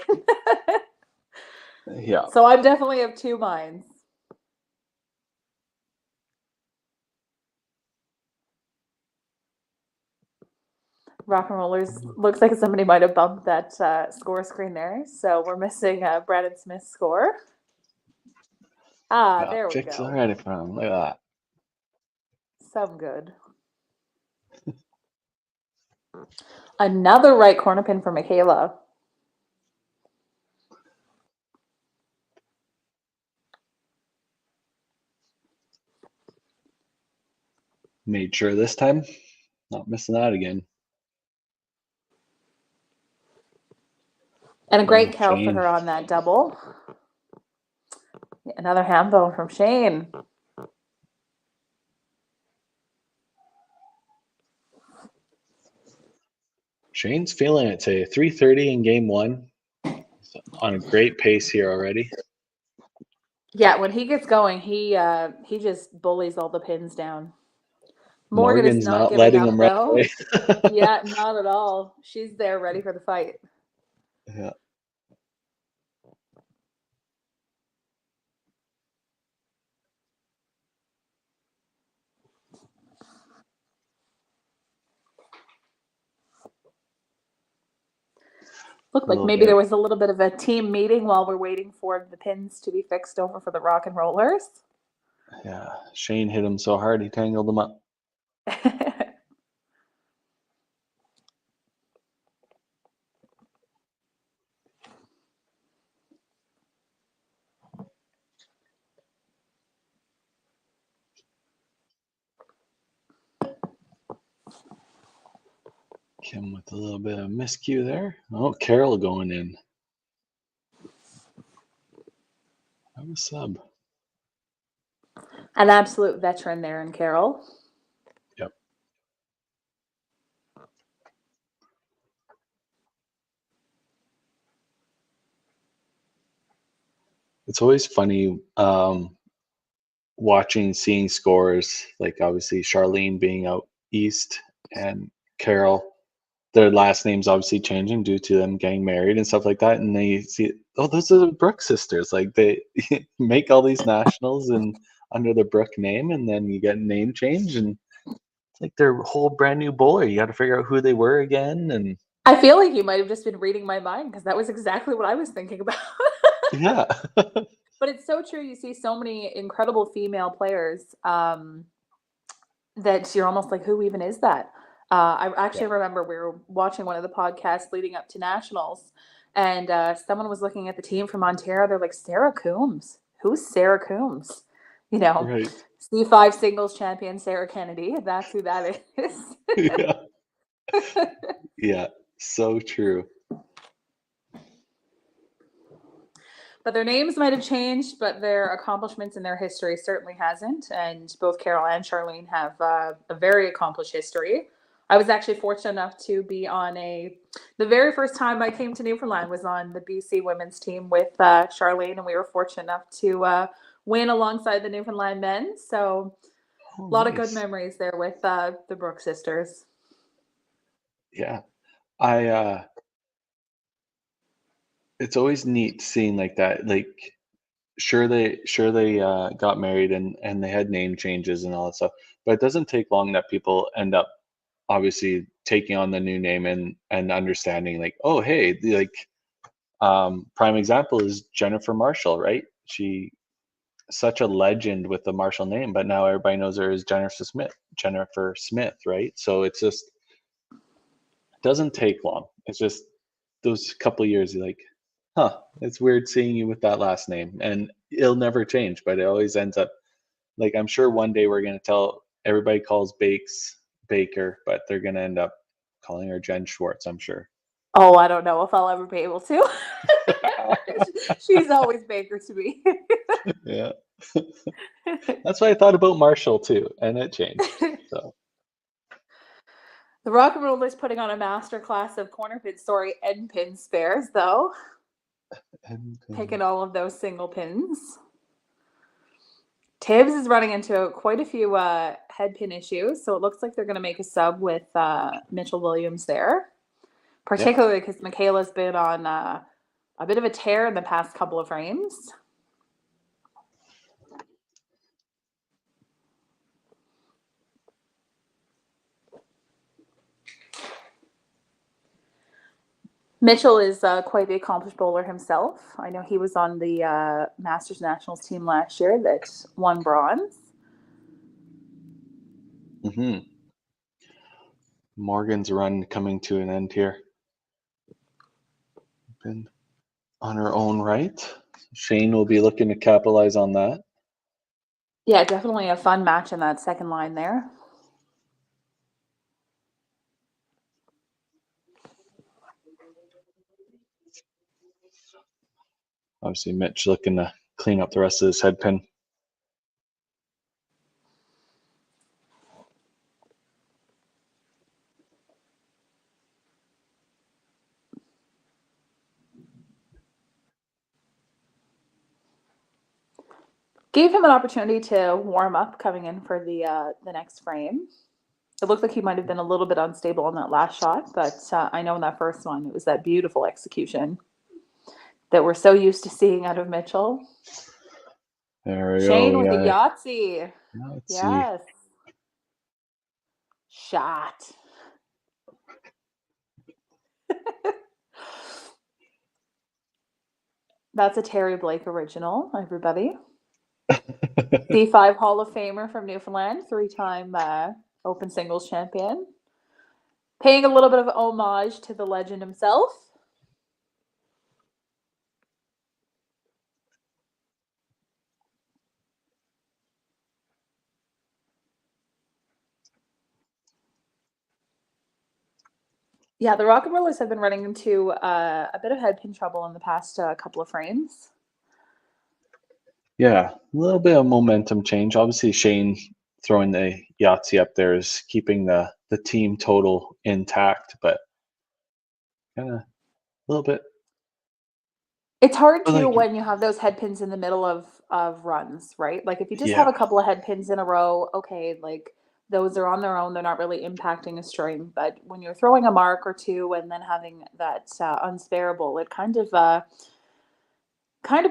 A: Yeah.
B: So I'm definitely of two minds. Rock and Rollers looks like somebody might have bumped that score screen there. So we're missing Brandon Smith's score.
A: Yeah,
B: There we
A: fix
B: go.
A: already for him. Look at that.
B: Some good. Another right corner pin for Michaela.
A: Made sure this time, not missing that again.
B: And a great
A: Oh,
B: count for
A: Shane.
B: her on that double. Another hand bone from Shane.
A: Shane's feeling it today. 3:30 in game one. He's on a great pace here already.
B: Yeah, when he gets going, he just bullies all the pins down. Morgan is
A: Morgan's
B: not
A: not
B: giving
A: letting
B: up,
A: him run
B: though.
A: away.
B: Yeah, not at all. She's there ready for the fight.
A: Yeah.
B: Looked like maybe there was a little bit of a team meeting while we're waiting for the pins to be fixed over for the Rock and Rollers.
A: Yeah. Shane hit him so hard he tangled him up. Kim with a little bit of miscue there. Oh, Carol going in. Have a sub.
B: An absolute veteran there in Carol.
A: Yep. It's always funny seeing scores, like obviously Charlene being out east and Carol, their last names obviously changing due to them getting married and stuff like that. And they see, oh, those are the Brooke sisters. Like, they make all these nationals and under the Brooke name, and then you get name change, and it's like their whole brand new bowler. You got to figure out who they were again. And
B: I feel like you might have just been reading my mind because that was exactly what I was thinking about.
A: yeah.
B: But it's so true. You see so many incredible female players that you're almost like, who even is that? I actually remember we were watching one of the podcasts leading up to nationals, and someone was looking at the team from Ontario. They're like, Sarah Coombs. Who's Sarah Coombs?
A: Right.
B: C5 singles champion Sarah Kennedy. That's who that is.
A: Yeah. Yeah. So true.
B: But their names might have changed, but their accomplishments and their history certainly hasn't. And both Carol and Charlene have a very accomplished history. I was actually fortunate enough to be on the very first time I came to Newfoundland was on the BC women's team with Charlene, and we were fortunate enough to win alongside the Newfoundland men. So a lot of good memories there with the Brooke sisters.
A: Yeah. It's always neat seeing like that. Like, sure they got married and they had name changes and all that stuff, but it doesn't take long that people end up obviously taking on the new name and understanding, like, oh, hey, like, prime example is Jennifer Marshall, right? She such a legend with the Marshall name, but now everybody knows her as Jennifer Smith, right? So it's just, it doesn't take long. It's just those couple of years, like, It's weird seeing you with that last name, and it'll never change, but it always ends up like I'm sure one day we're gonna tell everybody calls Bakes Baker, but they're gonna end up calling her Jen Schwartz, I'm sure.
B: Oh, I don't know if I'll ever be able to. She's always Baker to me.
A: Yeah. That's what I thought about Marshall too, and it changed. So
B: The Rock and Rollers putting on a master class of corner pin, end pin spares, though. Picking all of those single pins. Tibbs is running into quite a few head pin issues, so it looks like they're going to make a sub with Mitchell Williams there, particularly because Michaela's been on a bit of a tear in the past couple of frames. Mitchell is quite the accomplished bowler himself. I know he was on the Masters Nationals team last year that won bronze.
A: Morgan's run coming to an end here. Been on her own right. Shane will be looking to capitalize on that.
B: Yeah, definitely a fun match in that second line there.
A: Obviously, Mitch looking to clean up the rest of his head pin.
B: Gave him an opportunity to warm up coming in for the next frame. It looked like he might have been a little bit unstable on that last shot, but I know in that first one, it was that beautiful execution that we're so used to seeing out of Mitchell.
A: There we
B: Shane
A: go.
B: with the
A: Yeah.
B: Yahtzee.
A: Let's
B: Yes. Shot. That's a Terry Blake original, everybody. C5 Hall of Famer from Newfoundland, 3-time Open Singles champion. Paying a little bit of homage to the legend himself. Yeah, the Rock and Rollers have been running into a bit of head pin trouble in the past couple of frames.
A: Yeah, a little bit of momentum change. Obviously, Shane throwing the Yahtzee up there is keeping the team total intact, but kind of a little bit.
B: It's hard too
A: Like,
B: when you have those head pins in the middle of runs, right? Like if you just
A: Yeah.
B: have a couple of head pins in a row, okay, like those are on their own, they're not really impacting a string. But when you're throwing a mark or two and then having that unsparable, it kind of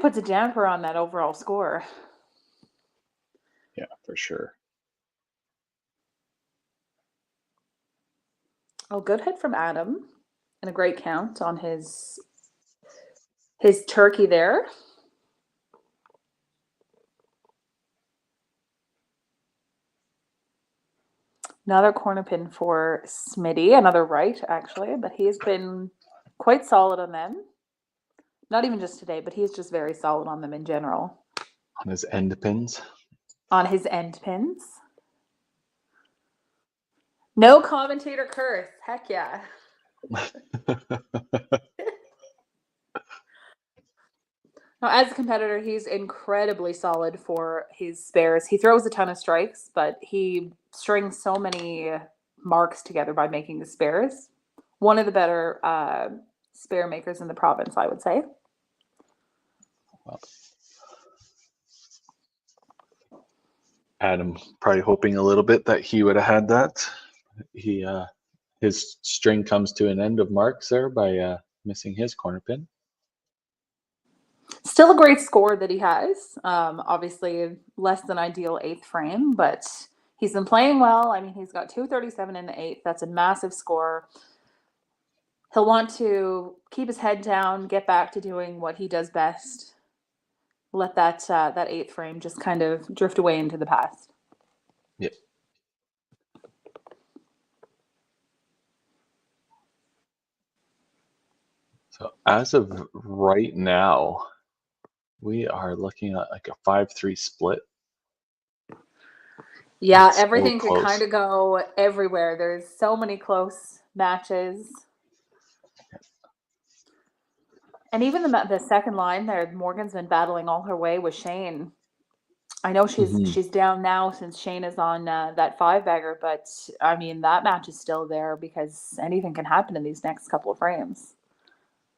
B: puts a damper on that overall score.
A: Yeah, for sure.
B: Oh, good hit from Adam and a great count on his turkey there. Another corner pin for Smitty, another right actually, but he's been quite solid on them. Not even just today, but he's just very solid on them in general.
A: On his end pins.
B: On his end pins. No commentator curse. Heck yeah. Now, as a competitor, he's incredibly solid for his spares. He throws a ton of strikes, but he strings so many marks together by making the spares. One of the better spare makers in the province, I would say.
A: Adam probably hoping a little bit that he would have had that. His string comes to an end of marks there by missing his corner pin.
B: Still a great score that he has. Obviously, less than ideal 8th frame, but he's been playing well. I mean, he's got 237 in the 8th. That's a massive score. He'll want to keep his head down, get back to doing what he does best. Let that 8th frame just kind of drift away into the past.
A: Yep. So as of right now, we are looking at like a 5-3 split.
B: Yeah,
A: It's so
B: everything could
A: close.
B: kind of go everywhere. There's so many close matches. And even the second line there, Morgan's been battling all her way with Shane. I know she's down now since Shane is on that 5-bagger, but I mean that match is still there because anything can happen in these next couple of frames.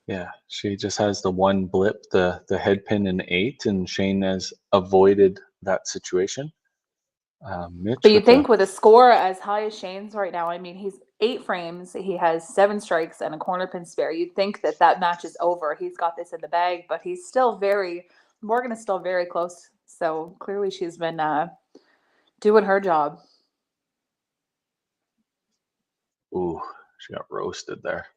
A: Yeah, she just has the one blip, the head pin in 8, and Shane has avoided that situation. Mitch,
B: But you think with a score as high as Shane's right now, I mean, he's 8 frames, he has 7 strikes and a corner pin spare. You'd think that match is over. He's got this in the bag, but Morgan is still very close. So clearly she's been doing her job.
A: ooh, she got roasted there.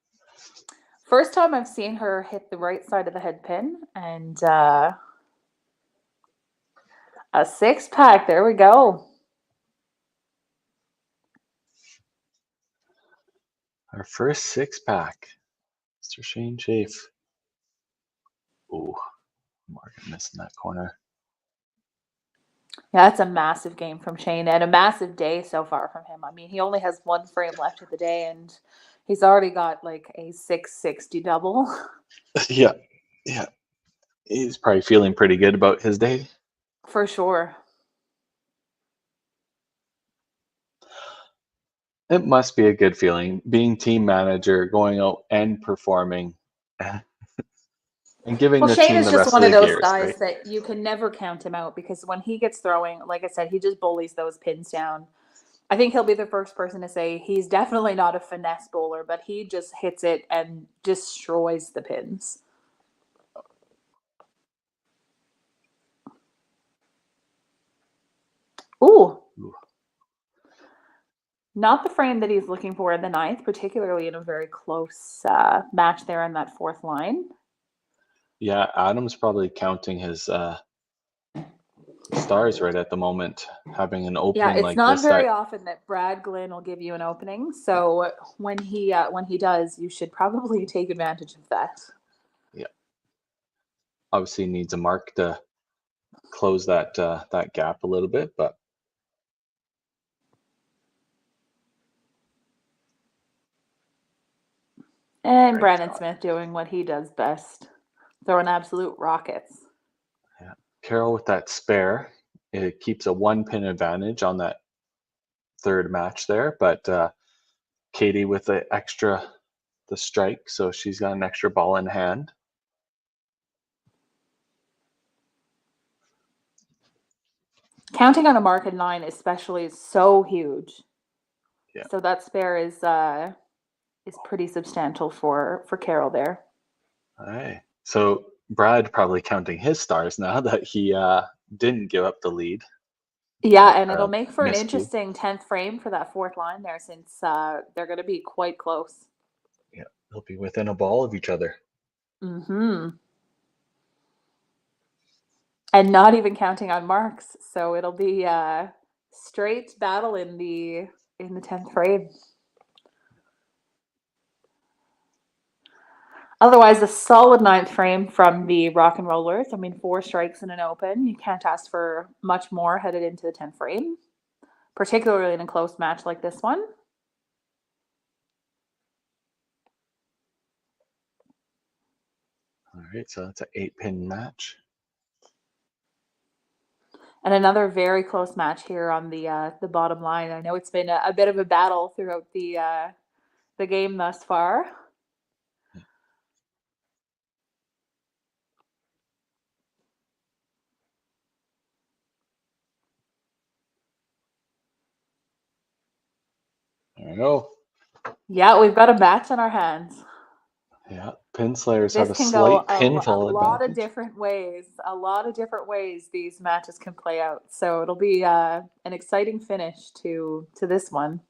B: First time I've seen her hit the right side of the head pin, and a 6-pack. There we go.
A: Our first 6-pack, Mr. Shane Chafe. Ooh, Morgan missing that corner.
B: Yeah, that's a massive game from Shane and a massive day so far from him. I mean, he only has 1 frame left of the day, and he's already got like a 660 double.
A: Yeah. He's probably feeling pretty good about his day.
B: For sure.
A: It must be a good feeling being team manager, going out and performing, and giving
B: Well,
A: the
B: Shane
A: team
B: is
A: the
B: just
A: rest
B: one
A: of
B: of
A: the
B: those
A: gears,
B: guys
A: right?
B: that you can never count him out because when he gets throwing, like I said, he just bullies those pins down. I think he'll be the first person to say he's definitely not a finesse bowler, but he just hits it and destroys the pins. Ooh. Not the frame that he's looking for in the 9th, particularly in a very close match there in that 4th line.
A: Yeah, Adam's probably counting his stars right at the moment, having an opening
B: Yeah, it's
A: like
B: not
A: this.
B: very often that Brad Glynn will give you an opening. So when he does, you should probably take advantage of that.
A: Yeah, obviously needs a mark to close that that gap a little bit, but
B: And
A: great
B: Brandon
A: shot.
B: Smith doing what he does best, throwing absolute rockets.
A: Yeah, Carroll with that spare, it keeps a 1-pin advantage on that 3rd match there, but Katie with the strike, so she's got an extra ball in hand.
B: Counting on a mark in 9 especially is so huge.
A: Yeah.
B: So that spare is pretty substantial for Carroll there.
A: All right. So Brad probably counting his stars now that he didn't give up the lead.
B: Yeah,
A: But,
B: and it'll make for an
A: miscue.
B: interesting 10th frame for that 4th line there since they're going to be quite close.
A: Yeah, they'll be within a ball of each other.
B: Mm-hmm. And not even counting on marks, so it'll be a straight battle in the 10th frame. Otherwise, a solid 9th frame from the Rock and Rollers. I mean, 4 strikes in an open. You can't ask for much more headed into the 10th frame, particularly in a close match like this one.
A: All right, so that's an 8-pin match.
B: And another very close match here on the bottom line. I know it's been a bit of a battle throughout the game thus far.
A: There we go.
B: Yeah, we've got a match on our hands.
A: Yeah, pin slayers
B: This
A: have a
B: can go
A: slight
B: a
A: pinfall
B: lot of
A: advantage.
B: different ways. A lot of different ways these matches can play out. So it'll be an exciting finish to this one.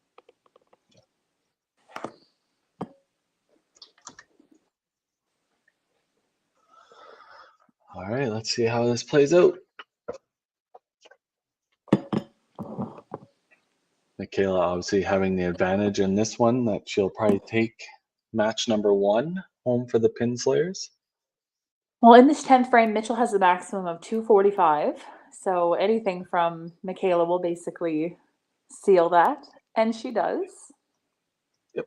A: All right, let's see how this plays out. Michaela obviously having the advantage in this one that she'll probably take match number 1 home for the Pin Slayers?
B: Well, in this 10th frame, Mitchell has a maximum of 245. So anything from Michaela will basically seal that. And she does.
A: Yep.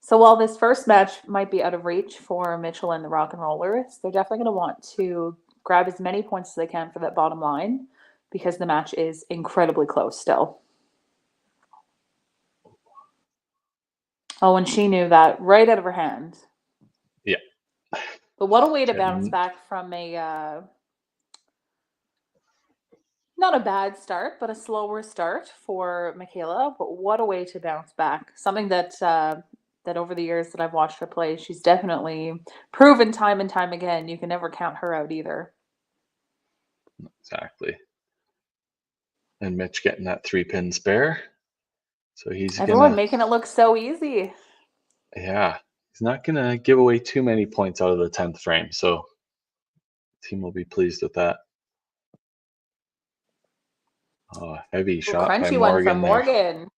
B: So while this first match might be out of reach for Mitchell and the Rock and Rollers, they're definitely going to want to grab as many points as they can for that bottom line because the match is incredibly close still. Oh, and she knew that right out of her hand.
A: Yeah.
B: But what a way to bounce back from a not a bad start, but a slower start for Michaela. But what a way to bounce back. Something that that over the years that I've watched her play, she's definitely proven time and time again. You can never count her out either.
A: Exactly. And Mitch getting that 3-pin spare. So he's
B: Everyone making it look so easy.
A: Yeah, he's not gonna give away too many points out of the 10th frame. So the team will be pleased with that. Oh, heavy shot by
B: Crunchy one from
A: Morgan there.
B: Morgan.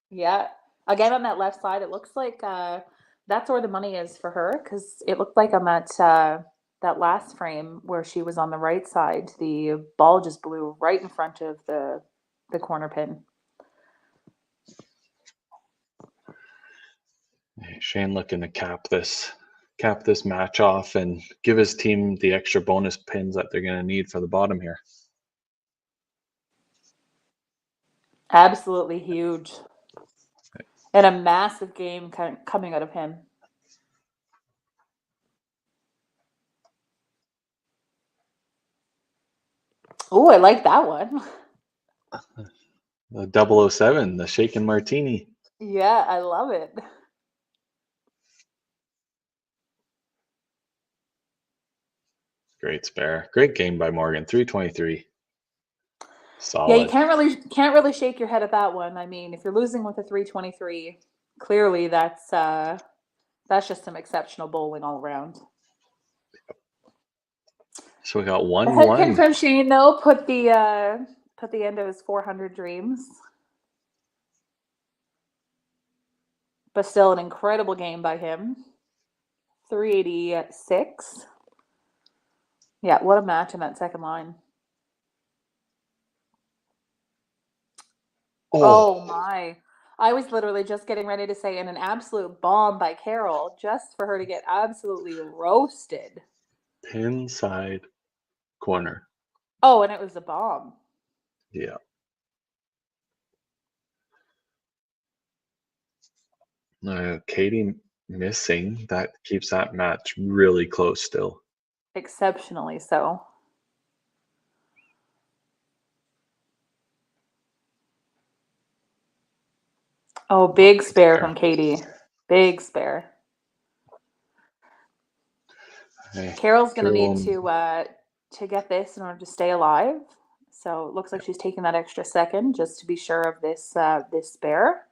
B: Yeah. Again, on that left side, it looks like that's where the money is for her because it looked like I'm at that last frame where she was on the right side. The ball just blew right in front of the corner pin.
A: Shane looking to cap this match off and give his team the extra bonus pins that they're going to need for the bottom here.
B: Absolutely huge. And a massive game coming out of him. Oh, I like that one.
A: The 007, the shaken martini.
B: Yeah, I love it.
A: Great spare. Great game by Morgan. 323. Solid.
B: Yeah, you can't really shake your head at that one. I mean, if you're losing with a 323, clearly that's just some exceptional bowling all around.
A: So we got
B: The
A: 1-1.
B: head pin from Shane though put the end of his 400 dreams. But still an incredible game by him. 386. Yeah, what a match in that second line. Oh my. I was literally just getting ready to say, in an absolute bomb by Carol, just for her to get absolutely roasted.
A: Pin side corner.
B: Oh, and it was a bomb.
A: Yeah. Katie missing. That keeps that match really close still.
B: Exceptionally so. Oh, big spare from Katie. Big spare.
A: Okay.
B: Carol's going to need to get this in order to stay alive. So it looks like she's taking that extra second just to be sure of this this spare.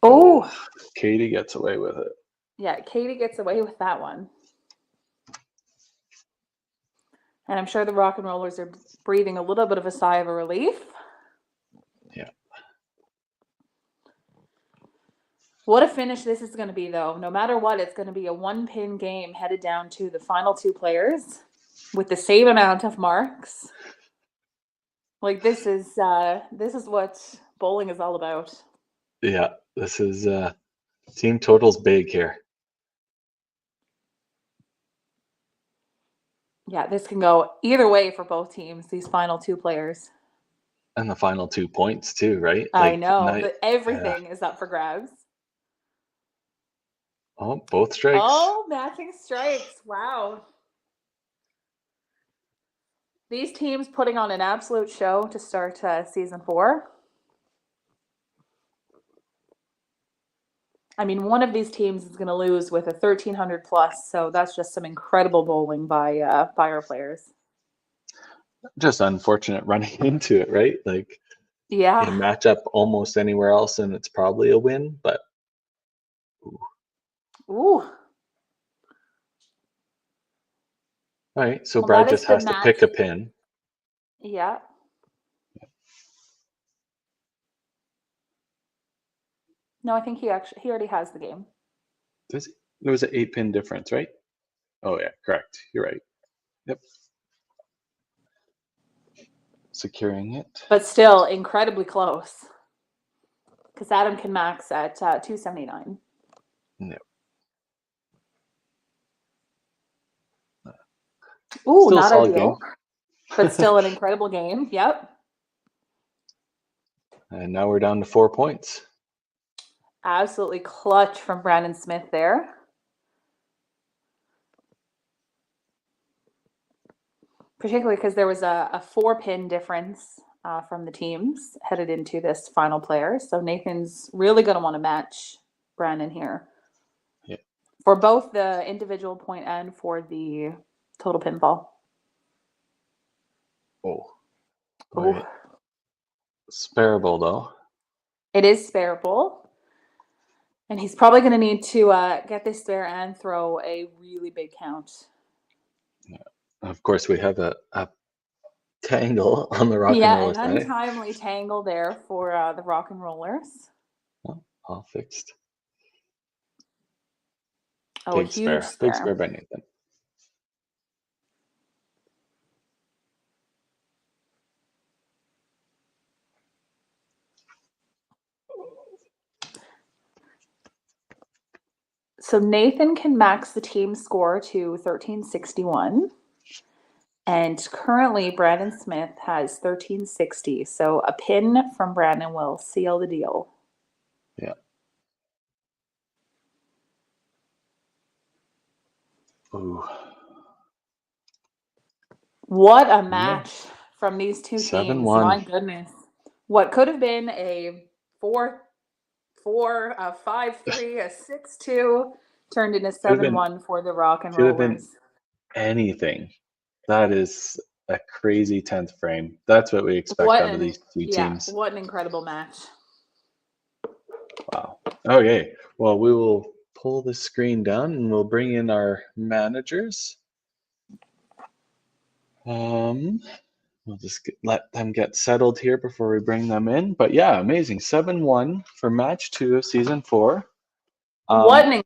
B: Oh,
A: Katie gets away with it.
B: Yeah, Katie gets away with that one. And I'm sure the Rock and Rollers are breathing a little bit of a sigh of relief.
A: Yeah.
B: What a finish this is going to be, though. No matter what, it's going to be a one-pin game headed down to the final two players with the same amount of marks. Like, this is what bowling is all about.
A: Yeah, this is team totals big here.
B: Yeah, this can go either way for both teams, these final two players.
A: And the final 2 points too, right?
B: I know, but everything is up for grabs.
A: Oh, both strikes.
B: Oh, matching strikes. Wow. These teams putting on an absolute show to start season 4. I mean, one of these teams is going to lose with a 1,300 plus, so that's just some incredible bowling by our players.
A: Just unfortunate running into it, right? Like,
B: yeah,
A: you match up almost anywhere else, and it's probably a win. But
B: ooh,
A: All right, so
B: Well,
A: Brad
B: that is
A: just
B: the
A: has to pick a pin.
B: Yeah. No, I think he already has the game.
A: Does he? There was an 8-pin difference, right? Oh yeah, correct. You're right. Yep. Securing it.
B: But still incredibly close. Because Adam can max at 279.
A: No.
B: Ooh,
A: Still a
B: not
A: solid
B: ideal.
A: game.
B: But still an incredible game. Yep.
A: And now we're down to 4 points.
B: Absolutely clutch from Brandon Smith there. Particularly because there was a 4-pin difference from the teams headed into this final player. So Nathan's really going to want to match Brandon here.
A: Yeah.
B: For both the individual point and for the total pinfall.
A: Oh.
B: Ooh.
A: Boy. Spareable though.
B: It is spareable. And he's probably going to need to get this spare and throw a really big count.
A: Yeah. Of course, we have a tangle on the rock and roller
B: an
A: side.
B: untimely tangle there for the rock and rollers.
A: Oh, all fixed.
B: Oh,
A: Big
B: a huge
A: spare.
B: spare.
A: Big spare by Nathan.
B: So Nathan can max the team score to 1361. And currently Brandon Smith has 1360. So a pin from Brandon will seal the deal.
A: Yeah. Ooh.
B: What a match from these two teams.
A: 7-1.
B: My goodness. What could have been a 4-4, a 5-3, a 6-2 turned into 7-1 for the Rock and
A: Could have been
B: Rollers.
A: anything. That is a crazy 10th frame. That's what we expect out of these two teams.
B: What an incredible match.
A: Wow. Okay. Well, we will pull the screen down and we'll bring in our managers. We'll just let them get settled here before we bring them in. But yeah, amazing. 7-1 for match 2 of season 4.
B: What an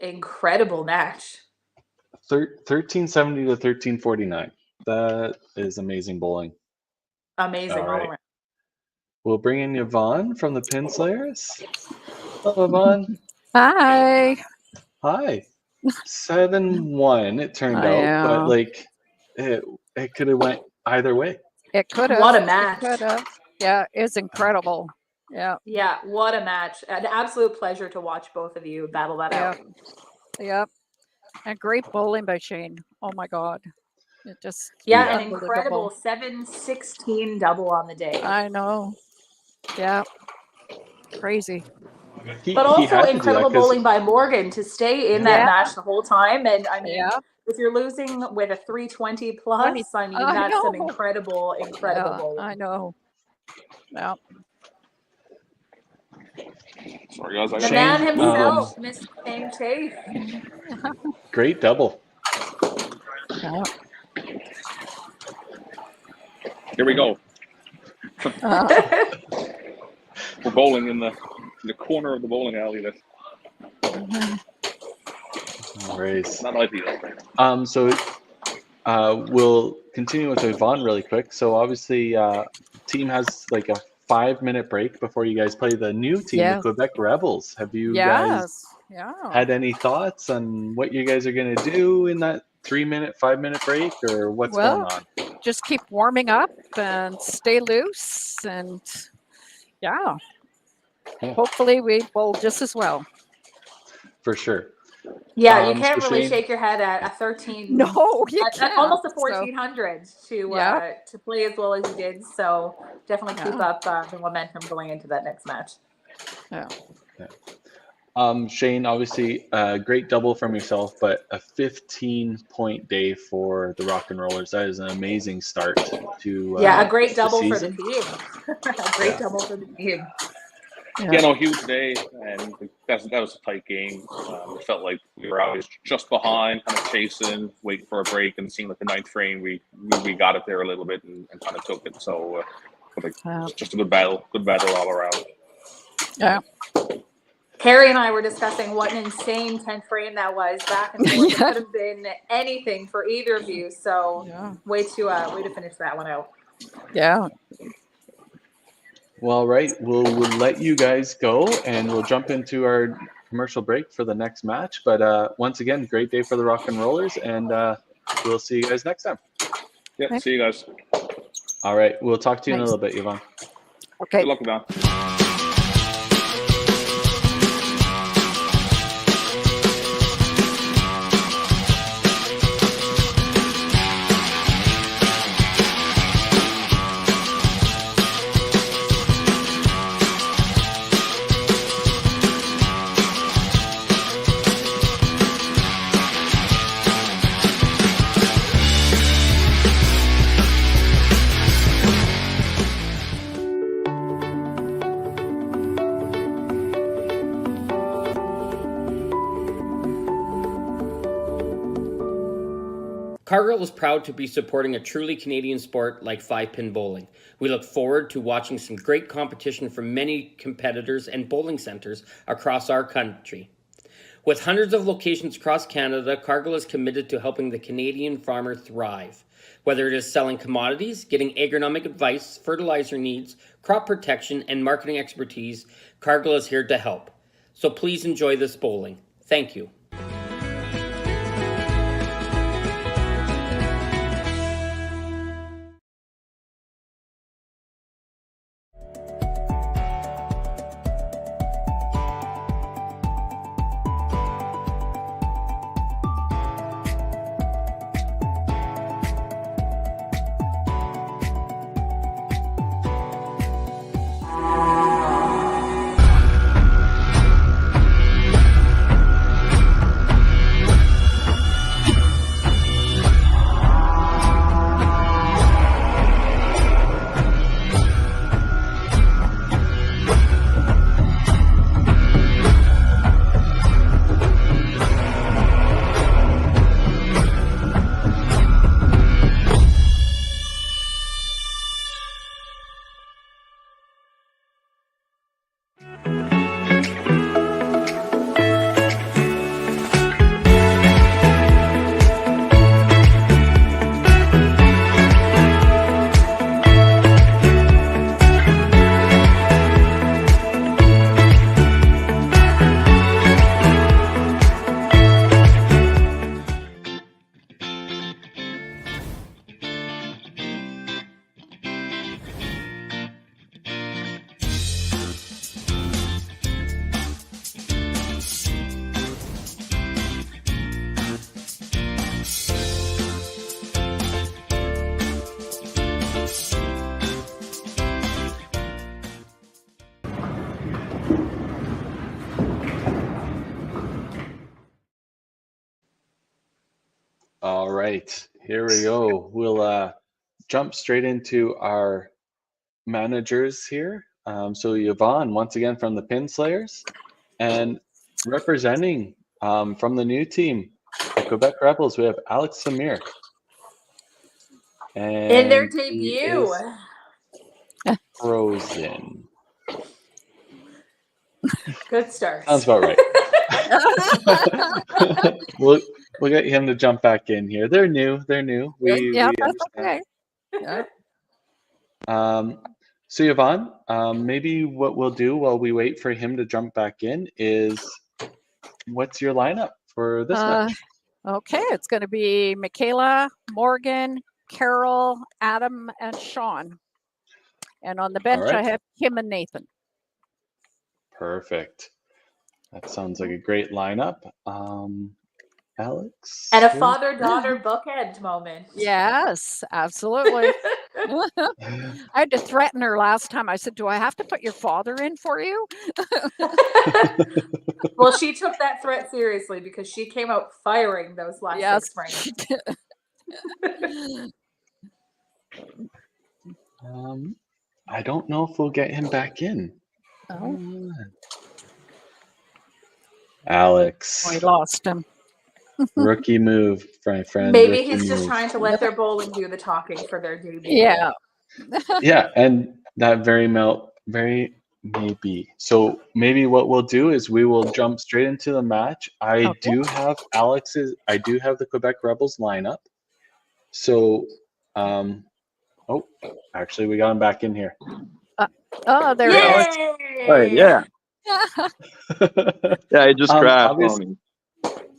B: incredible match.
A: 1370 to 1349. That is amazing bowling.
B: Amazing all around.
A: We'll bring in Yvonne from the Pin Slayers. Hello, Yvonne.
F: Hi.
A: Hi. 7-1 it turned out, but like it could have went either way.
F: It could have.
B: What a match.
F: It could have. Yeah, it's incredible. Yeah.
B: Yeah, what a match. An absolute pleasure to watch both of you battle that out.
F: Yep. And great bowling by Shane. Oh my God. It just
B: an incredible 7-16 double on the day.
F: I know. Yeah. Crazy.
B: But also incredible bowling by Morgan to stay in that match the whole time. And I mean, if you're losing with a 320 plus, I mean, that's an incredible bowling.
F: I know. Yeah.
D: Sorry, guys.
B: The man himself, Mr. Shane Chase.
A: Great double.
F: Yeah.
D: Here we go. We're bowling in the corner of the bowling alley.
A: Race.
D: Not ideal.
A: So we'll continue with Yvonne really quick. So obviously, team has like a 5-minute break before you guys play the new team, the Quebec Rebels. Have you guys had any thoughts on what you guys are going to do in that 5-minute break, or what's going on?
F: Just keep warming up and stay loose, and hopefully we bowl just as well.
A: For sure.
B: Yeah, you can't really shake your head at a 13.
F: No, you can't.
B: Almost a 1400 to play as well as you did. So definitely keep up the momentum going into that next match.
F: Yeah.
A: Shane, obviously a great double from yourself, but a 15-point day for the Rock and Rollers. That is an amazing start to
B: a great double for the
A: season.
B: team. A great double for the team.
D: Yeah, no, huge day, and that was a tight game. It felt like we were always just behind, kind of chasing, waiting for a break, and seeing like the ninth frame, we got it there a little bit and kind of took it. So, but just a good battle all around.
F: Yeah.
B: Carrie and I were discussing what an insane 10th frame that was back and forth. It
F: Yeah.
B: could have been anything for either of you. So
F: Yeah.
B: way to finish that one out.
F: Yeah.
A: Well, right. We'll let you guys go, and we'll jump into our commercial break for the next match. But once again, great day for the Rock and Rollers, and we'll see you guys next time.
D: Yeah, see you guys.
A: All right. We'll talk to you in a
F: Nice.
A: little bit, Yvonne.
F: Okay.
D: Good luck, Yvonne.
E: Cargill is proud to be supporting a truly Canadian sport like 5-pin bowling. We look forward to watching some great competition from many competitors and bowling centres across our country. With hundreds of locations across Canada, Cargill is committed to helping the Canadian farmer thrive. Whether it is selling commodities, getting agronomic advice, fertilizer needs, crop protection, and marketing expertise, Cargill is here to help. So please enjoy this bowling. Thank you.
A: All right, here we go. We'll jump straight into our managers here. So Yvonne, once again from the Pin Slayers, and representing from the new team, the Quebec Rebels, we have Alex Samir. And
B: In their
A: he
B: debut.
A: is frozen.
B: Good start.
A: Sounds about right. we'll get him to jump back in here. They're new. We
F: Yeah, that's
A: understand.
F: okay. Yeah.
A: So Yvonne, maybe what we'll do while we wait for him to jump back in is, what's your lineup for this match?
F: Okay, it's going to be Michaela, Morgan, Carol, Adam, and Sean. And on the bench,
A: right.
F: I have Kim and Nathan.
A: Perfect. That sounds like a great lineup. Alex?
B: And a father-daughter bookend moment.
F: Yes, absolutely. I had to threaten her last time. I said, do I have to put your father in for you?
B: Well, she took that threat seriously because she came out firing those last
F: Yes,
B: 6 frames.
F: she did.
A: I don't know if we'll get him back in.
F: Oh,
A: Alex,
F: we lost him.
A: rookie move, my friend.
B: Maybe
A: rookie
B: he's just
A: move.
B: trying to let their bowling do the talking for their debut.
F: Yeah.
A: Yeah, and that very maybe. So maybe what we'll do is we will jump straight into the match. I
F: Okay.
A: do have the Quebec Rebels lineup. So, oh, actually, we got him back in here.
F: Oh, there he is.
G: Right, yeah. Yeah, I just crashed on
A: Obviously,
G: me.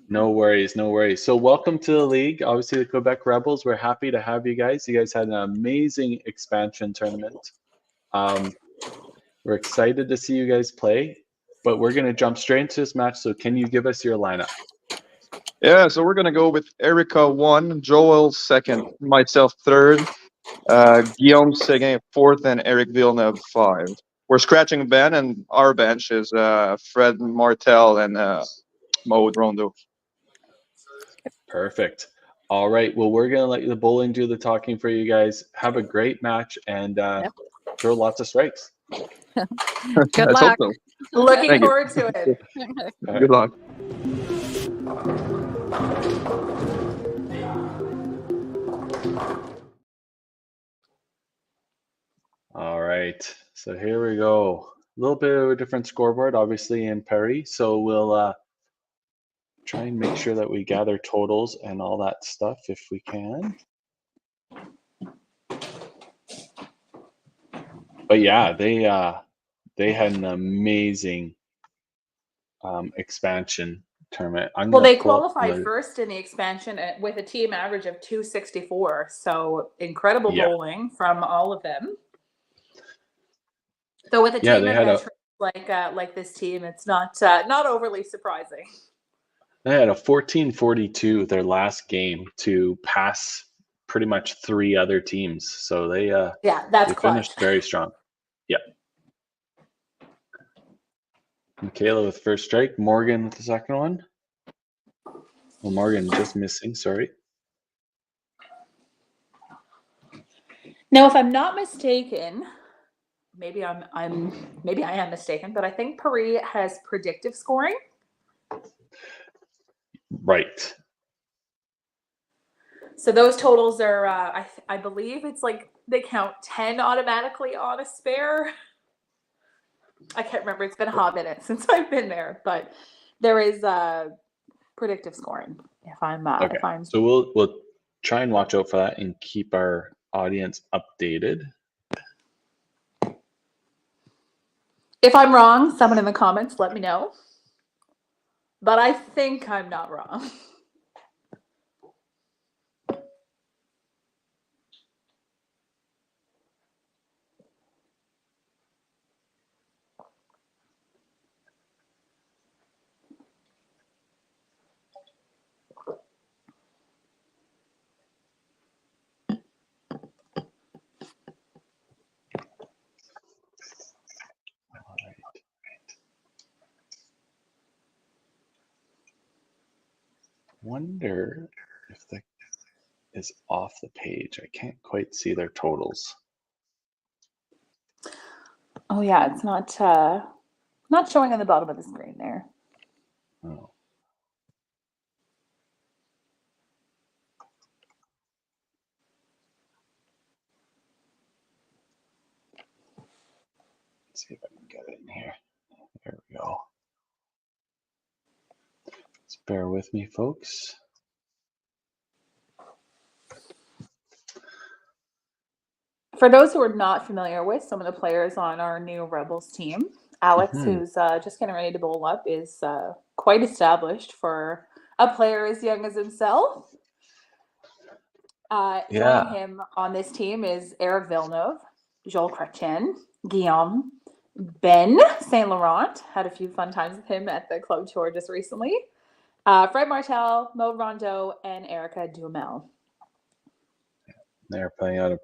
A: no worries, no worries. So welcome to the league. Obviously, the Quebec Rebels, we're happy to have you guys. You guys had an amazing expansion tournament. We're excited to see you guys play, but we're going to jump straight into this match. So can you give us your lineup?
G: Yeah, so we're gonna go with Erica 1, Joel 2nd, myself 3rd, Guillaume Seguin 4th, and Eric Villeneuve 5. We're scratching Ben, and our bench is Fred Martel and Maud Rondo.
A: Perfect. All right. Well, we're going to let the bowling do the talking for you guys. Have a great match and throw lots of strikes.
F: Good
G: Let's hope
F: luck.
G: so.
B: Looking
G: Thank you.
B: forward to it.
G: Good luck.
A: All right. So here we go. A little bit of a different scoreboard, obviously, in Perry. So we'll try and make sure that we gather totals and all that stuff if we can. But yeah, they had an amazing expansion tournament.
B: Well, they
A: pull up
B: qualified first in the expansion with a team average of 264. So incredible bowling from all of them. Though with a team
A: they
B: of
A: had
B: veterans like this team, it's not overly surprising.
A: They had a 14-42 their last game to pass pretty much 3 other teams. So they
B: that's
A: they
B: clutch.
A: finished very strong. Yep. Michaela with first strike, Morgan with the second one. Well, Morgan just missing, sorry.
B: Now, if I'm not mistaken, maybe I am mistaken, but I think Paris has predictive scoring.
A: Right.
B: So those totals are, I believe it's like they count 10 automatically on a spare. I can't remember. It's been a hot minute since I've been there, but there is predictive scoring. If I'm
A: So we'll try and watch out for that and keep our audience updated.
B: If I'm wrong, someone in the comments let me know. But I think I'm not wrong.
A: Wonder if that is off the page. I can't quite see their totals.
B: Oh yeah, it's not showing on the bottom of the screen there.
A: Oh. Let's see if I can get it in here. There we go. Just bear with me, folks.
B: For those who are not familiar with some of the players on our new Rebels team, Alex, who's just getting ready to bowl up, is quite established for a player as young as himself. Joining him on this team is Eric Villeneuve, Joel Chrétien, Guillaume, Ben Saint Laurent. Had a few fun times with him at the club tour just recently. Fred Martel, Maud Rondo, and Erica Duhamel.
A: They're playing out of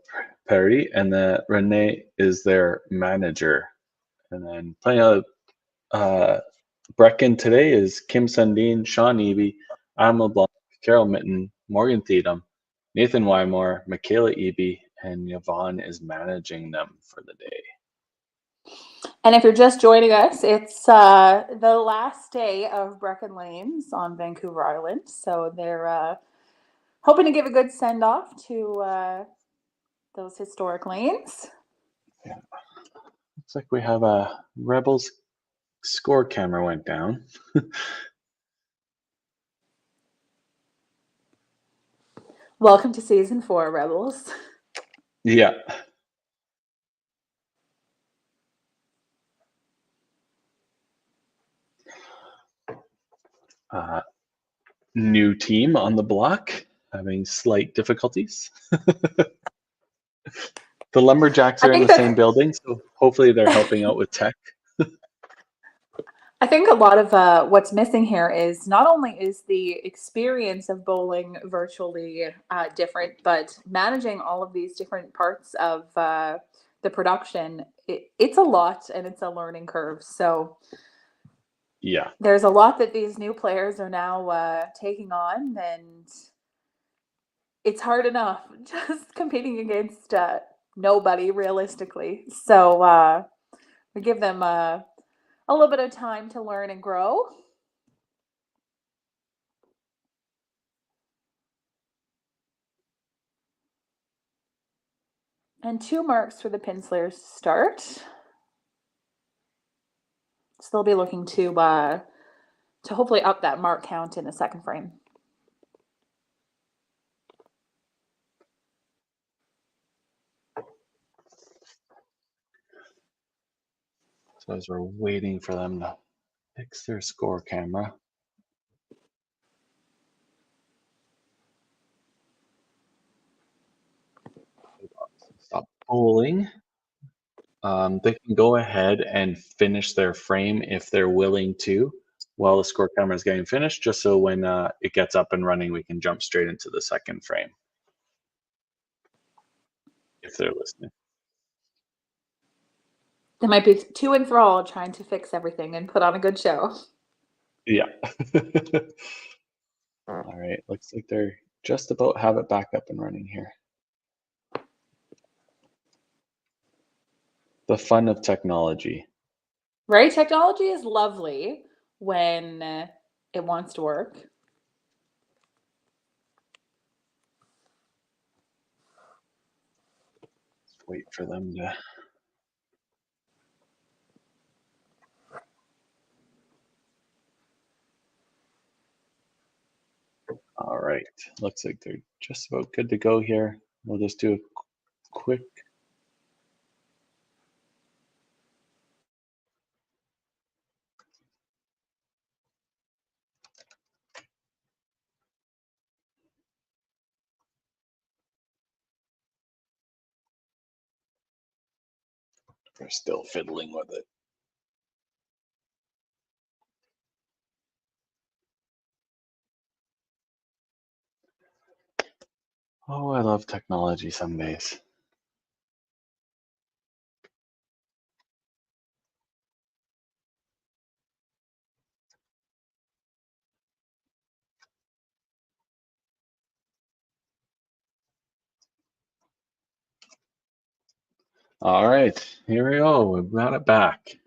A: Perry, and then Renee is their manager. And then playing out of Brecken today is Kim Sundin, Sean Eby, Adam LeBlanc, Carol Mitten, Morgan Theedum, Nathan Wymore, Michaela Eby, and Yvonne is managing them for the day.
B: And if you're just joining us, it's the last day of Brecon Lanes on Vancouver Island. So they're hoping to give a good send-off to those historic lanes.
A: Yeah. Looks like we have a Rebels score camera went down.
B: Welcome to season 4, Rebels.
A: Yeah. New team on the block, having slight difficulties. The Lumberjacks
B: I
A: are in
B: think
A: the
B: that-
A: same building, so hopefully they're helping out with tech.
B: I think a lot of what's missing here is not only is the experience of bowling virtually different, but managing all of these different parts of the production, it's a lot and it's a learning curve. So
A: Yeah.
B: there's a lot that these new players are now taking on, and it's hard enough just competing against nobody realistically. So we give them a little bit of time to learn and grow. And 2 marks for the pin slayers to start. So they'll be looking to hopefully up that mark count in the second frame.
A: So as we're waiting for them to fix their score camera. Stop bowling. They can go ahead and finish their frame if they're willing to while the score camera is getting finished, just so when it gets up and running, we can jump straight into the second frame. If they're listening.
B: They might be too enthralled trying to fix everything and put on a good show.
A: Yeah. All right. Looks like they're just about have it back up and running here. The fun of technology.
B: Right? Technology is lovely when it wants to work.
A: Just wait for them to. All right. Looks like they're just about good to go here. We'll just do a quick. They're still fiddling with it. Oh, I love technology some days. All right, here we go. We've got it back.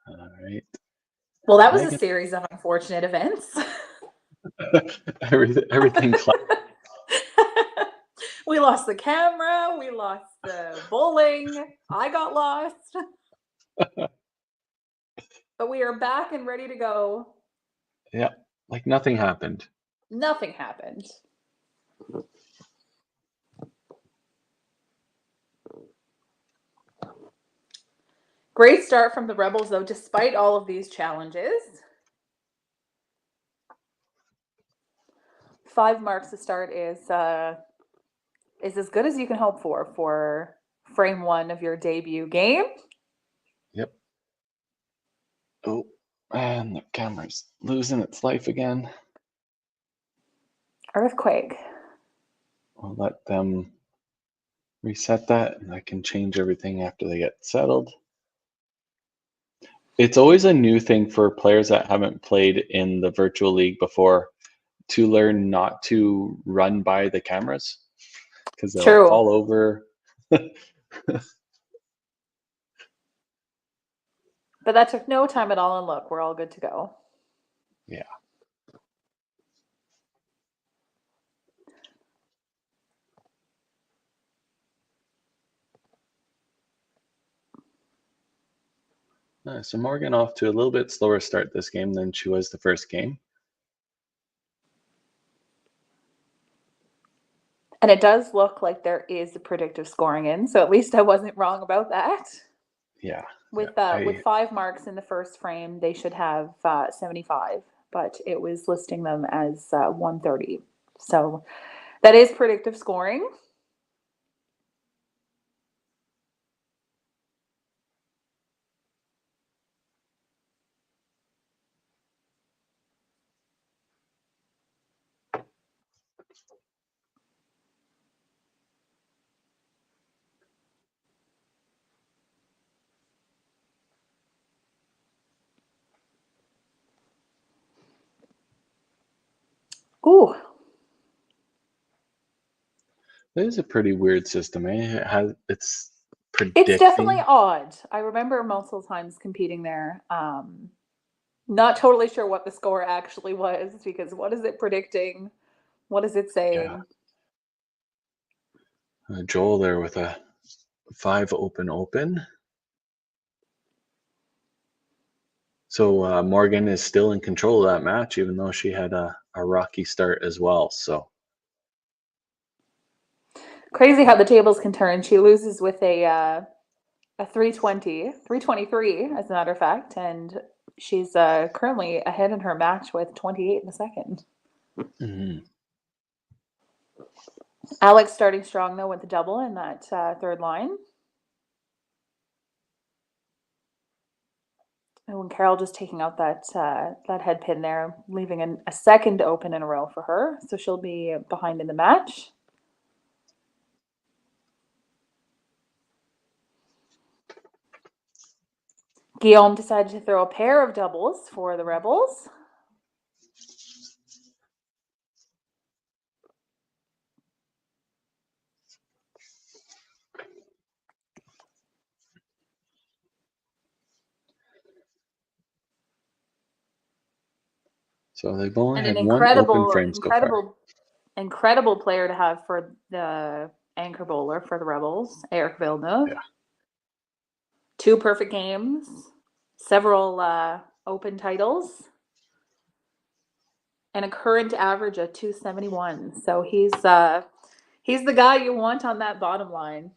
A: All right.
B: Well, that was a
A: Megan.
B: series of unfortunate events.
A: Everything.
B: We lost the camera. We lost the bowling. I got lost. But we are back and ready to go.
A: Yeah, like nothing happened.
B: Nothing happened. Great start from the Rebels, though, despite all of these challenges. 5 marks to start is as good as you can hope for frame 1 of your debut game.
A: Yep. Oh, And the camera's losing its life again.
B: Earthquake.
A: I'll let them reset that, and I can change everything after they get settled. It's always a new thing for players that haven't played in the virtual league before to learn not to run by the cameras because they'll
B: True.
A: fall over.
B: But that took no time at all, and look, we're all good to go.
A: Yeah. So Morgan off to a little bit slower start this game than she was the first game.
B: And it does look like there is a predictive scoring in, so at least I wasn't wrong about that.
A: Yeah.
B: With 5 marks in the first frame, they should have 75, but it was listing them as 130. So that is predictive scoring. Ooh.
A: It is a pretty weird system. It's predicting.
B: It's definitely odd. I remember multiple times competing there. Not totally sure what the score actually was, because what is it predicting? What is it saying?
A: Yeah. Joel there with a 5 open. So Morgan is still in control of that match, even though she had a rocky start as well. So
B: crazy how the tables can turn. She loses with a 323, as a matter of fact, and she's currently ahead in her match with 28 in the second.
A: mm-hmm.
B: Alex starting strong though with the double in that third line. Oh, and Carol just taking out that head pin there, leaving a second open in a row for her. So she'll be behind in the match. Guillaume decided to throw a pair of doubles for the Rebels.
A: So they've only
B: And
A: had
B: an
A: one open frame so far.
B: incredible player to have for the anchor bowler for the Rebels, Eric Villeneuve.
A: Yeah.
B: 2 perfect games, several open titles, and a current average of 271. So he's the guy you want on that bottom line.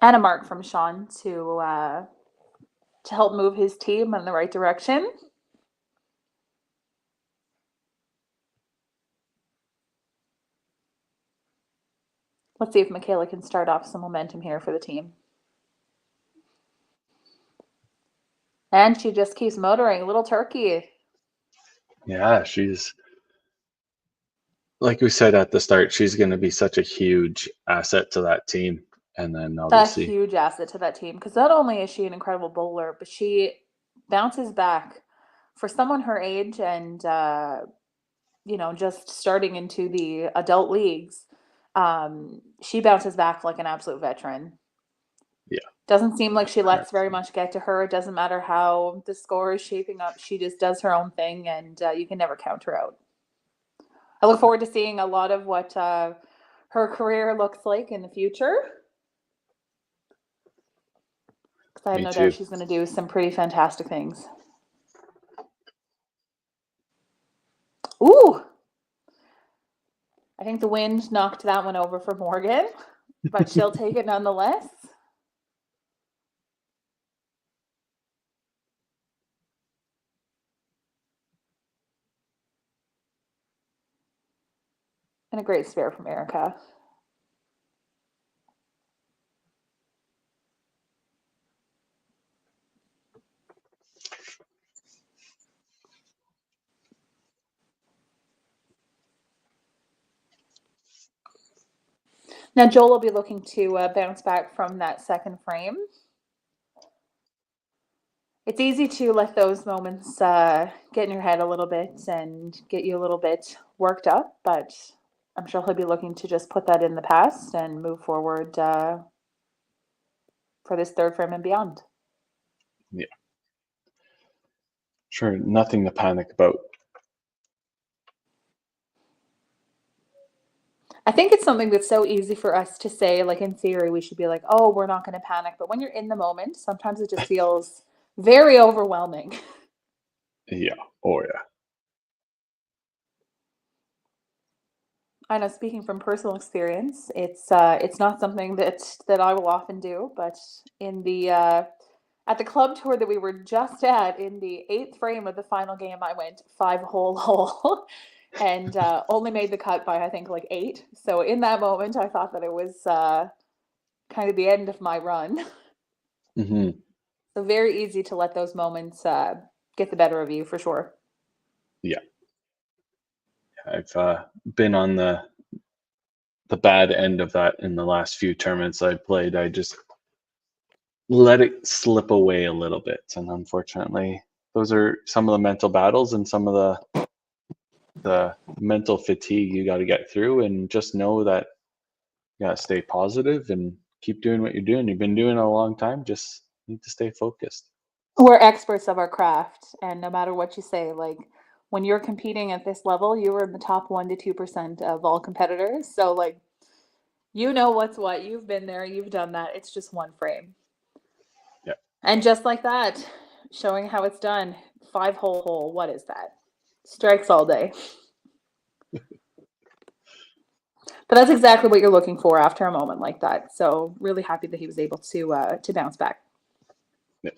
B: And a mark from Sean to help move his team in the right direction. Let's see if Michaela can start off some momentum here for the team. And she just keeps motoring. Little turkey.
A: Yeah, she's, like we said at the start, she's going to be such a huge asset to that team. And then obviously
B: A huge asset to that team, because not only is she an incredible bowler, but she bounces back for someone her age and just starting into the adult leagues. She bounces back like an absolute veteran.
A: Yeah.
B: Doesn't seem like she lets very much get to her. It doesn't matter how the score is shaping up. She just does her own thing, and you can never count her out. I look forward to seeing a lot of what her career looks like in the future. I have
A: Me
B: no
A: too.
B: doubt she's going to do some pretty fantastic things. Ooh! I think the wind knocked that one over for Morgan, but she'll take it nonetheless. And a great spare from Erica. Now Joel will be looking to bounce back from that second frame. It's easy to let those moments get in your head a little bit and get you a little bit worked up, but I'm sure he'll be looking to just put that in the past and move forward for this third frame and beyond.
A: Yeah. Sure, nothing to panic about.
B: I think it's something that's so easy for us to say, like in theory, we should be like, oh, we're not going to panic. But when you're in the moment, sometimes it just feels very overwhelming.
A: Yeah. Oh, yeah.
B: I know, speaking from personal experience, it's not something that I will often do, but in the at the club tour that we were just at, in the 8th frame of the final game, I went 5-hole and only made the cut by I think like 8. So in that moment, I thought that it was kind of the end of my run.
A: Mm-hmm.
B: So very easy to let those moments get the better of you for sure.
A: Yeah. I've been on the bad end of that in the last few tournaments I played. I just let it slip away a little bit, and unfortunately, those are some of the mental battles and some of the mental fatigue you got to get through. And just know that you got to stay positive and keep doing what you're doing. You've been doing it a long time. Just need to stay focused.
B: We're experts of our craft, and no matter what you say, like when you're competing at this level, you are in the top 1 to 2% of all competitors. So like, you know what's what. You've been there. You've done that. It's just one frame.
A: Yeah.
B: And just like that, showing how it's done. 5-hole. What is that? Strikes all day. But that's exactly what you're looking for after a moment like that. So really happy that he was able to bounce back.
A: Yeah.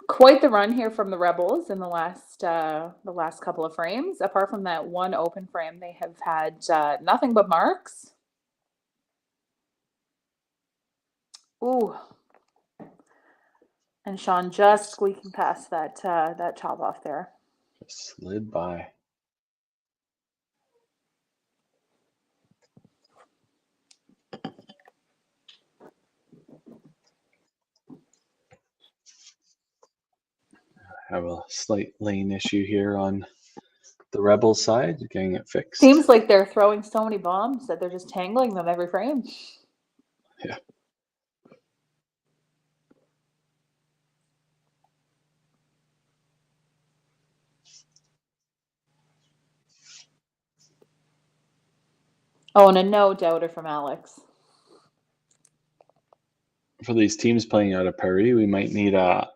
B: Quite the run here from the Rebels in the last couple of frames. Apart from that one open frame, they have had nothing but marks. Ooh. And Sean just squeaking past that chop off there.
A: Just slid by. Have a slight lane issue here on the Rebel side, getting it fixed.
B: Seems like they're throwing so many bombs that they're just tangling them every frame.
A: Yeah.
B: Oh, and a no doubter from Alex.
A: For these teams playing out of Paris, we might need a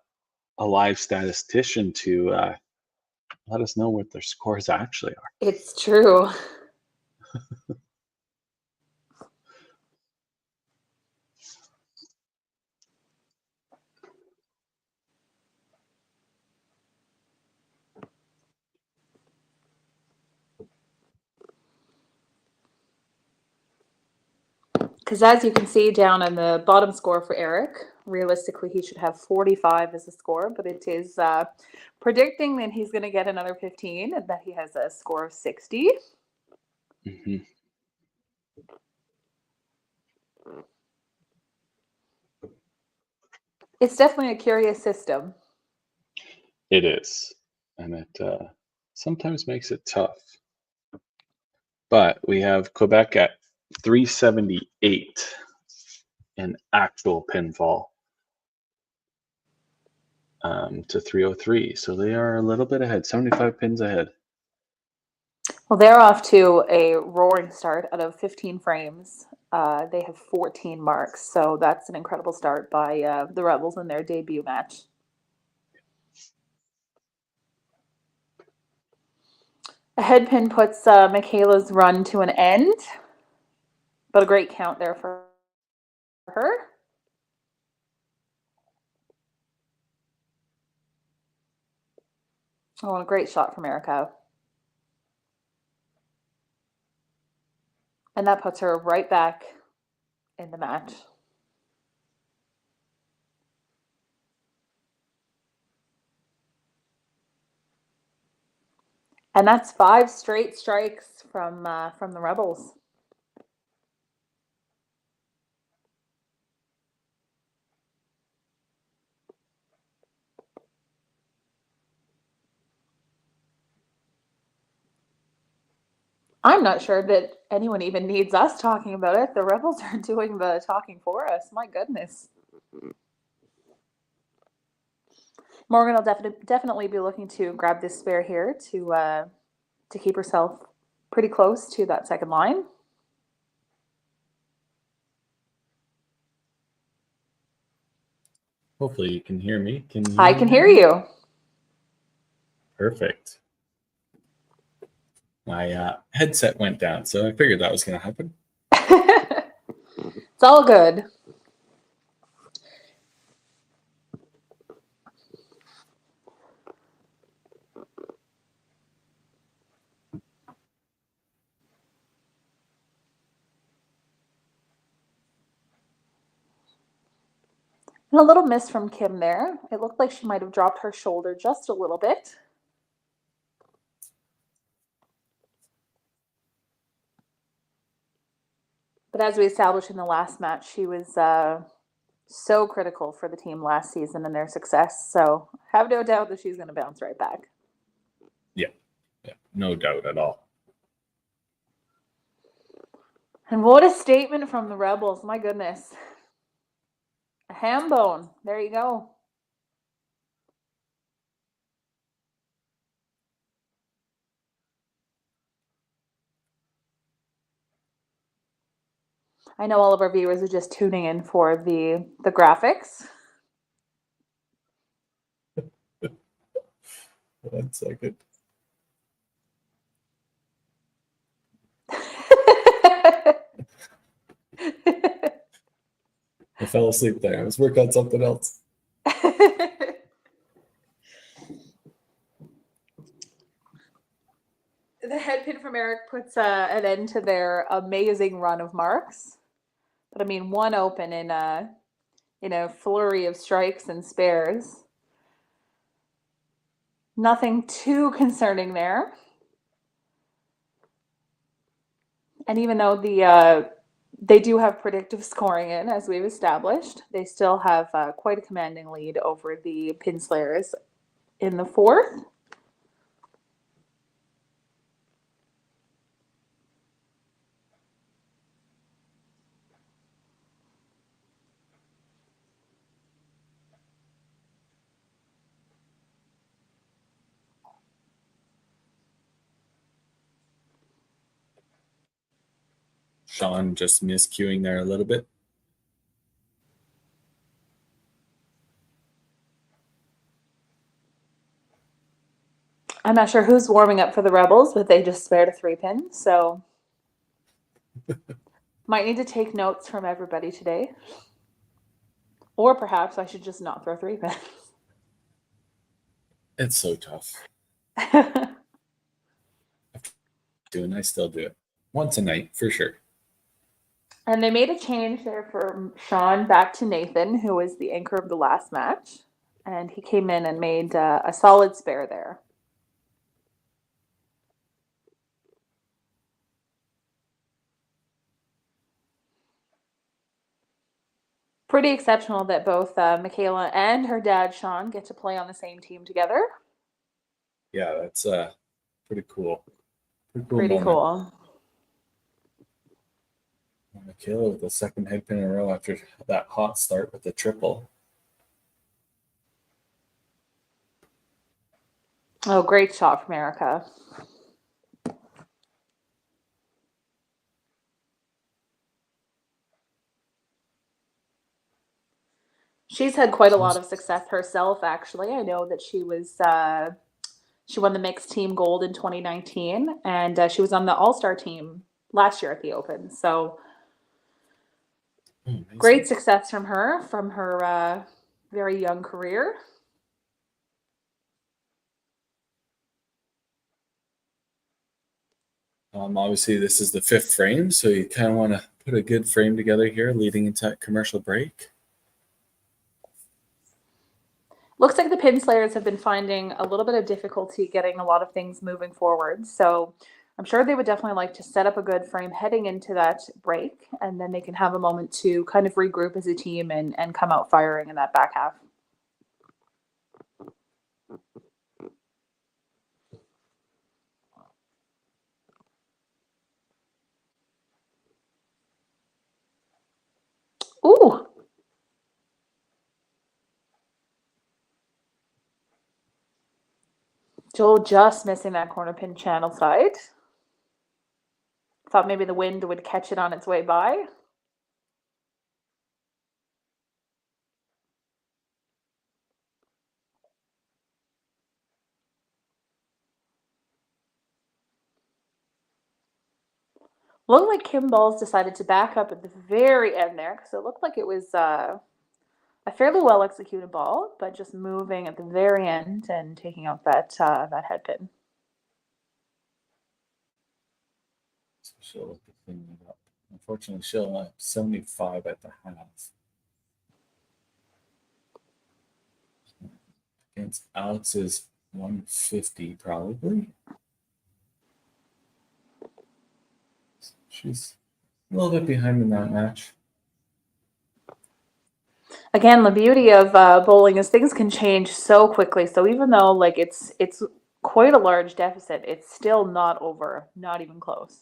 A: live statistician to let us know what their scores actually are.
B: It's true. Because as you can see down in the bottom score for Eric, realistically he should have 45 as a score, but it is predicting that he's going to get another 15 and that he has a score of 60.
A: Mm-hmm.
B: It's definitely a curious system.
A: It is, and it sometimes makes it tough. But we have Quebec at 378 in actual pinfall to 303. So they are a little bit ahead, 75 pins ahead.
B: Well, they're off to a roaring start out of 15 frames. They have 14 marks, so that's an incredible start by the Rebels in their debut match. A head pin puts Michaela's run to an end, but a great count there for her. Oh, and a great shot from Erica. And that puts her right back in the match. And that's 5 straight strikes from the Rebels. I'm not sure that anyone even needs us talking about it. The Rebels are doing the talking for us. My goodness. Morgan will definitely be looking to grab this spare here to keep herself pretty close to that second line.
A: Hopefully you can hear me. Can you
B: I can hear you.
A: Perfect. My headset went down, so I figured that was going to happen.
B: It's all good. And a little miss from Kim there. It looked like she might have dropped her shoulder just a little bit. But as we established in the last match, she was so critical for the team last season and their success. So I have no doubt that she's going to bounce right back.
A: Yeah, no doubt at all.
B: And what a statement from the Rebels. My goodness. A ham bone. There you go. I know all of our viewers are just tuning in for the graphics.
A: 1 second. I fell asleep there. I was working on something else.
B: The head pin from Eric puts an end to their amazing run of marks. But I mean, one open in a flurry of strikes and spares. Nothing too concerning there. And even though they do have predictive scoring in, as we've established, they still have quite a commanding lead over the Pinslayers in the fourth.
A: Sean just miscuing there a little bit.
B: I'm not sure who's warming up for the Rebels, but they just spared a 3-pin, so might need to take notes from everybody today. Or perhaps I should just not throw 3-pins.
A: It's so tough. And I still do it once a night for sure.
B: And they made a change there from Sean back to Nathan, who was the anchor of the last match. And he came in and made a solid spare there. Pretty exceptional that both Michaela and her dad, Sean, get to play on the same team together.
A: Yeah, that's pretty cool.
B: Pretty cool.
A: Michaela with the second head pin in a row after that hot start with the triple.
B: Oh, great shot from Erica. She's had quite a lot of success herself, actually. I know that she won the mixed team gold in 2019, and she was on the All-Star team last year at the Open. So great success from her very young career.
A: Obviously, this is the 5th frame, so you kind of want to put a good frame together here leading into that commercial break.
B: Looks like the pin slayers have been finding a little bit of difficulty getting a lot of things moving forward. So I'm sure they would definitely like to set up a good frame heading into that break, and then they can have a moment to kind of regroup as a team and come out firing in that back half. Ooh. Joel just missing that corner pin channel side. Thought maybe the wind would catch it on its way by. Looked like Kim Balls decided to back up at the very end there because it looked like it was a fairly well executed ball, but just moving at the very end and taking out that head pin.
A: So she'll look the thing up. Unfortunately, she'll have 75 at the half. Against Alex's 150, probably. She's a little bit behind in that match.
B: Again, the beauty of bowling is things can change so quickly. So even though like it's quite a large deficit, it's still not over, not even close.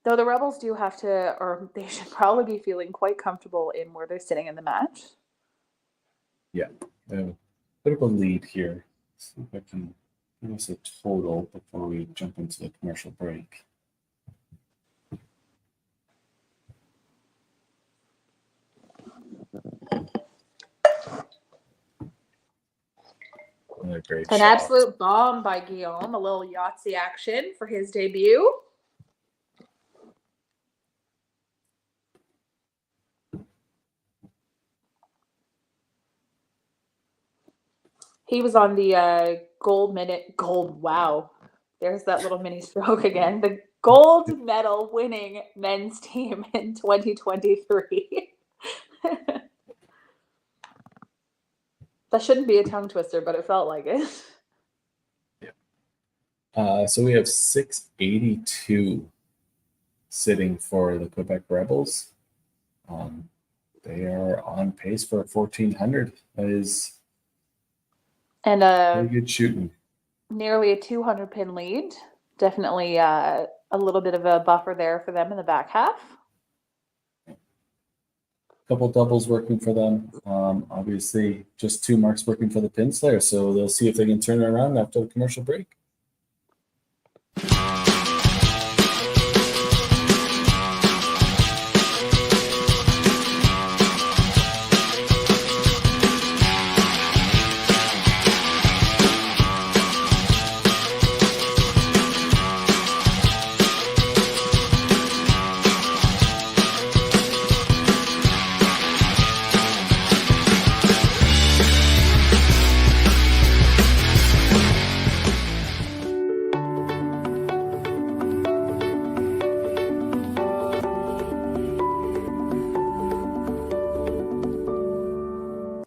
B: Though the Rebels do have to, or they should probably be feeling quite comfortable in where they're sitting in the match.
A: Yeah, a bit of a lead here. Let's see if I can give us a total before we jump into the commercial break. Another great
B: An
A: shot.
B: absolute bomb by Guillaume, a little Yahtzee action for his debut. He was on the wow. There's that little mini stroke again. The gold medal winning men's team in 2023. That shouldn't be a tongue twister, but it felt like it.
A: Yeah. So we have 682 sitting for the Quebec Rebels. They are on pace for 1,400. That is
B: and
A: very good shooting.
B: Nearly a 200 pin lead. Definitely a little bit of a buffer there for them in the back half.
A: Couple doubles working for them. Obviously, just 2 marks working for the pin slayer, so they'll see if they can turn it around after the commercial break.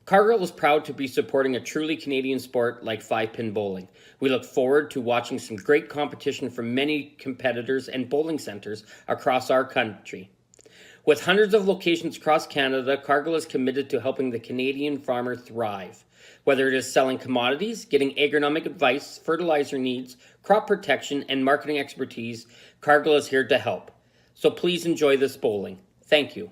E: Cargill is proud to be supporting a truly Canadian sport like 5-pin bowling. We look forward to watching some great competition from many competitors and bowling centers across our country. With hundreds of locations across Canada, Cargill is committed to helping the Canadian farmer thrive. Whether it is selling commodities, getting agronomic advice, fertilizer needs, crop protection, and marketing expertise, Cargill is here to help. So please enjoy this bowling. Thank you.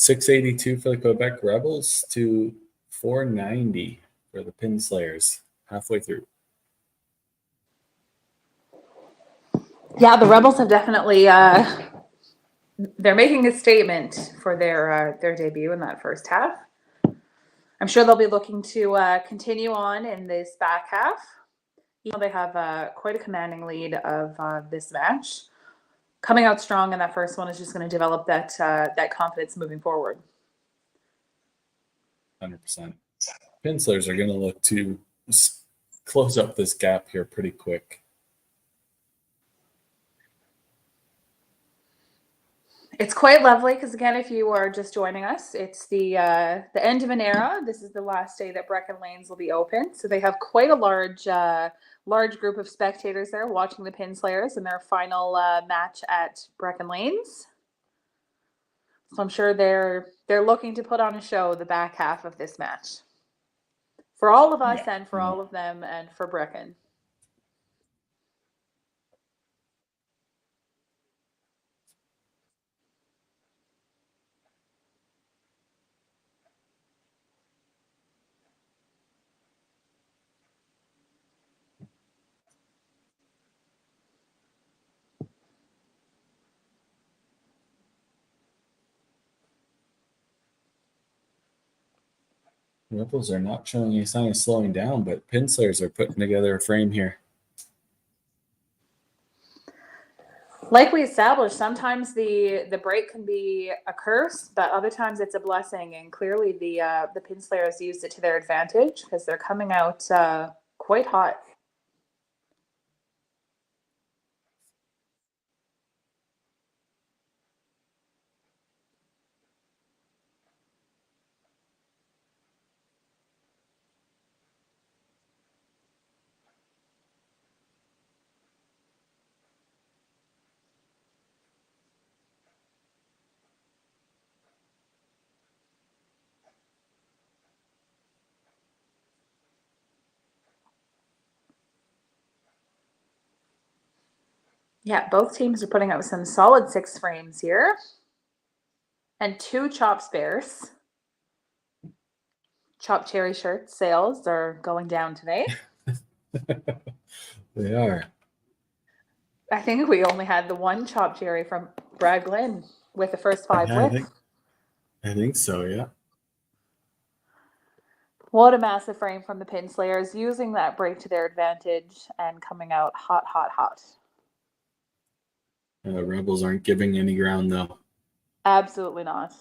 A: 682 for the Quebec Rebels to 490 for the Pinslayers. Halfway through.
B: Yeah, the Rebels have definitely they're making a statement for their debut in that first half. I'm sure they'll be looking to continue on in this back half. You know, they have quite a commanding lead of this match. Coming out strong in that first one is just going to develop that confidence moving forward.
A: 100%. Pinslayers are going to look to close up this gap here pretty quick.
B: It's quite lovely because, again, if you are just joining us, it's the end of an era. This is the last day that Brecon Lanes will be open. So they have quite a large group of spectators there watching the Pinslayers in their final match at Brecon Lanes. So I'm sure they're looking to put on a show the back half of this match for all of us and for all of them and for Brecon.
A: Rebels are not showing any sign of slowing down, but Pinslayers are putting together a frame here.
B: Like we established, sometimes the break can be a curse, but other times it's a blessing. And clearly the Pinslayers used it to their advantage because they're coming out quite hot. Yeah, both teams are putting up some solid 6 frames here. And 2 chop spares. Chop cherry shirt sales are going down today.
A: They are.
B: I think we only had the one chop cherry from Brad Glenn with the first 5 wicks.
A: I think so, yeah.
B: What a massive frame from the Pinslayers, using that break to their advantage and coming out hot, hot, hot.
A: Rebels aren't giving any ground, though.
B: Absolutely not.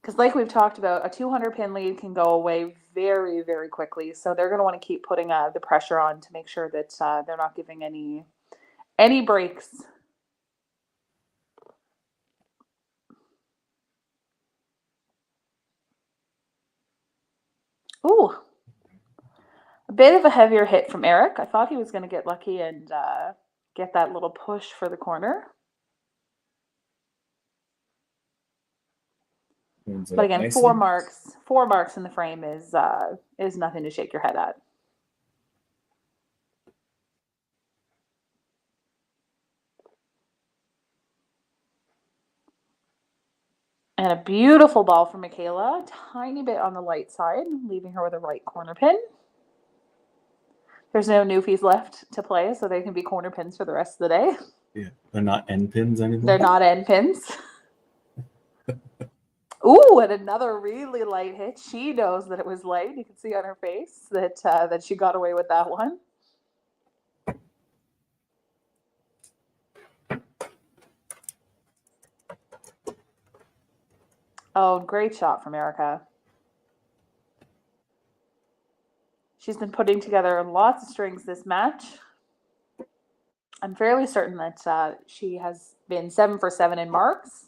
B: Because like we've talked about, a 200 pin lead can go away very, very quickly. So they're going to want to keep putting the pressure on to make sure that they're not giving any breaks. Ooh. A bit of a heavier hit from Eric. I thought he was going to get lucky and get that little push for the corner. But again,
A: nicely.
B: 4 marks in the frame is nothing to shake your head at. And a beautiful ball from Michaela, tiny bit on the light side, leaving her with a right corner pin. There's no newfies left to play, so they can be corner pins for the rest of the day.
A: Yeah, they're not end pins anymore.
B: They're not end pins. Ooh, and another really light hit. She knows that it was light. You can see on her face that she got away with that one. Oh, great shot from Erica. She's been putting together lots of strings this match. I'm fairly certain that she has been 7 for 7 in marks.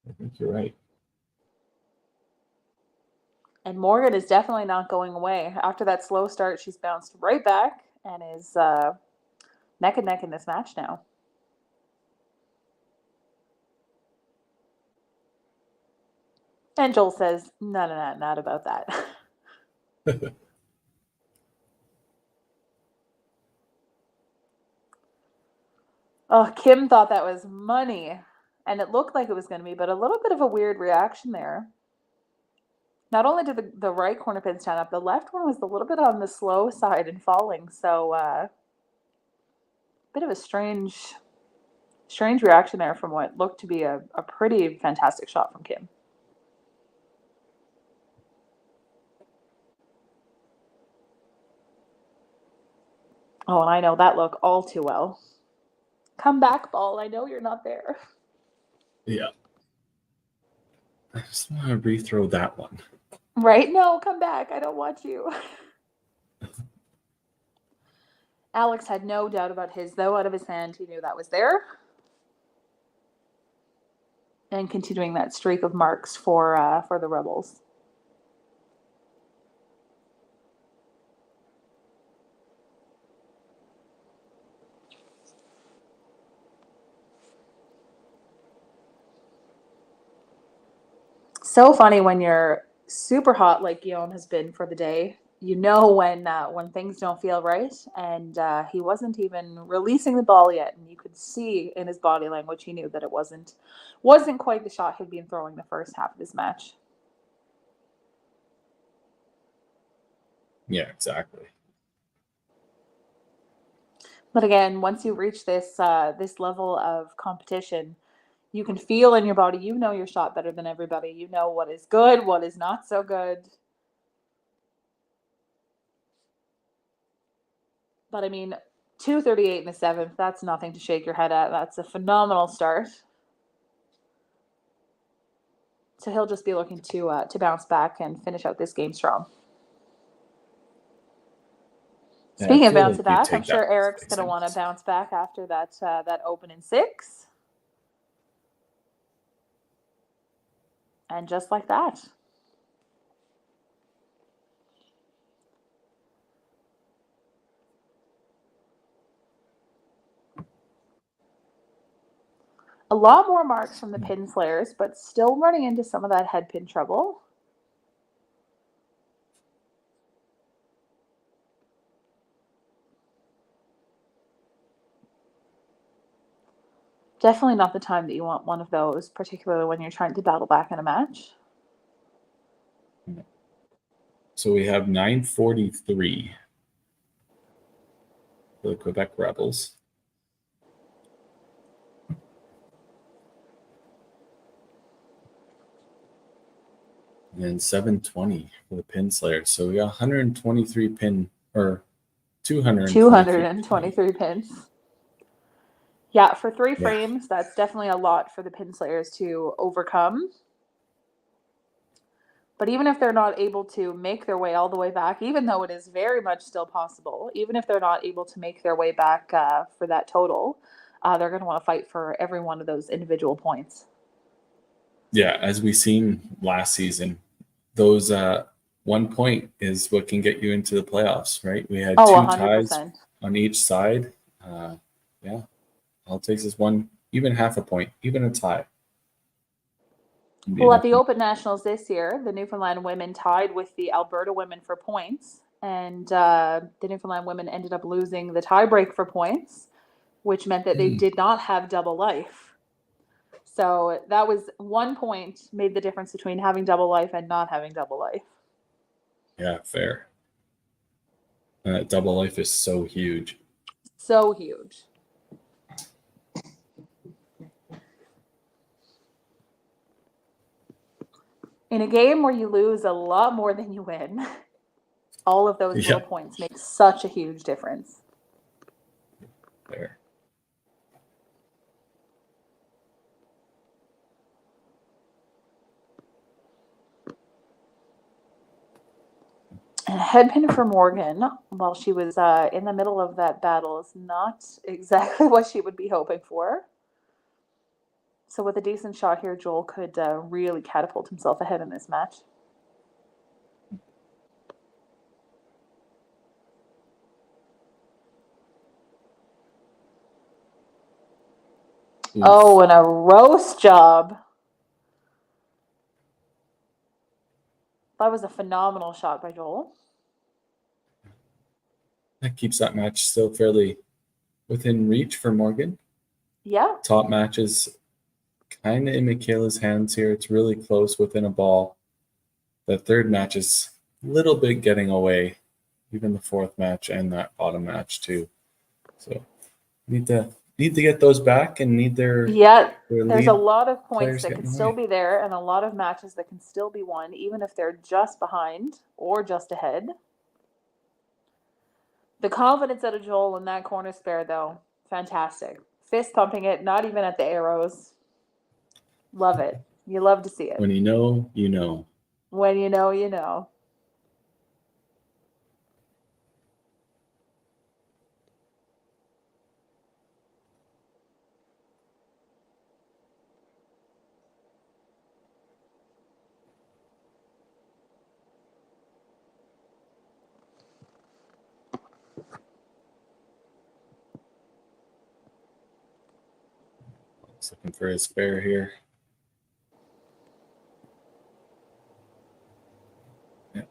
A: I think you're right.
B: And Morgan is definitely not going away. After that slow start, she's bounced right back and is neck and neck in this match now. And Joel says, no, not about that. Oh, Kim thought that was money, and it looked like it was going to be, but a little bit of a weird reaction there. Not only did the right corner pin stand up, the left one was a little bit on the slow side and falling. So, bit of a strange reaction there from what looked to be a pretty fantastic shot from Kim. Oh, and I know that look all too well. Come back, ball. I know you're not there.
H: Yeah. I just want to rethrow that one.
B: Right? No, come back. I don't want you. Alex had no doubt about his, though, out of his hand. He knew that was there. And continuing that streak of marks for the Rebels. So funny when you're super hot like Guillaume has been for the day. You know when things don't feel right, and he wasn't even releasing the ball yet, and you could see in his body language he knew that it wasn't quite the shot he'd been throwing the first half of this match.
H: Yeah, exactly.
B: But again, once you reach this level of competition, you can feel in your body, you know your shot better than everybody. You know what is good, what is not so good. But I mean, 238 in the seventh, that's nothing to shake your head at. That's a phenomenal start. So he'll just be looking to bounce back and finish out this game strong.
H: Yeah,
B: Speaking
H: I
B: of
H: feel
B: bouncing
H: like you
B: back,
H: take
B: I'm sure
H: that
B: Eric's
H: 6
B: going to want to
H: minutes.
B: bounce back after that open in 6. And just like that. A lot more marks from the pin slayers, but still running into some of that head pin trouble. Definitely not the time that you want one of those, particularly when you're trying to battle back in a match.
H: So we have 9:43 for the Quebec Rebels. And then 7:20 for the pin slayer. So we got 123 pin, or 223
B: pins. Yeah, for 3
H: Yeah.
B: frames, that's definitely a lot for the pin slayers to overcome. But even if they're not able to make their way all the way back, even though it is very much still possible, even if they're not able to make their way back for that total, they're going to want to fight for every one of those individual points.
H: Yeah, as we seen last season, those 1 point is what can get you into the playoffs, right? We had 2 ties
B: 100%.
H: on each side. Yeah, all it takes is one, even half a point, even a tie.
B: Well, at the Open Nationals this year, the Newfoundland women tied with the Alberta women for points, and the Newfoundland women ended up losing the tiebreak for points, which meant that they did not have double life. So that was 1 point made the difference between having double life and not having double life.
H: Yeah, fair. Double life is so huge.
B: So huge. In a game where you lose a lot more than you win, all of those little points make such a huge difference.
H: Fair.
B: And a head pin for Morgan while she was in the middle of that battle is not exactly what she would be hoping for. So with a decent shot here, Joel could really catapult himself ahead in this match.
H: Oof.
B: Oh, and a roast job. That was a phenomenal shot by Joel.
H: That keeps that match still fairly within reach for Morgan.
B: Yeah.
H: Top matches kind of in Michaela's hands here. It's really close within a ball. The third match is a little bit getting away, even the fourth match and that bottom match too. So need to get those back and need their
B: There's
H: lead
B: a lot of points
H: players
B: that
H: getting
B: can still
H: away.
B: be there and a lot of matches that can still be won, even if they're just behind or just ahead. The confidence out of Joel in that corner spare, though, fantastic. Fist pumping it, not even at the arrows. Love it. You love to see it.
H: When you know, you know.
B: When you know, you know.
H: Just looking for a spare here. Yeah.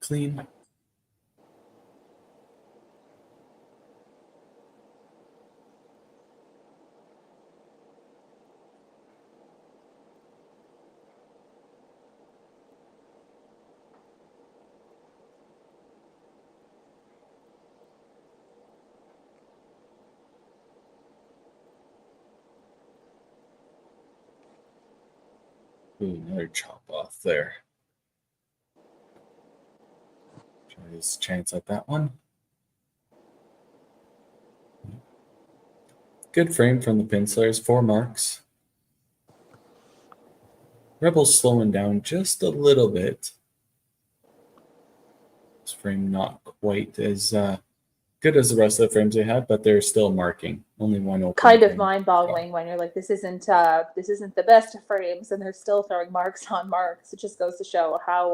H: Clean. Ooh, another chop off there. Try his chance at that one. Good frame from the Pinslayers. 4 marks. Rebels slowing down just a little bit. This frame not quite as good as the rest of the frames they had, but they're still marking. Only one open.
B: Kind of mind-boggling when you're like, this isn't the best of frames, and they're still throwing marks on marks. It just goes to show how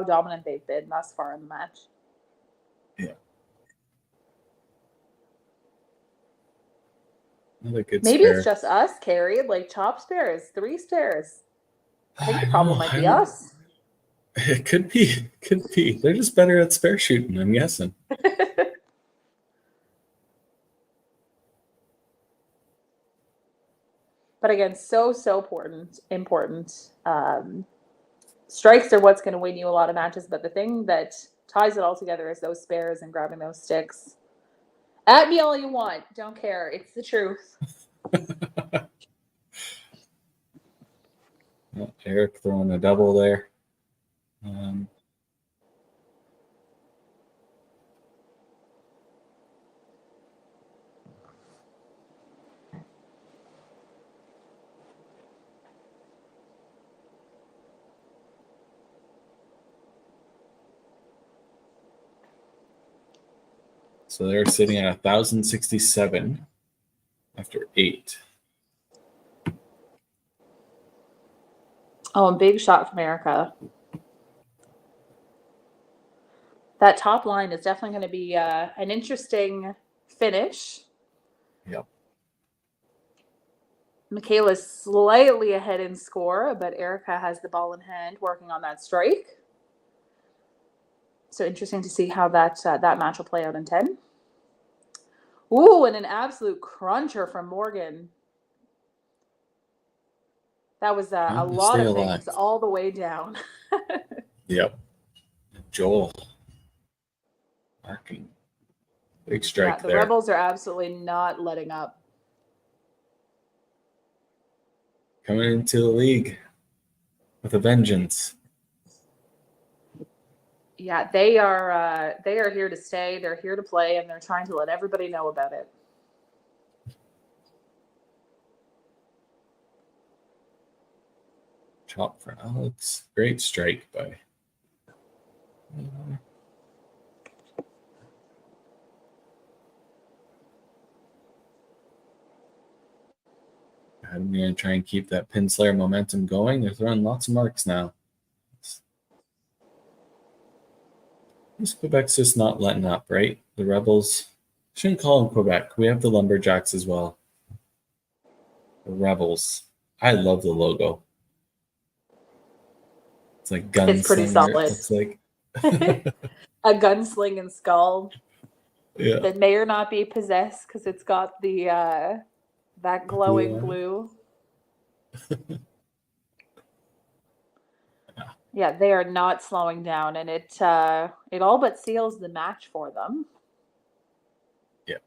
B: dominant they've been thus far in the match.
H: Yeah. Another good
B: Maybe
H: spare.
B: it's just us, Carrie. Like chop spares, 3 spares. I think the
H: I
B: problem
H: know,
B: might be us.
H: It could be. Could be. They're just better at spare shooting, I'm guessing.
B: But again, so important. Strikes are what's going to win you a lot of matches, but the thing that ties it all together is those spares and grabbing those sticks. At me all you want. Don't care. It's the truth.
H: Oh, Eric throwing a double there. So they're sitting at 1,067 after 8.
B: Oh, and big shot from Erica. That top line is definitely going to be an interesting finish.
H: Yep.
B: Michaela's slightly ahead in score, but Erica has the ball in hand working on that strike. So interesting to see how that match will play out in 10. Ooh, and an absolute cruncher from Morgan. That was a lot of things all the way down.
H: Yep. Joel marking. Big strike
B: the
H: there.
B: Rebels are absolutely not letting up.
H: Coming into the league with a vengeance.
B: Yeah, they are here to stay. They're here to play, and they're trying to let everybody know about it.
H: Chop for Alex. Great strike by. I'm going to try and keep that Pinslayer momentum going. They're throwing lots of marks now. This Quebec's just not letting up, right? The Rebels. Shouldn't call them Quebec. We have the Lumberjacks as well. The Rebels. I love the logo. It's like gunslinger.
B: It's pretty solid.
H: It's like
B: a gunslinging skull
H: yeah.
B: that may or not be possessed because it's got the That glowing
H: Yeah.
B: blue. Yeah, they are not slowing down, and it all but seals the match for them.
H: Yeah.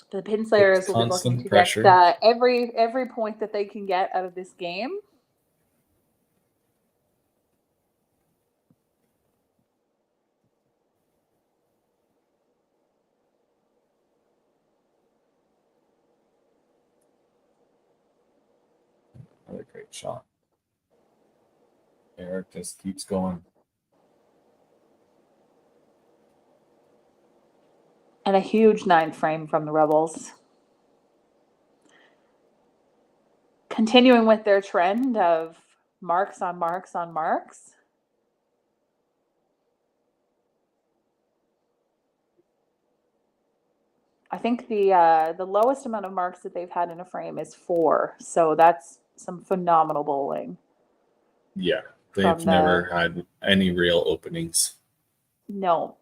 B: The Pinslayers will be looking
H: Constant
B: to
H: pressure.
B: get every point that they can get out of this game.
H: Another great shot. Eric just keeps going.
B: And a huge 9th frame from the Rebels. Continuing with their trend of marks on marks on marks. I think the lowest amount of marks that they've had in a frame is 4. So that's some phenomenal bowling.
H: Yeah, they've never had any real openings.
B: No.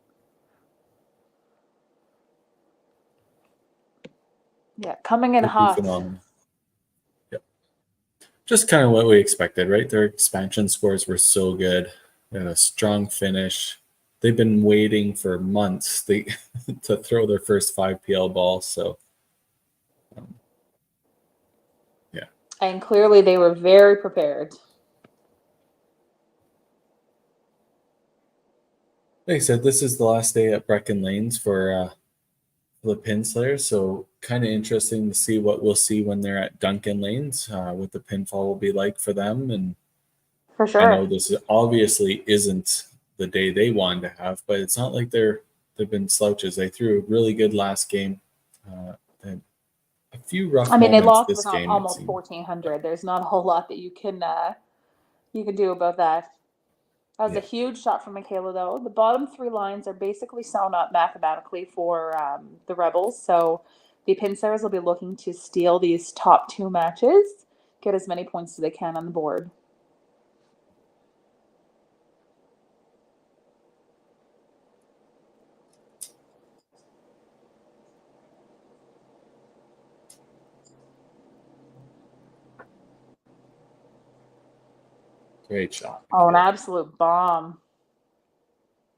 B: Yeah, coming in
H: Pretty
B: hot.
H: phenomenal. Yep. Just kind of what we expected, right? Their expansion scores were so good. They had a strong finish. They've been waiting for months to throw their first 5 PL ball. So, yeah.
B: And clearly they were very prepared.
H: Like I said, this is the last day at Brecon Lanes for the Pinslayers, so kind of interesting to see what we'll see when they're at Duncan Lanes, what the pinfall will be like for them. And
B: For
H: I
B: sure.
H: know this obviously isn't the day they wanted to have, but it's not like they've been slouches. They threw a really good last game. And a few rough
B: I mean, they
H: moments
B: lost
H: this
B: with
H: game.
B: almost 1,400. There's not a whole lot that you can do about that. That was a huge shot from Michaela, though. The bottom 3 lines are basically sewn up mathematically for the Rebels. So the Pinslayers will be looking to steal these top 2 matches, get as many points as they can on the board.
H: Great shot.
B: Oh, an absolute bomb.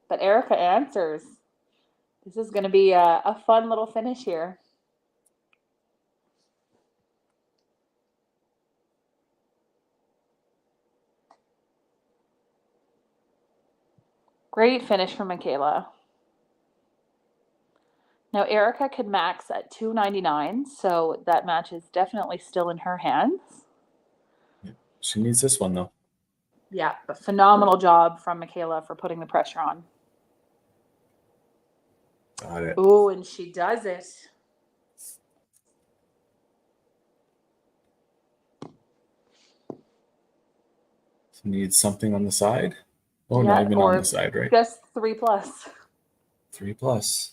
B: But Erica answers. This is going to be a fun little finish here. Great finish from Michaela. Now, Erica could max at 299, so that match is definitely still in her hands.
H: She needs this one, though.
B: Yeah, but phenomenal job from Michaela for putting the pressure on.
H: Got it.
B: Oh, and she does it.
H: Needs something on the side. Oh,
B: Yeah,
H: not even
B: or
H: on the side, right?
B: Just 3+.
H: 3+.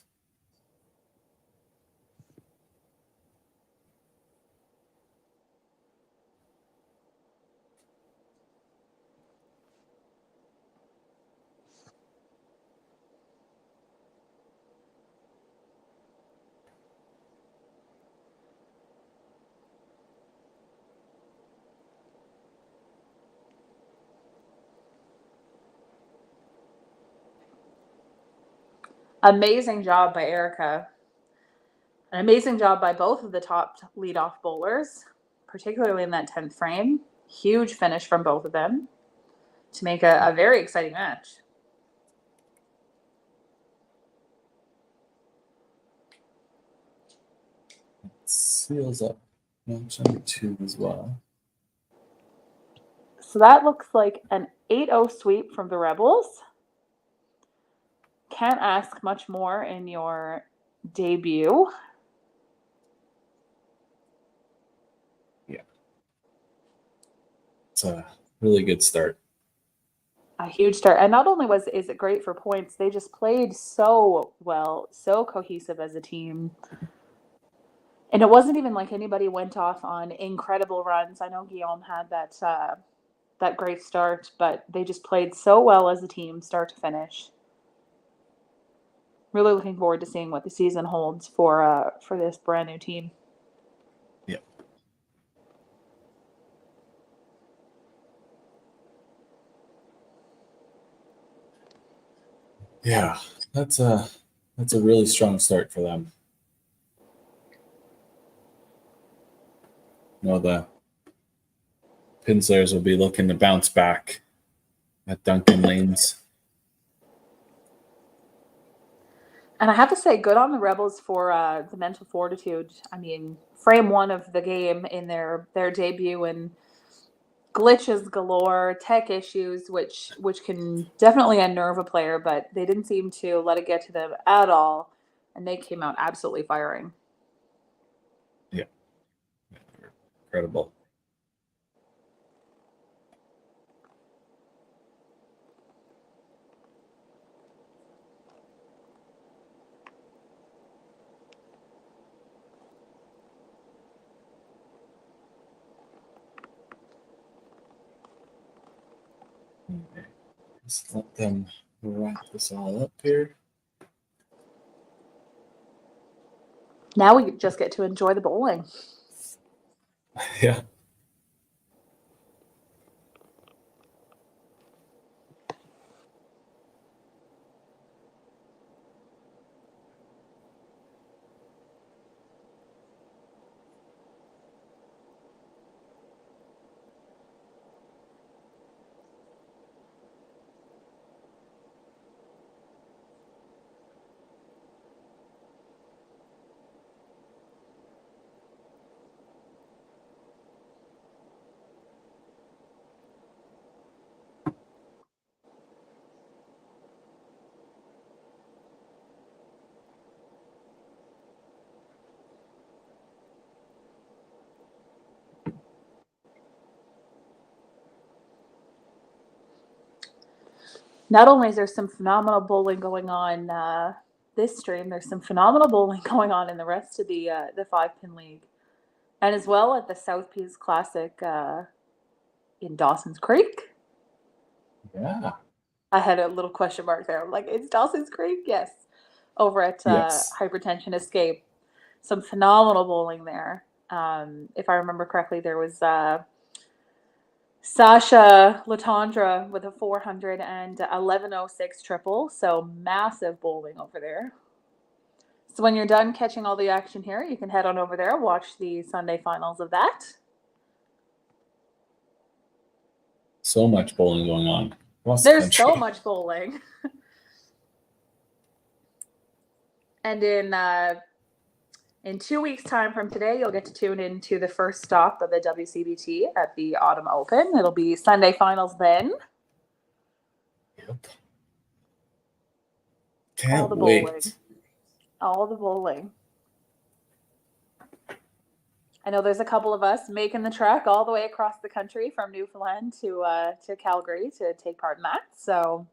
B: Amazing job by Erica. An amazing job by both of the top leadoff bowlers, particularly in that 10th frame. Huge finish from both of them to make a very exciting match.
H: Seals up match number 2 as well.
B: So that looks like an 8-0 sweep from the Rebels. Can't ask much more in your debut.
H: Yeah. It's a really good start.
B: A huge start. And not only is it great for points, they just played so well, so cohesive as a team. And it wasn't even like anybody went off on incredible runs. I know Guillaume had that great start, but they just played so well as a team, start to finish. really looking forward to seeing what the season holds for this brand new team.
H: Yep. Yeah, that's a really strong start for them. The Pinslayers will be looking to bounce back at Duncan Lanes.
B: And I have to say, good on the Rebels for the mental fortitude. I mean, frame one of the game in their debut, and glitches galore, tech issues, which can definitely unnerve a player, but they didn't seem to let it get to them at all, and they came out absolutely firing.
H: Yeah, incredible. Okay. Just let them wrap this all up here.
B: Now we just get to enjoy the bowling.
H: Yeah.
B: Not only is there some phenomenal bowling going on this stream, there's some phenomenal bowling going on in the rest of the 5-pin league, and as well at the South Peas Classic in Dawson's Creek.
H: Yeah.
B: I had a little question mark there. I'm like, it's Dawson's Creek? Yes. Over at
H: Yes.
B: Hypertension Escape. Some phenomenal bowling there. If I remember correctly, there was Sasha Latondra with a 400 and 1106 triple. So massive bowling over there. So when you're done catching all the action here, you can head on over there, watch the Sunday finals of that.
H: So much bowling going on.
B: There's so much bowling. And in 2 weeks' time from today, you'll get to tune into the first stop of the WCBT at the Autumn Open. It'll be Sunday finals then.
H: Yep. Can't wait.
B: Bowling. All the bowling. I know there's a couple of us making the trek all the way across the country from Newfoundland to Calgary to take part in that. So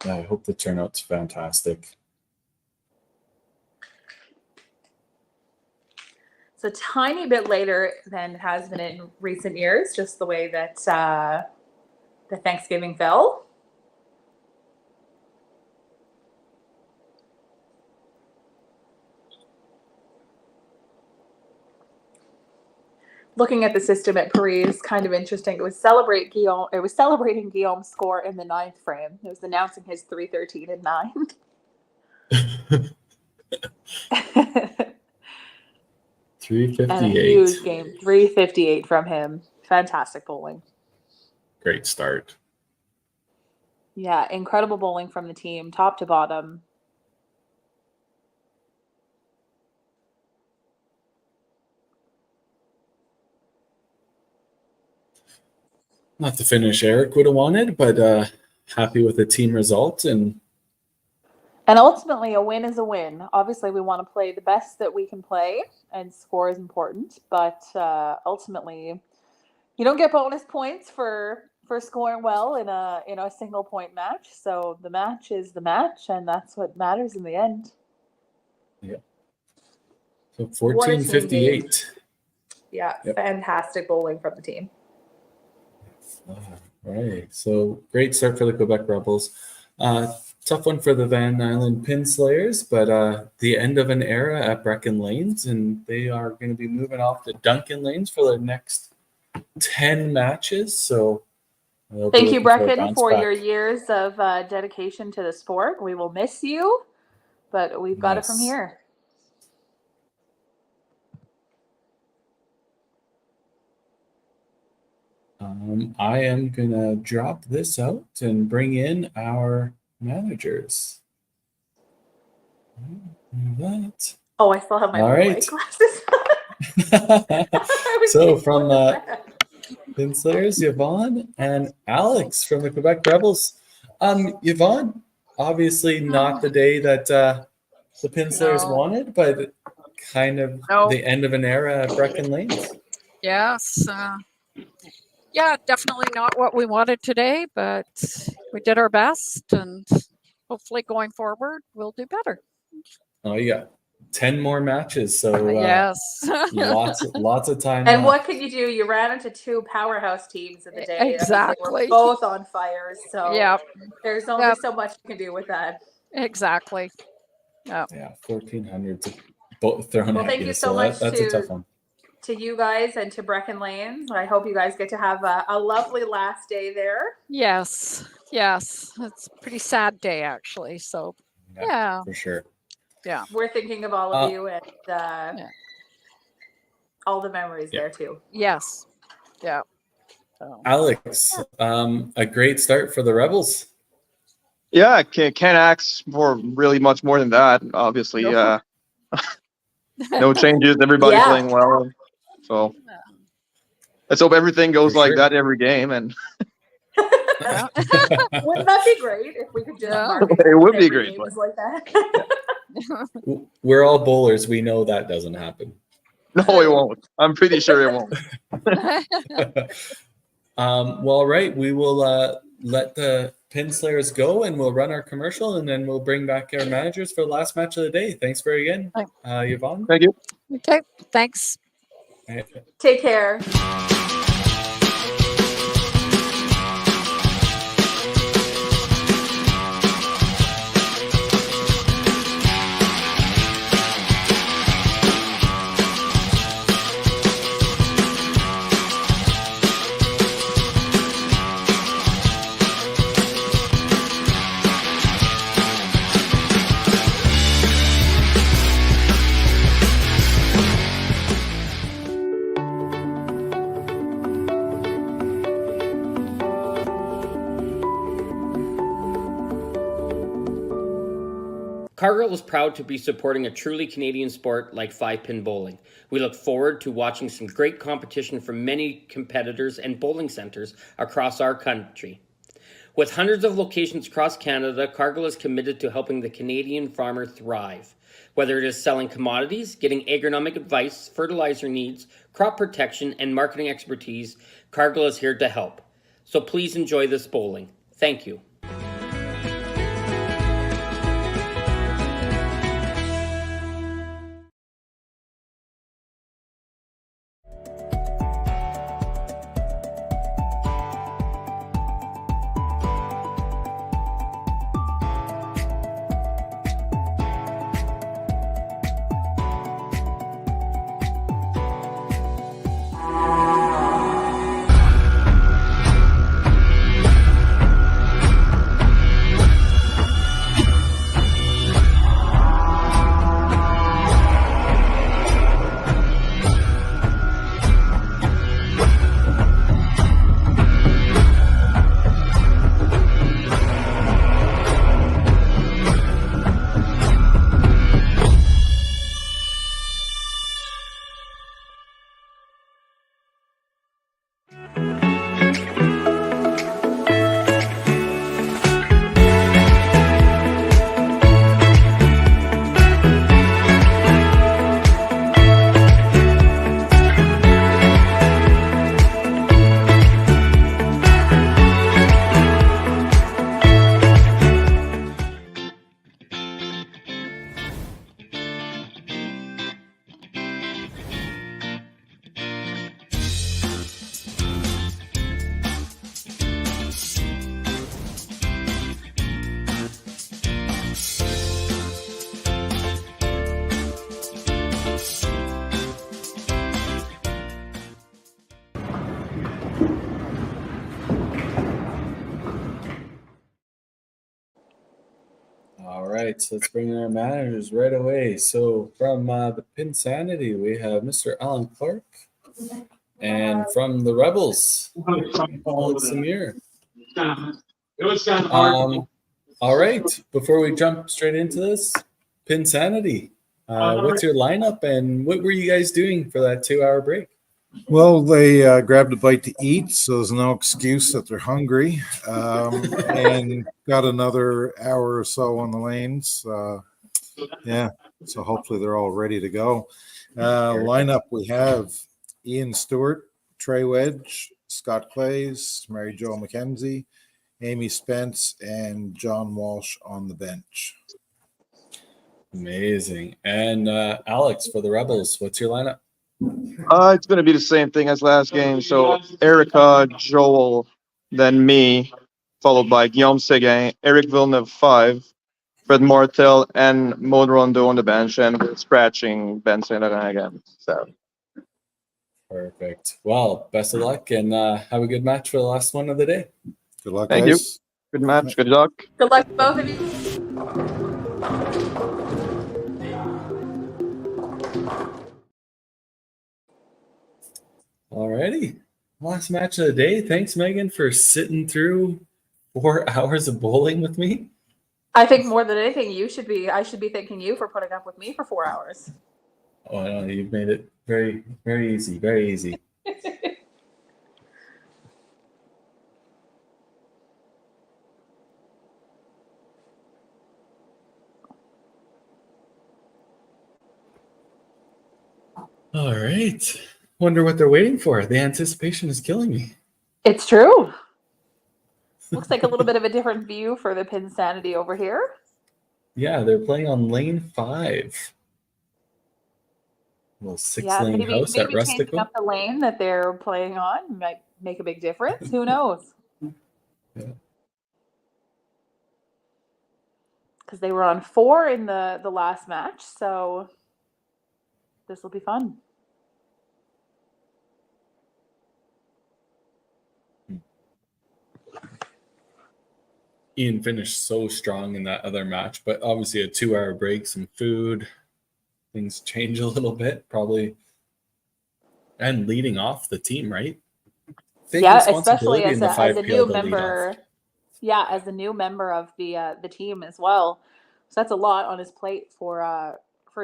H: I hope the turnout's fantastic.
B: It's a tiny bit later than it has been in recent years, just the way that the Thanksgiving fell. Looking at the system at Paris, kind of interesting. It was celebrating Guillaume's score in the 9th frame. It was announcing his 313 and 9.
H: 358.
B: And a huge game. 358 from him. Fantastic bowling.
H: Great start.
B: Yeah, incredible bowling from the team, top to bottom.
H: Not the finish Eric would have wanted, but happy with the team result. And
B: ultimately, a win is a win. Obviously, we want to play the best that we can play, and score is important. But ultimately, you don't get bonus points for scoring well in a single point match. So the match is the match, and that's what matters in the end.
H: Yeah. So
I: What a team
H: 1458.
I: Yeah,
H: Yep.
I: fantastic bowling from the team.
H: All right. So great start for the Quebec Rebels. Tough one for the Van Island Pinslayers, but the end of an era at Breckin Lanes, and they are going to be moving off to Duncan Lanes for their next 10 matches. So they'll be
B: Thank you,
H: looking for a
B: Brecken,
H: bounce
B: for
H: back.
B: your years of dedication to the sport. We will miss you, but we've got it from
H: Yes.
B: here.
H: I am going to drop this out and bring in our managers. That.
B: Oh, I still have my
H: All
B: blue
H: right.
B: light glasses. I was
H: So
B: thinking,
H: from
B: what is that?
H: Pinslayers, Yvonne and Alex from the Quebec Rebels. Yvonne, obviously not the day that the Pinslayers
F: No.
H: wanted, but kind of
F: No.
H: the end of an era at Breckin Lanes.
F: Yes. Yeah, definitely not what we wanted today, but we did our best, and hopefully going forward, we'll do better.
H: Oh, you got 10 more matches, so
F: Yes.
H: lots of time
B: And
H: left.
B: what can you do? You ran into two powerhouse teams in the day. I mean,
F: Exactly.
B: they were both on fire. So
F: Yeah,
B: there's only
F: Yep.
B: so much you can do with that.
F: exactly.
H: Yeah, 1,400 to both thrown
B: Well,
H: at
B: thank
H: you,
B: you so
H: so
B: much
H: that's a tough one.
B: To you guys and to Breckin Lanes. I hope you guys get to have a lovely last day there.
F: Yes. Yes. It's a pretty sad day, actually. So, yeah.
H: For sure.
B: We're thinking of all of you and all the memories there too.
F: Yes. Yeah. So.
H: Alex, a great start for the Rebels.
G: Yeah, can't ask for really much more than that. Obviously,
F: Nope.
G: no changes. Everybody
B: Yeah.
G: playing well. So let's hope everything goes
H: For
G: like
H: sure.
G: that every game. And
F: Yeah.
B: Wouldn't that be great if we could just
F: Yeah.
B: mark
G: It would be
B: every
G: great,
B: game
G: but-
B: is like that?
H: We're all bowlers. We know that doesn't happen.
G: no, it won't. I'm pretty sure it won't.
H: Well, right. We will let the Pinslayers go, and we'll run our commercial, and then we'll bring back our managers for the last match of the day. Thanks very again, Yvonne.
G: Thank you.
F: Okay. Thanks.
B: Take care.
E: Cargill is proud to be supporting a truly Canadian sport like 5-pin bowling. We look forward to watching some great competition from many competitors and bowling centres across our country. With hundreds of locations across Canada, Cargill is committed to helping the Canadian farmer thrive. Whether it is selling commodities, getting agronomic advice, fertilizer needs, crop protection, and marketing expertise, Cargill is here to help. So please enjoy this bowling. Thank you.
H: right, so let's bring in our managers right away. So from the Pin Sanity, we have Mr. Alan Clark. And from the Rebels, Alex Samir. All right, before we jump straight into this, Pin Sanity, what's your lineup and what were you guys doing for that 2-hour break?
C: Well, they grabbed a bite to eat, so there's no excuse that they're hungry. And got another hour or so on the lanes. Yeah, so hopefully they're all ready to go. Lineup, we have Ian Stewart, Trey Wedge, Scott Clays, Mary Jo McKenzie, Amy Spence, and John Walsh on the bench.
H: Amazing. And Alex, for the Rebels, what's your lineup?
G: It's going to be the same thing as last game. So Erica, Joel, then me, followed by Guillaume Seguin, Eric Villeneuve 5, Fred Martel, and Maud Rondeau on the bench, and we're scratching Ben Saint Laurent again. So
H: Perfect. Well, best of luck and have a good match for the last one of the day.
C: Good luck,
G: Thank you.
C: guys.
G: Good match. Good luck.
I: Good luck to both of you.
H: Alrighty. Last match of the day. Thanks, Megan, for sitting through 4 hours of bowling with me.
B: I think more than anything, I should be thanking you for putting up with me for 4 hours.
H: Oh, no, you've made it very, very easy. Very easy. All right. Wonder what they're waiting for. The anticipation is killing me.
B: It's true. Looks like a little bit of a different view for the Pin Sanity over here.
H: Yeah, they're playing on lane 5. A little 6-lane house at
B: maybe changing
H: Rustico.
B: up the lane that they're playing on might make a big difference. Who knows?
H: Yeah.
B: Because they were on 4 in the last match, so this will be fun.
H: Ian finished so strong in that other match, but obviously a 2-hour break, some food, things change a little bit, probably. And leading off the team, right? Big
B: especially as
H: in the
B: a
H: 5PL
B: new
H: to lead
B: member.
H: off.
B: Yeah, as a new member of the team as well. So that's a lot on his plate for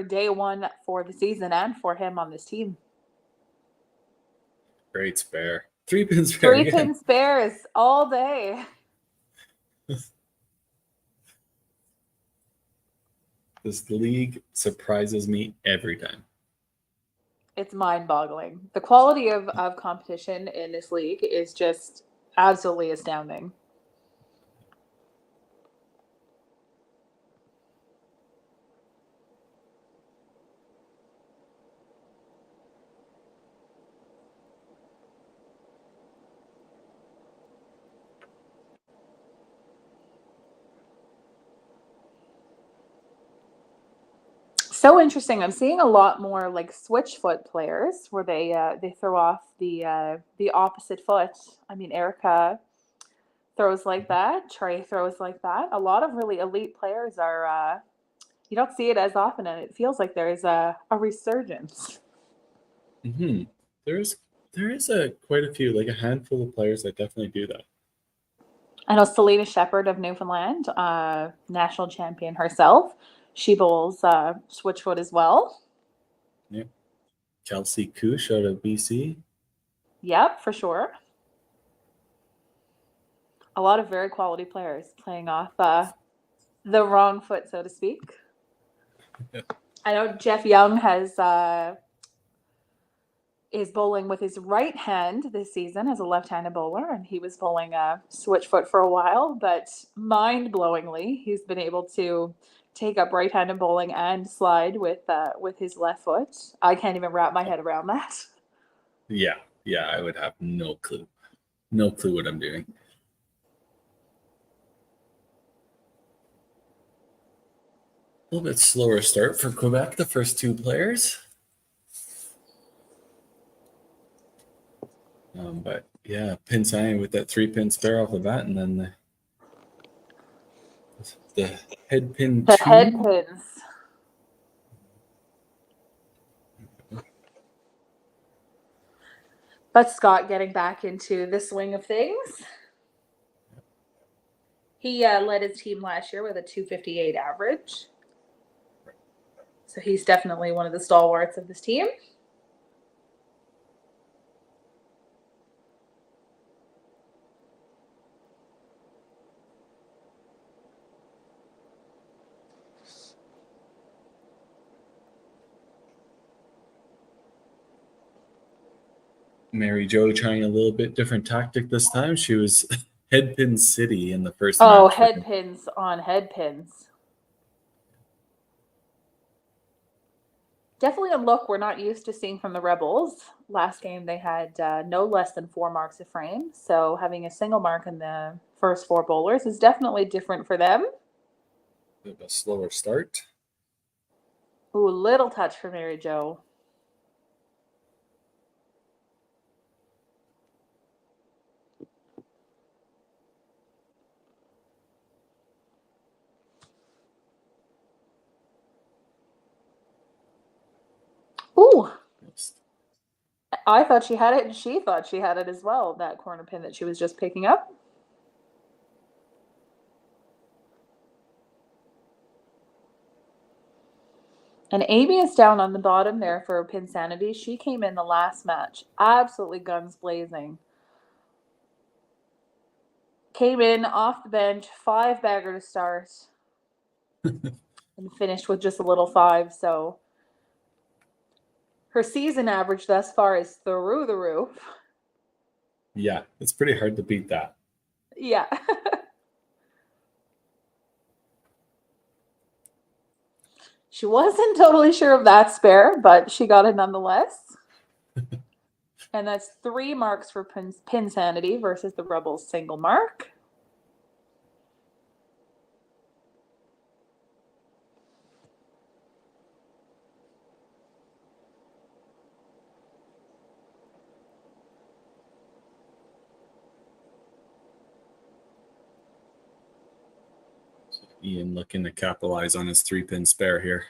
B: day one for the season and for him on this team.
H: Great spare. 3-pin spare.
B: 3-pin spares all day.
H: This league surprises me every time.
B: It's mind-boggling. The quality of competition in this league is just absolutely astounding. So interesting. I'm seeing a lot more like switch foot players where they throw off the opposite foot. I mean, Erica throws like that. Trey throws like that. A lot of really elite players are. You don't see it as often, and it feels like there is a resurgence.
H: Mm-hmm. There is quite a few, like a handful of players that definitely do that.
B: I know Selena Shepherd of Newfoundland, national champion herself. She bowls switchfoot as well.
H: Yeah. Kelsey Kush out of BC.
B: Yep, for sure. A lot of very quality players playing off the wrong foot, so to speak.
H: Yeah.
B: I know Jeff Young is bowling with his right hand this season as a left-handed bowler, and he was bowling switch foot for a while, but mind-blowingly, he's been able to take up right-handed bowling and slide with his left foot. I can't even wrap my head around that.
H: Yeah, I would have no clue what I'm doing. A little bit slower start for Quebec, the first 2 players. But yeah, Pin Sanity with that 3-pin spare off the bat, and then The head pin
B: The
H: 2.
B: head pins. But Scott getting back into the swing of things. He led his team last year with a 258 average. So he's definitely one of the stalwarts of this team.
H: Mary Jo trying a little bit different tactic this time. She was head pin city in the first
B: Oh,
H: match.
B: head pins on head pins. Definitely a look we're not used to seeing from the Rebels. Last game they had no less than 4 marks a frame. So having a single mark in the first 4 bowlers is definitely different for them.
H: Bit of a slower start.
B: Ooh, little touch for Mary Jo. Ooh. I thought she had it, and she thought she had it as well, that corner pin that she was just picking up. And Amy is down on the bottom there for Pin Sanity. She came in the last match, absolutely guns blazing. Came in off the bench, 5-bagger to start, and finished with just a little 5. So her season average thus far is through the roof.
H: Yeah, it's pretty hard to beat that.
B: Yeah. She wasn't totally sure of that spare, but she got it nonetheless. And that's 3 marks for Pin Sanity versus the Rebels' single mark.
H: Ian looking to capitalize on his 3-pin spare here.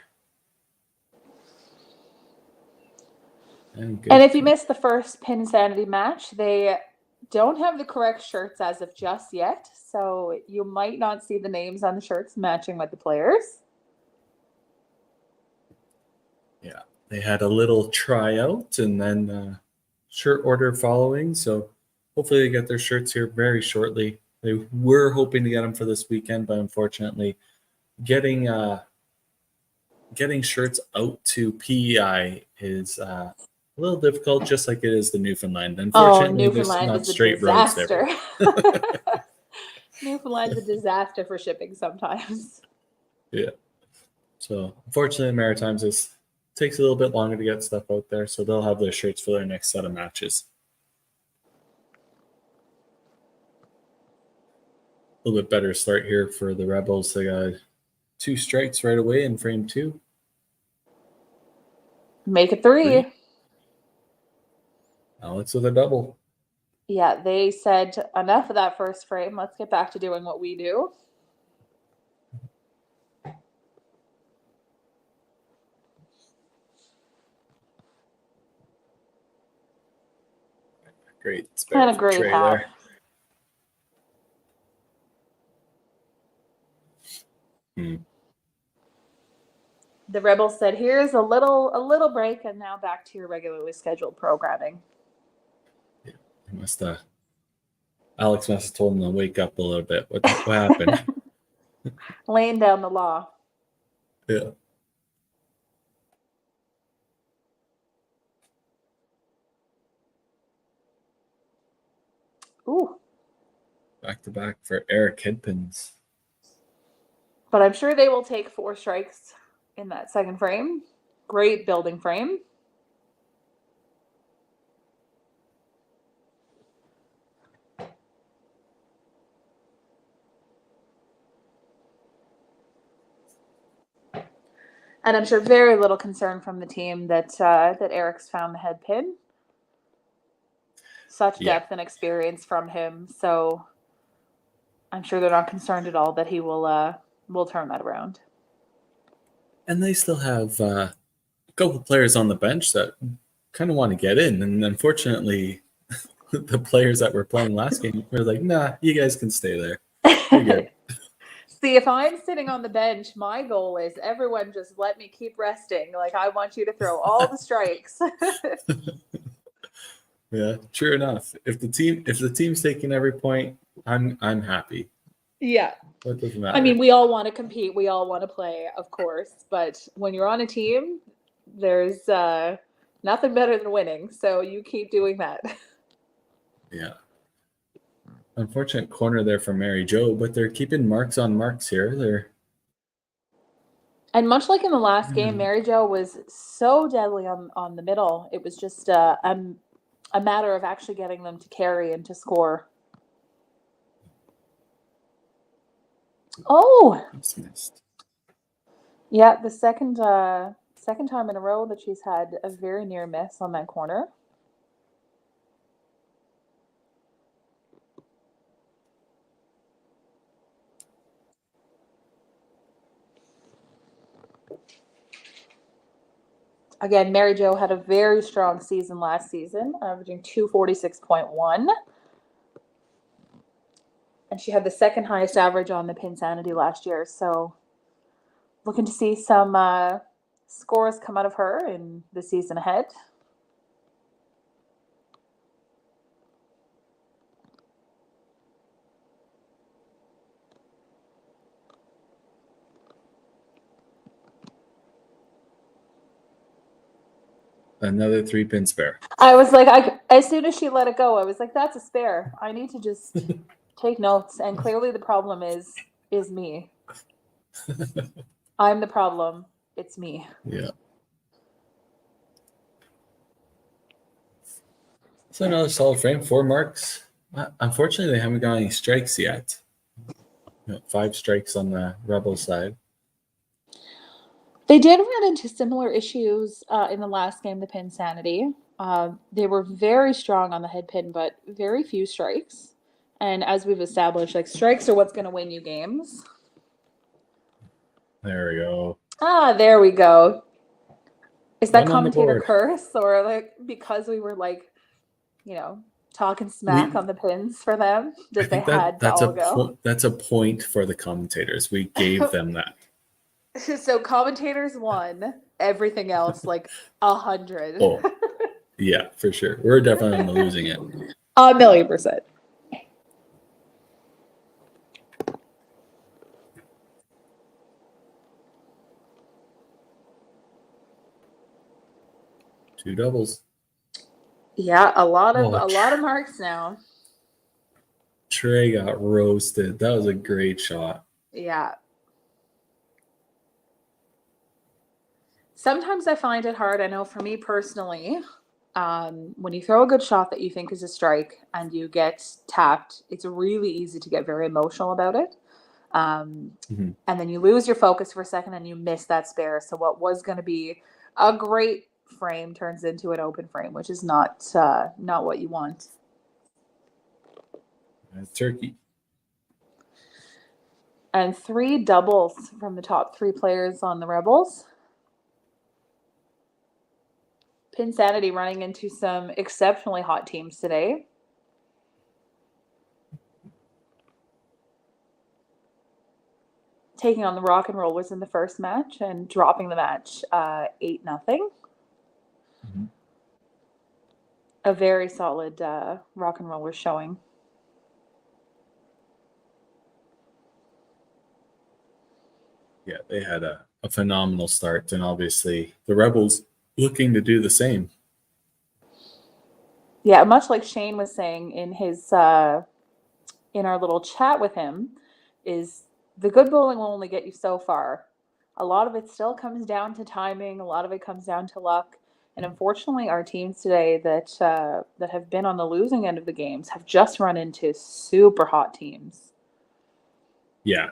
B: And if you missed the first Pin Sanity match, they don't have the correct shirts as of just yet. So you might not see the names on the shirts matching with the players.
H: Yeah, they had a little tryout and then shirt order following. So hopefully they get their shirts here very shortly. They were hoping to get them for this weekend, but unfortunately, getting shirts out to PEI is a little difficult, just like it is the Newfoundland. Unfortunately, there's not straight roads there.
B: Newfoundland's a disaster for shipping sometimes.
H: Yeah. So unfortunately, the Maritimes takes a little bit longer to get stuff out there, so they'll have their shirts for their next set of matches. A little bit better start here for the Rebels. They got 2 strikes right away in frame 2.
B: Make it 3.
H: Alex with a double.
B: Yeah, they said enough of that first frame. Let's get back to doing what we do.
H: Great.
B: And a great half. The Rebels said, "Here's a little break, and now back to your regularly scheduled programming."
H: Yeah, Alex must have told him to wake up a little bit. What happened?
B: Laying down the law.
H: Yeah.
B: Ooh.
H: Back to back for Eric Headpins.
B: But I'm sure they will take 4 strikes in that second frame. Great building frame. And I'm sure very little concern from the team that Eric's found the head pin. Such depth and experience from him. So I'm sure they're not concerned at all that he will we'll turn that around.
H: And they still have a couple players on the bench that kind of want to get in. And unfortunately, the players that were playing last game were like, nah, you guys can stay there. You're good.
B: See, if I'm sitting on the bench, my goal is everyone just let me keep resting. Like, I want you to throw all the strikes.
H: Yeah, true enough. If the team's taking every point, I'm happy.
B: Yeah.
H: What doesn't matter?
B: I mean, we all want to compete. We all want to play, of course. But when you're on a team, there's nothing better than winning. So you keep doing that.
H: Yeah. Unfortunate corner there for Mary Jo, but they're keeping marks on marks here.
B: And much like in the last game, Mary Jo was so deadly on the middle. It was just a matter of actually getting them to carry and to score. Oh,
H: It's missed.
B: yeah, the second time in a row that she's had a very near miss on that corner. Again, Mary Jo had a very strong season last season, averaging 246.1. And she had the second highest average on the Sanity last year. So looking to see some scores come out of her in the season ahead.
H: Another 3-pin spare.
B: I was like, as soon as she let it go, I was like, that's a spare. I need to just take notes. And clearly the problem is me. I'm the problem. It's me.
H: Yeah. So another solid frame, 4 marks. Unfortunately, they haven't got any strikes yet. 5 strikes on the Rebel side.
B: They did run into similar issues in the last game, the Sanity. They were very strong on the head pin, but very few strikes. And as we've established, like, strikes are what's going to win you games.
H: There we go.
B: Ah, there we go. Is that
H: One on the
B: commentator
H: board.
B: curse, or like because we were like, talking smack on the pins for them that they had to all go?
H: That's a point for the commentators. We gave them that.
B: So commentators won, everything else like 100.
H: Oh, yeah, for sure. We're definitely on the losing end.
B: 1,000,000%.
H: Two doubles.
B: Yeah, a lot of marks now.
H: Trey got roasted. That was a great shot.
B: Yeah. Sometimes I find it hard. I know for me personally, when you throw a good shot that you think is a strike and you get tapped, it's really easy to get very emotional about it. And then you lose your focus for a second and you miss that spare. So what was going to be a great frame turns into an open frame, which is not what you want.
H: Turkey.
B: And 3 doubles from the top 3 players on the Rebels. Sanity running into some exceptionally hot teams today. Taking on the Rock and Rollers in the first match and dropping the match 8-0. A very solid Rock and Rollers showing.
H: Yeah, they had a phenomenal start, and obviously the Rebels looking to do the same.
B: Yeah, much like Shane was saying in his in our little chat with him, is the good bowling will only get you so far. A lot of it still comes down to timing. A lot of it comes down to luck. And unfortunately, our teams today that have been on the losing end of the games have just run into super hot teams.
H: Yeah,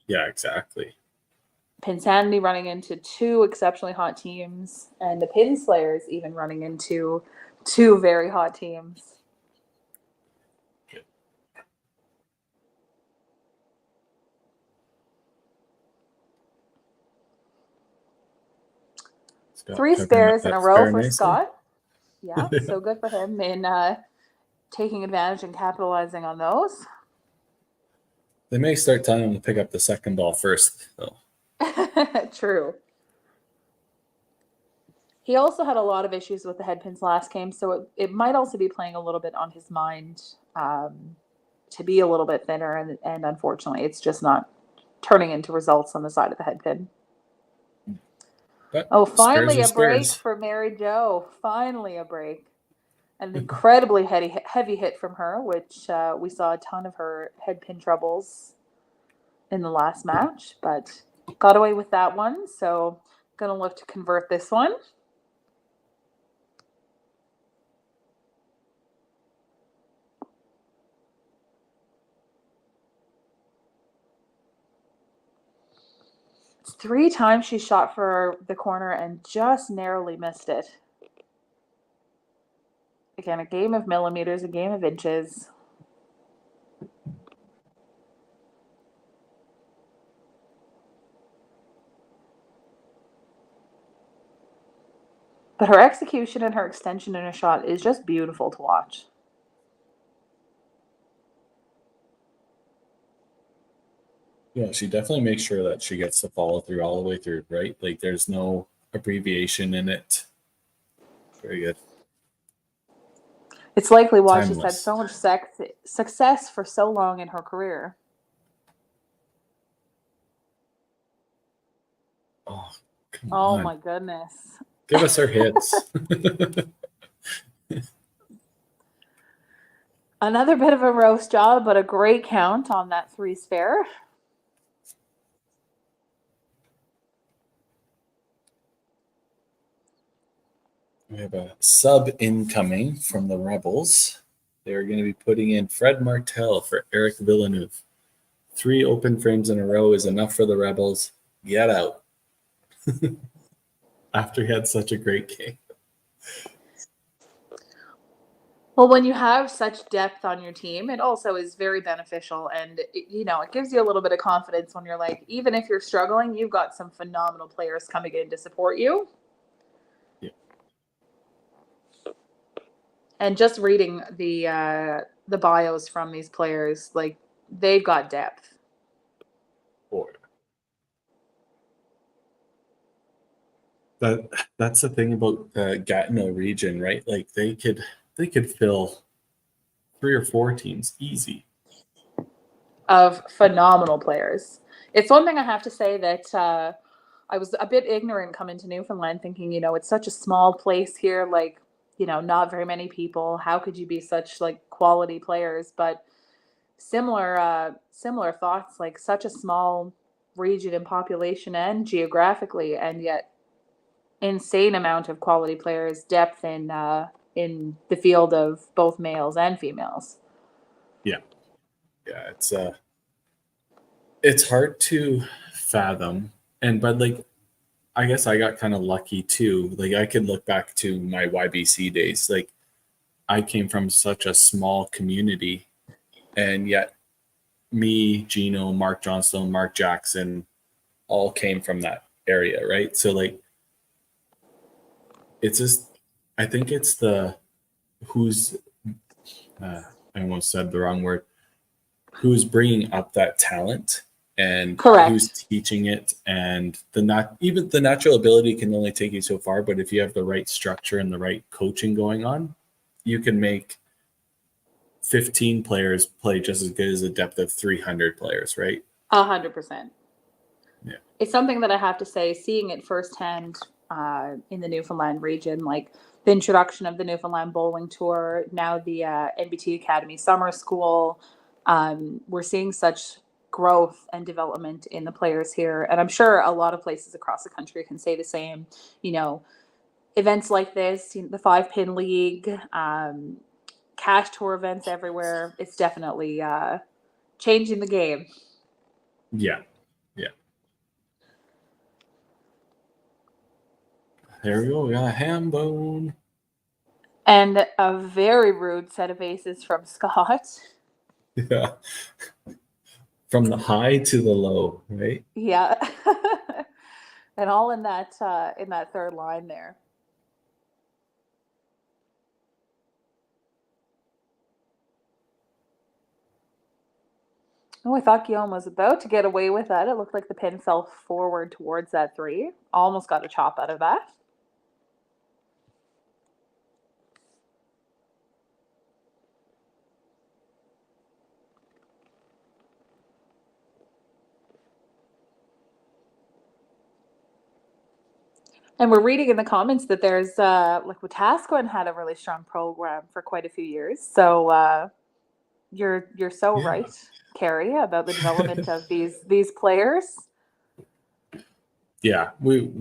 H: exactly.
B: Sanity running into 2 exceptionally hot teams, and the Pin Slayers even running into 2 very hot teams.
H: Scott
B: 3
H: covering
B: spares in
H: that
B: a row
H: spare
B: for
H: nicely.
B: Scott. Yeah, so good for him in taking advantage and capitalizing on those.
H: They may start telling him to pick up the second ball first, though.
B: True. He also had a lot of issues with the head pins last game, so it might also be playing a little bit on his mind to be a little bit thinner, and unfortunately, it's just not turning into results on the side of the head pin.
H: But
B: Oh,
H: spares
B: finally
H: are
B: a break
H: spares.
B: for Mary Jo. Finally a break. An incredibly heavy hit from her, which we saw a ton of her head pin troubles in the last match, but got away with that one. So gonna look to convert this one. It's 3 times she shot for the corner and just narrowly missed it. Again, a game of millimeters, a game of inches. But her execution and her extension in a shot is just beautiful to watch.
H: Yeah, she definitely makes sure that she gets the follow through all the way through, right? Like there's no abbreviation in it. Very good.
B: It's likely why she's had
H: Timeless.
B: so much success for so long in her career.
H: Oh, come
B: Oh
H: on.
B: my goodness.
H: Give us our hits.
B: Another bit of a roast job, but a great count on that 3 spare.
H: We have a sub incoming from the Rebels. They're going to be putting in Fred Martel for Eric Villeneuve. 3 open frames in a row is enough for the Rebels. Get out. After he had such a great game.
B: Well, when you have such depth on your team, it also is very beneficial. And, it gives you a little bit of confidence when you're like, even if you're struggling, you've got some phenomenal players coming in to support you.
H: Yeah.
B: And just reading the bios from these players, like they've got depth.
H: That's the thing about the Gatineau region, right? Like they could fill 3 or 4 teams easy.
B: Of phenomenal players. It's one thing I have to say that I was a bit ignorant coming to Newfoundland, thinking, it's such a small place here, like, not very many people. How could you be such like quality players? But similar thoughts, like such a small region in population and geographically, and yet insane amount of quality players, depth in the field of both males and females.
H: Yeah, it's hard to fathom, but like I guess I got kind of lucky too. Like I could look back to my YBC days. Like I came from such a small community, and yet me, Gino, Mark Johnstone, Mark Jackson, all came from that area, right? So like it's just I think it's the who's I almost said the wrong word. Who's bringing up that talent and
B: Correct.
H: Who's teaching it, and even the natural ability can only take you so far, but if you have the right structure and the right coaching going on, you can make 15 players play just as good as a depth of 300 players, right?
B: 100%.
H: Yeah.
B: It's something that I have to say, seeing it firsthand in the Newfoundland region, like the introduction of the Newfoundland Bowling Tour, now the NBT Academy Summer School, we're seeing such growth and development in the players here. And I'm sure a lot of places across the country can say the same. Events like this, the 5-pin league, cash tour events everywhere. It's definitely changing the game.
H: Yeah. There we go. We got a ham bone.
B: And a very rude set of aces from Scott.
H: Yeah. From the high to the low, right?
B: Yeah. And all in that third line there. Oh, I thought Guillaume was about to get away with that. It looked like the pin fell forward towards that 3. Almost got a chop out of that. And we're reading in the comments that there's like Wetaskiwin had a really strong program for quite a few years. So you're so
H: Yeah.
B: right, Carrie, about the development of these players.
H: Yeah, we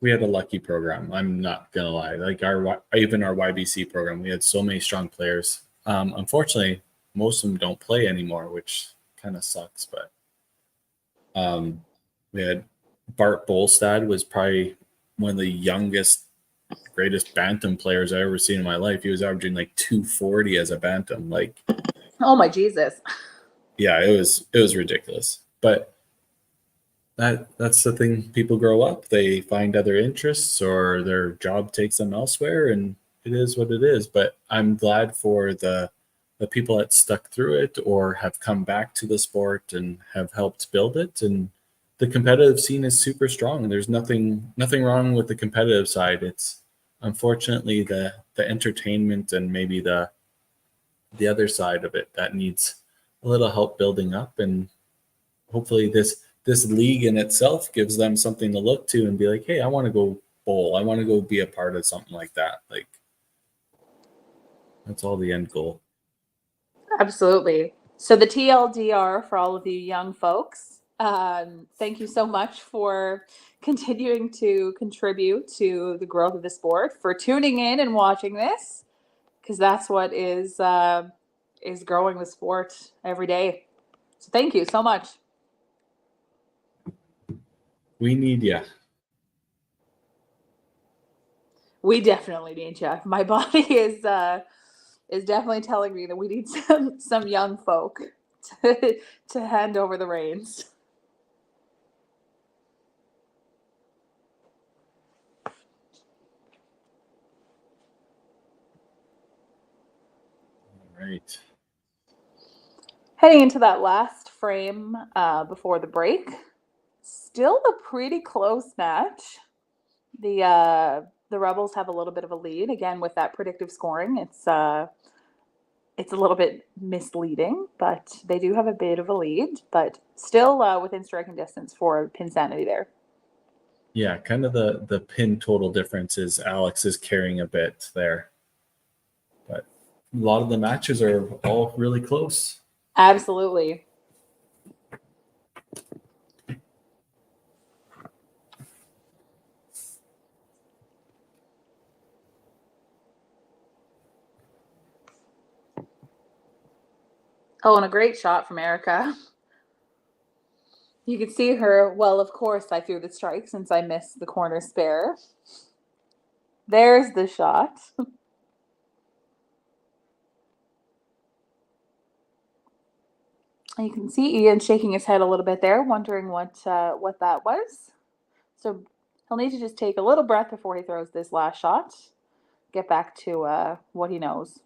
H: had a lucky program. I'm not gonna lie. Like even our YBC program, we had so many strong players. Unfortunately, most of them don't play anymore, which kind of sucks. But we had Bart Bolstad was probably one of the youngest, greatest bantam players I ever seen in my life. He was averaging like 240 as a bantam. Like,
B: oh my Jesus!
H: Yeah, it was ridiculous. But that's the thing. People grow up, they find other interests, or their job takes them elsewhere, and it is what it is. But I'm glad for the people that stuck through it or have come back to the sport and have helped build it. And the competitive scene is super strong. There's nothing wrong with the competitive side. It's unfortunately the entertainment and maybe the other side of it that needs a little help building up. And hopefully this league in itself gives them something to look to and be like, hey, I want to go bowl. I want to go be a part of something like that. Like, that's all the end goal.
B: Absolutely. So the TLDR for all of you young folks, thank you so much for continuing to contribute to the growth of the sport, for tuning in and watching this, because that's what is growing the sport every day. So thank you so much.
H: We need you.
B: We definitely need you. My body is definitely telling me that we need some young folk to hand over the reins.
H: All right.
B: Heading into that last frame before the break, still a pretty close match. The Rebels have a little bit of a lead again with that predictive scoring. It's a little bit misleading, but they do have a bit of a lead, but still within striking distance for Pin Sanity there.
H: Yeah, kind of the pin total difference is Alex is carrying a bit there. But a lot of the matches are all really close.
B: Absolutely. Oh, and a great shot from Erica. You can see her. Well, of course, I threw the strike since I missed the corner spare. There's the shot. You can see Ian shaking his head a little bit there, wondering what that was. So he'll need to just take a little breath before he throws this last shot. Get back to what he knows.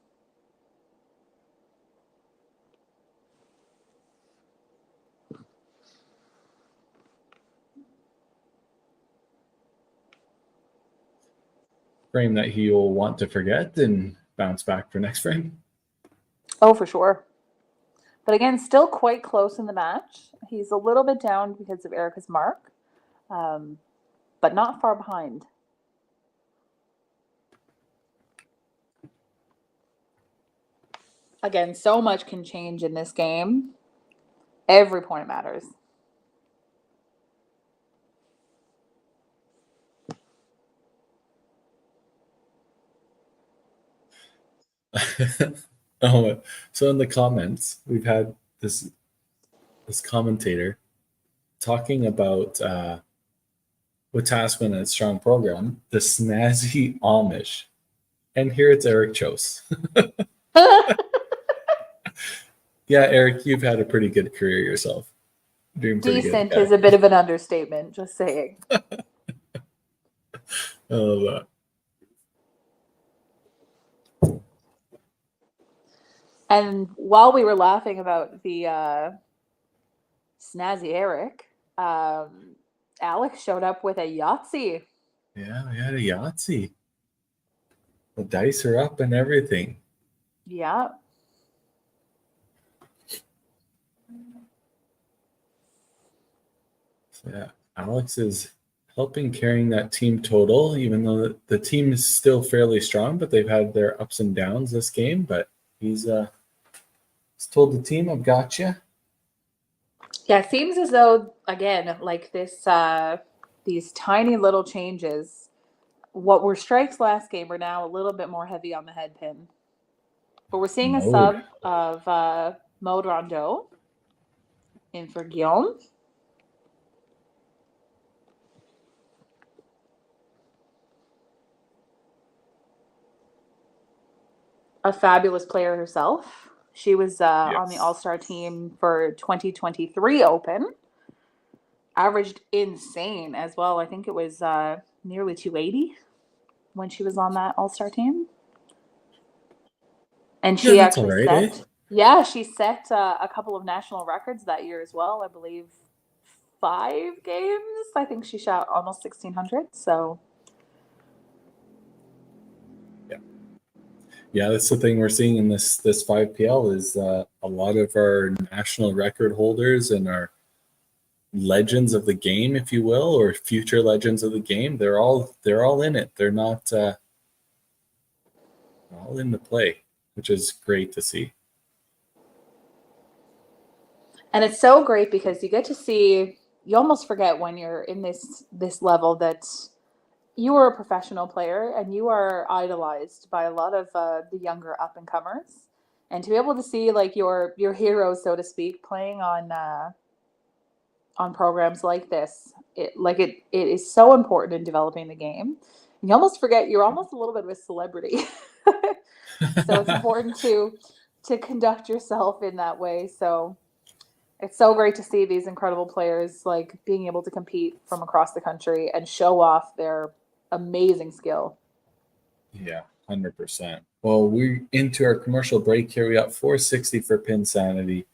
H: Frame that he'll want to forget and bounce back for next frame.
B: Oh, for sure. But again, still quite close in the match. He's a little bit down because of Erica's mark, but not far behind. Again, so much can change in this game. Every point matters.
H: Oh, so in the comments, we've had this commentator talking about Wetaskiwin and its strong program, the snazzy Amish. And here it's Eric Chose. Yeah, Eric, you've had a pretty good career yourself. Doing pretty
B: Decent
H: good.
B: is a bit of an understatement, just saying.
H: I love that.
B: And while we were laughing about the snazzy Eric, Alex showed up with a Yahtzee.
H: Yeah, we had a Yahtzee. The dice are up and everything.
B: Yeah.
H: So yeah, Alex is helping carrying that team total, even though the team is still fairly strong, but they've had their ups and downs this game. But he's told the team, "I've got you."
B: Yeah, it seems as though, again, like this, these tiny little changes, what were strikes last game are now a little bit more heavy on the head pin. But we're seeing a sub of Maud Rondeau in for Guillaume. A fabulous player herself. She was on the All-Star team for 2023 Open. Averaged insane as well. I think it was nearly 280 when she was on that All-Star team. And she actually set, she set a couple of national records that year as well. I believe 5 games. I think she shot almost 1,600. So.
H: Yeah, that's the thing we're seeing in this 5PL is a lot of our national record holders and our legends of the game, if you will, or future legends of the game. They're all in it. They're not all in the play, which is great to see.
B: And it's so great because you get to see. You almost forget when you're in this level that you are a professional player and you are idolized by a lot of the younger up and comers, and to be able to see like your heroes, so to speak, playing on programs like this, it is so important in developing the game. You almost forget you're almost a little bit of a celebrity, so it's important to conduct yourself in that way. So it's so great to see these incredible players like being able to compete from across the country and show off their amazing skill.
H: Yeah, 100%. Well, we're into our commercial break here. We got 460 for Pin Sanity,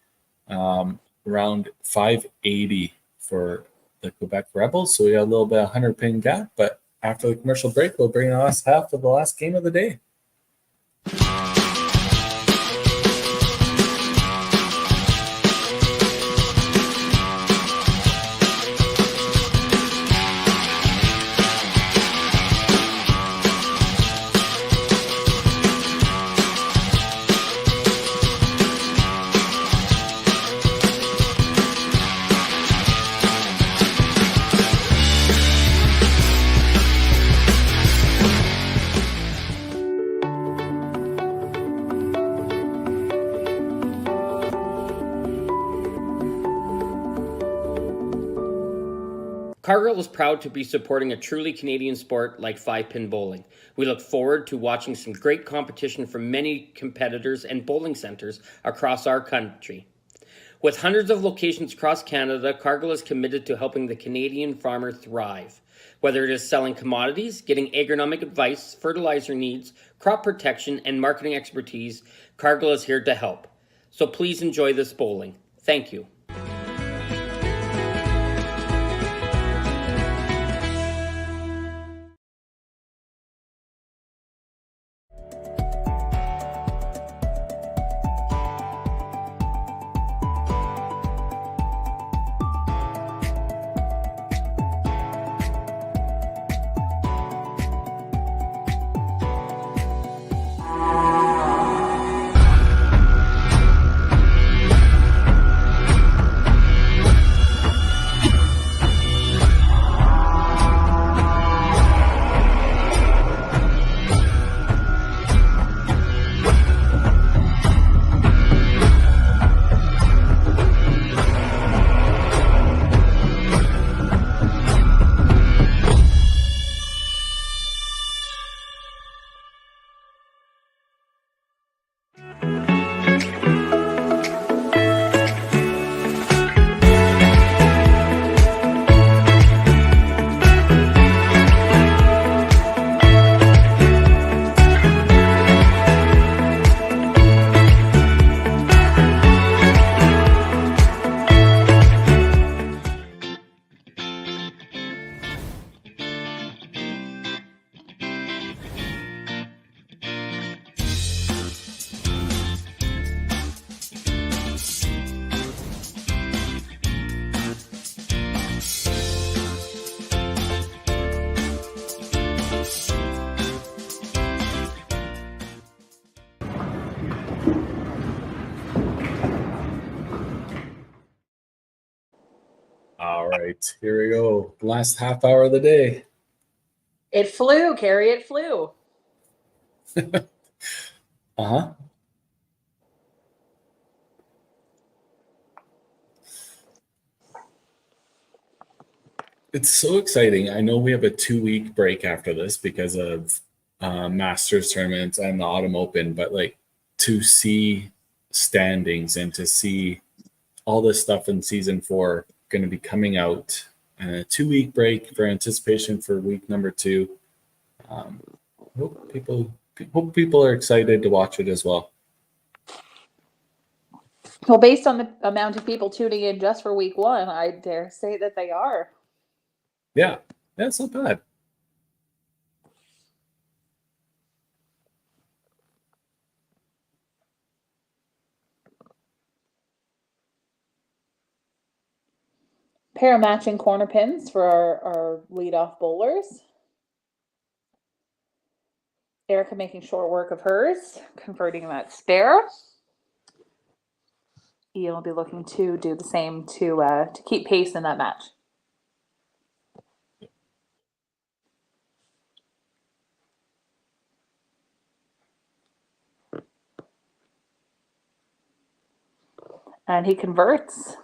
H: around 580 for the Quebec Rebels. So we got a little bit of 100 pin gap, but after the commercial break, we'll bring the last half of the last game of the day.
E: Cargill is proud to be supporting a truly Canadian sport like 5-pin bowling. We look forward to watching some great competition from many competitors and bowling centres across our country. With hundreds of locations across Canada, Cargill is committed to helping the Canadian farmer thrive. Whether it is selling commodities, getting agronomic advice, fertilizer needs, crop protection, and marketing expertise, Cargill is here to help. So please enjoy this bowling. Thank you.
H: right, here we go. Last half hour of the day.
B: It flew, Carrie. It flew.
H: Uh-huh. It's so exciting. I know we have a 2-week break after this because of Masters tournaments and the Autumn Open, but like to see standings and to see all this stuff in season 4 going to be coming out, and a 2-week break for anticipation for week number 2. Hope people are excited to watch it as well.
B: Well, based on the amount of people tuning in just for week 1, I dare say that they are.
H: Yeah, that's not bad.
B: Pair of matching corner pins for our leadoff bowlers. Erica making short work of hers, converting that spare. Ian will be looking to do the same to keep pace in that match. And he converts.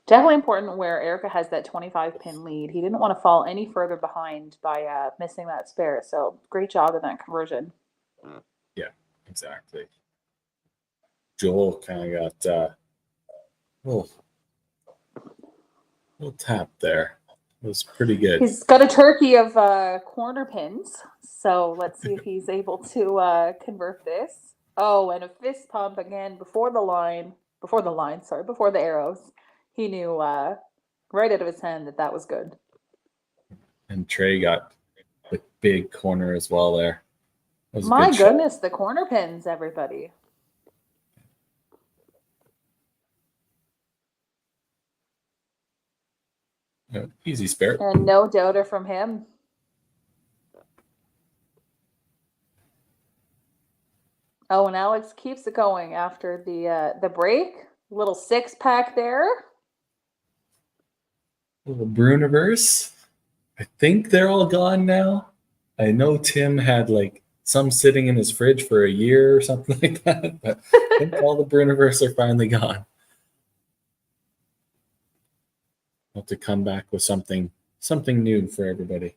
B: Definitely important where Erica has that 25 pin lead. He didn't want to fall any further behind by missing that spare. So great job in that conversion.
H: Yeah, exactly. Joel kind of got a little tap there. It was pretty good.
B: He's got a turkey of corner pins. So let's see if he's able to convert this. Oh, and a fist pump again before the arrows. He knew right out of his hand that was good.
H: And Trey got the big corner as well there. That was a
B: My
H: good shot.
B: goodness, the corner pins, everybody.
H: Yeah, easy spare.
B: And no doubter from him. Oh, and Alex keeps it going after the break. Little 6-pack there.
H: Little Bruniverse. I think they're all gone now. I know Tim had like some sitting in his fridge for a year or something like that, but I think all the Bruniverse are finally gone. I'll have to come back with something new for everybody.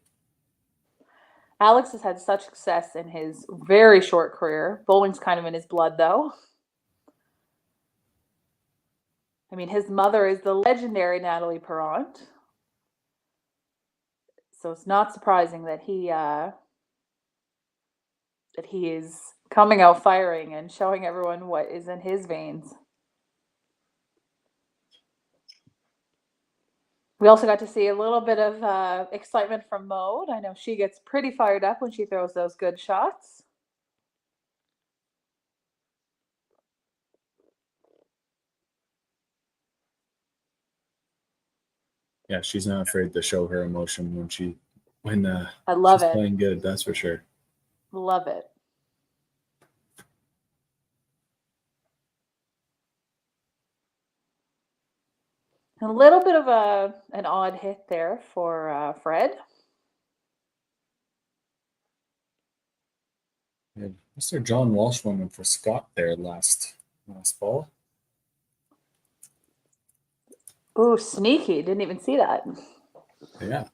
B: Alex has had such success in his very short career. Bowling's kind of in his blood, though. I mean, his mother is the legendary Natalie Perront. So it's not surprising that he is coming out firing and showing everyone what is in his veins. We also got to see a little bit of excitement from Maude. I know she gets pretty fired up when she throws those good shots.
H: Yeah, she's not afraid to show her emotion when
B: I love
H: she's
B: it.
H: playing good. That's for sure.
B: Love it. A little bit of an odd hit there for Fred.
H: Yeah, Mr. John Walsh won for Scott there last ball.
B: Ooh, sneaky. Didn't even see that.
H: Yeah.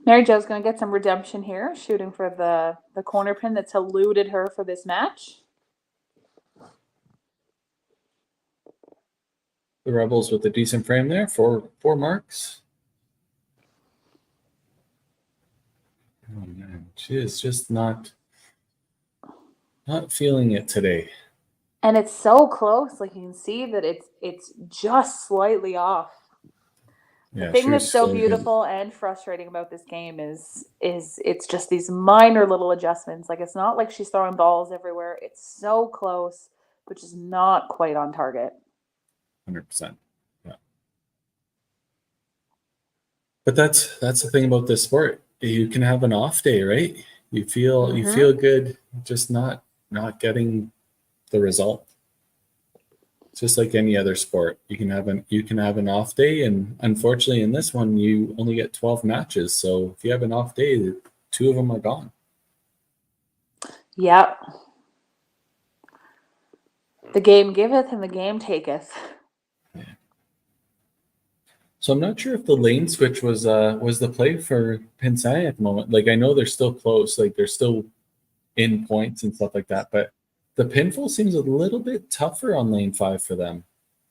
B: Mary Jo's going to get some redemption here, shooting for the corner pin that's eluded her for this match.
H: The Rebels with a decent frame there for 4 marks. Oh man, she is just not feeling it today.
B: And it's so close. Like you can see that it's just slightly off.
H: Yeah,
B: The thing that's so beautiful and frustrating about this game is it's just these minor little adjustments. Like it's not like she's throwing balls everywhere. It's so close, but just not quite on target.
H: 100%. Yeah. But that's the thing about this sport. You can have an off day, right? You feel good, just not getting the result. It's just like any other sport. You can have an off day, and unfortunately in this one you only get 12 matches. So if you have an off day, 2 of them are gone.
B: Yep. The game giveth and the game taketh.
H: So I'm not sure if the lane switch was the play for Pinsanity at the moment. Like, I know they're still close, like they're still in points and stuff like that, but the pinfall seems a little bit tougher on lane 5 for them.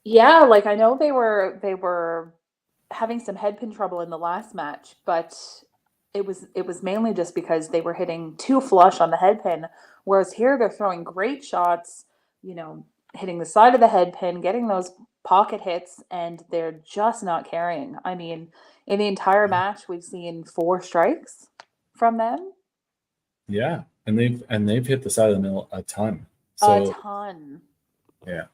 B: Yeah, like I know they were having some head pin trouble in the last match, but it was mainly just because they were hitting too flush on the head pin, whereas here they're throwing great shots, hitting the side of the head pin, getting those pocket hits, and they're just not carrying. I mean, in the entire match, we've seen 4 strikes from them.
H: Yeah, and they've hit the side of the mill a ton. So,
B: a ton.
H: Yeah.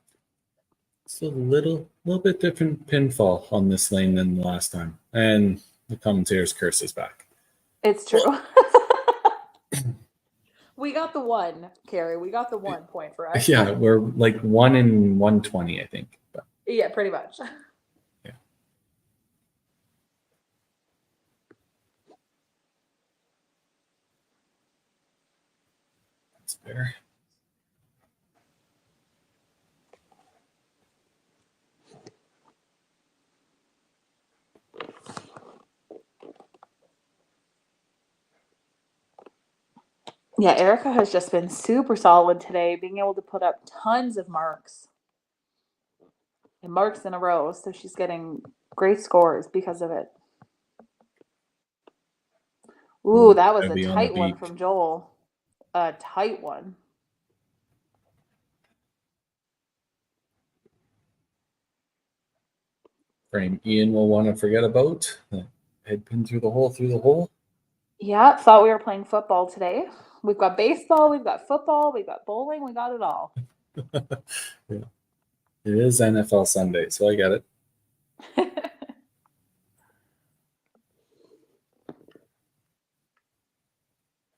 H: It's a little bit different pinfall on this lane than the last time. And the commentator's curse is back.
B: It's true. We got the 1, Carrie. We got the 1 point for us.
H: Yeah, we're like 1 in 120, I think. But
B: yeah, pretty much.
H: Yeah. That's fair.
B: Yeah, Erica has just been super solid today, being able to put up tons of marks. And marks in a row, so she's getting great scores because of it. Ooh, that was a tight one from Joel. A tight one.
H: Frame Ian will want to forget about. The head pin through the hole.
B: Yeah, thought we were playing football today. We've got baseball, we've got football, we've got bowling, we got it all.
H: Yeah. It is NFL Sunday, so I get it.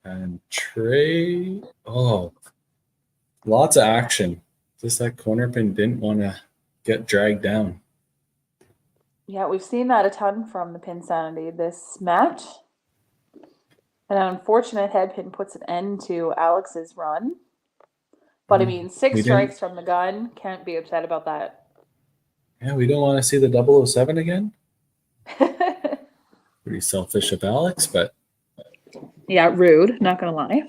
H: And Trey, lots of action. Just that corner pin didn't want to get dragged down.
B: Yeah, we've seen that a ton from the Pinsanity this match. An unfortunate head pin puts an end to Alex's run. But I mean, 6 strikes from the gun. Can't be upset about that.
H: Yeah, we don't want to see the 007 again. Pretty selfish of Alex, but
B: yeah, rude. Not gonna lie.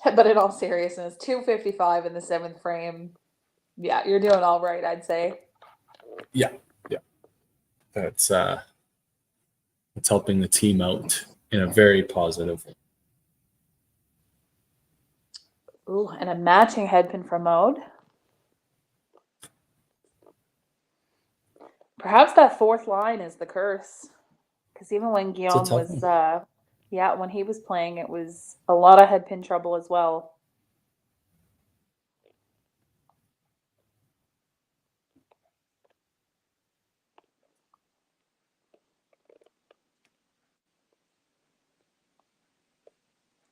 B: But in all seriousness, 255 in the 7th frame. Yeah, you're doing all right, I'd say.
H: Yeah. That's helping the team out in a very positive way.
B: Ooh, and a matching head pin from Mode. Perhaps that 4th line is the curse. Because even when Guillaume was, when he was playing, it was a lot of head pin trouble as well.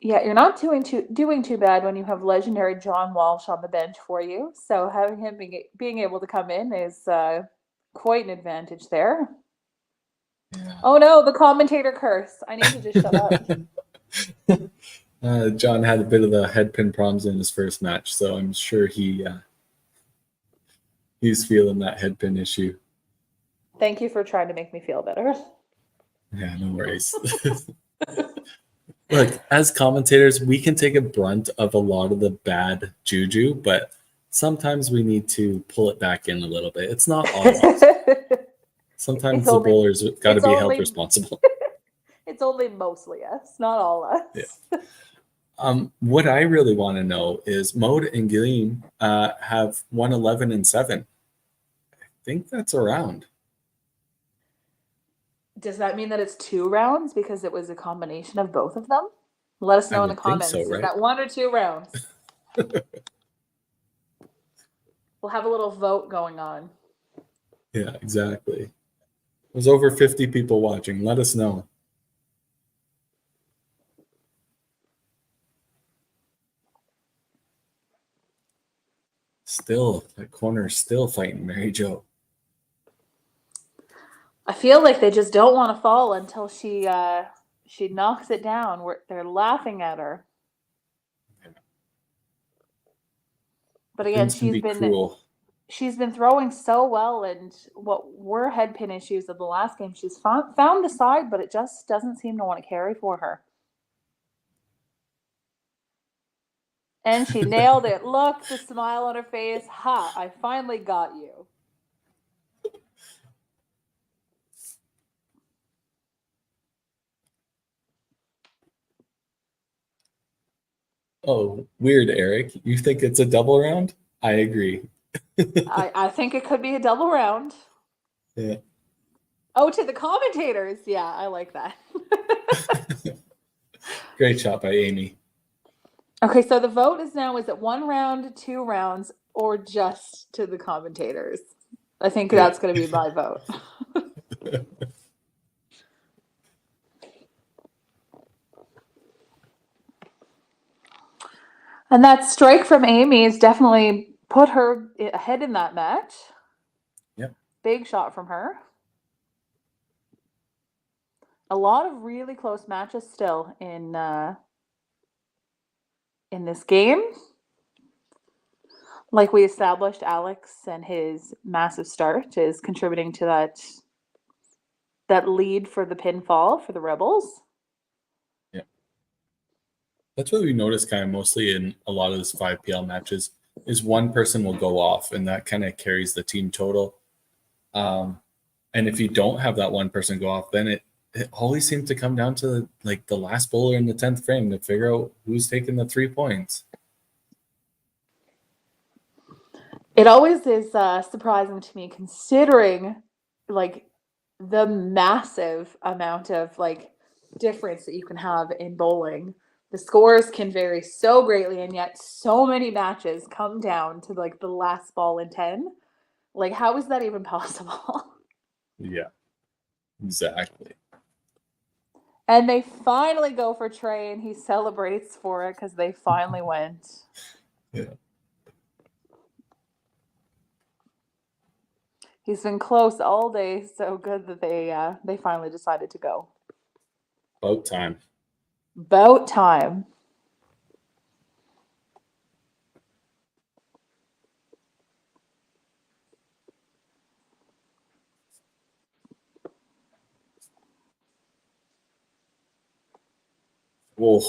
B: Yeah, you're not doing too bad when you have legendary John Walsh on the bench for you. So having him being able to come in is quite an advantage there. Yeah. Oh no, the commentator curse. I need to just shut
H: up. John had a bit of the head pin problems in his first match, so I'm sure he's feeling that head pin issue.
B: Thank you for trying to make me feel better.
H: Yeah, no worries. Look, as commentators, we can take a brunt of a lot of the bad juju, but sometimes we need to pull it back in a little bit. It's not all of us. Sometimes the bowlers got to be held responsible.
B: It's only mostly us, not all us.
H: Yeah. What I really want to know is Mode and Guillaume have 111 and 7. I think that's around.
B: Does that mean that it's 2 rounds because it was a combination of both of them? Let us know in the comments. So, right? Is that 1 or 2 rounds? We'll have a little vote going on.
H: Yeah, exactly. There's over 50 people watching. Let us know. Still, that corner is still fighting Mary Jo.
B: I feel like they just don't want to fall until she knocks it down. They're laughing at her. But again,
H: Pins can be cruel.
B: she's been throwing so well, and what were head pin issues of the last game, she's found the side, but it just doesn't seem to want to carry for her. And she nailed it. Look, the smile on her face. Ha, I finally got you.
H: Oh, weird, Eric. You think it's a double round? I agree.
B: I think it could be a double round.
H: Yeah.
B: Oh, to the commentators. Yeah, I like that.
H: Great shot by Amy.
B: Okay, so the vote is it 1 round, 2 rounds, or just to the commentators? I think that's going to be my vote. And that strike from Amy has definitely put her ahead in that match.
H: Yep.
B: Big shot from her. A lot of really close matches still in this game. Like we established, Alex and his massive start is contributing to that lead for the pinfall for the Rebels.
H: Yeah. That's what we noticed kind of mostly in a lot of these 5PL matches is one person will go off, and that kind of carries the team total. And if you don't have that one person go off, then it always seems to come down to like the last bowler in the 10th frame to figure out who's taking the 3 points.
B: It always is surprising to me, considering like the massive amount of like difference that you can have in bowling. The scores can vary so greatly, and yet so many matches come down to like the last ball in 10. Like, how is that even possible?
H: Yeah, exactly.
B: And they finally go for Trey, and he celebrates for it because they finally went.
H: Yeah.
B: He's been close all day, so good that they finally decided to go.
H: About time.
B: About time.
H: Whoa.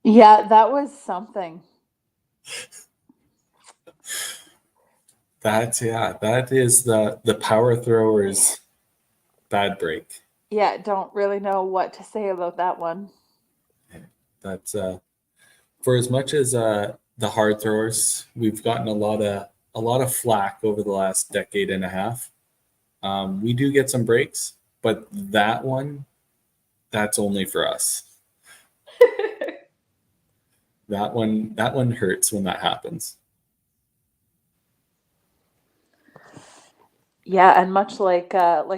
B: Yeah, that was something.
H: That is the power throwers bad break.
B: Yeah, don't really know what to say about that one.
H: That's for as much as the hard throwers, we've gotten a lot of flack over the last decade and a half. We do get some breaks, but that one, that's only for us. That one hurts when that happens.
B: Yeah, and much like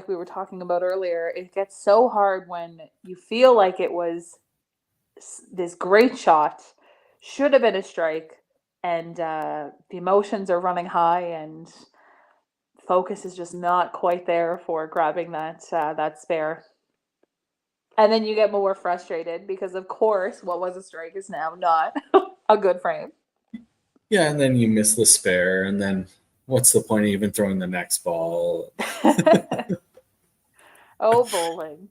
B: we were talking about earlier, it gets so hard when you feel like it was this great shot, should have been a strike, and the emotions are running high, and focus is just not quite there for grabbing that spare. And then you get more frustrated because, of course, what was a strike is now not a good frame.
H: Yeah, and then you miss the spare, and then what's the point of even throwing the next ball?
B: Oh, bowling.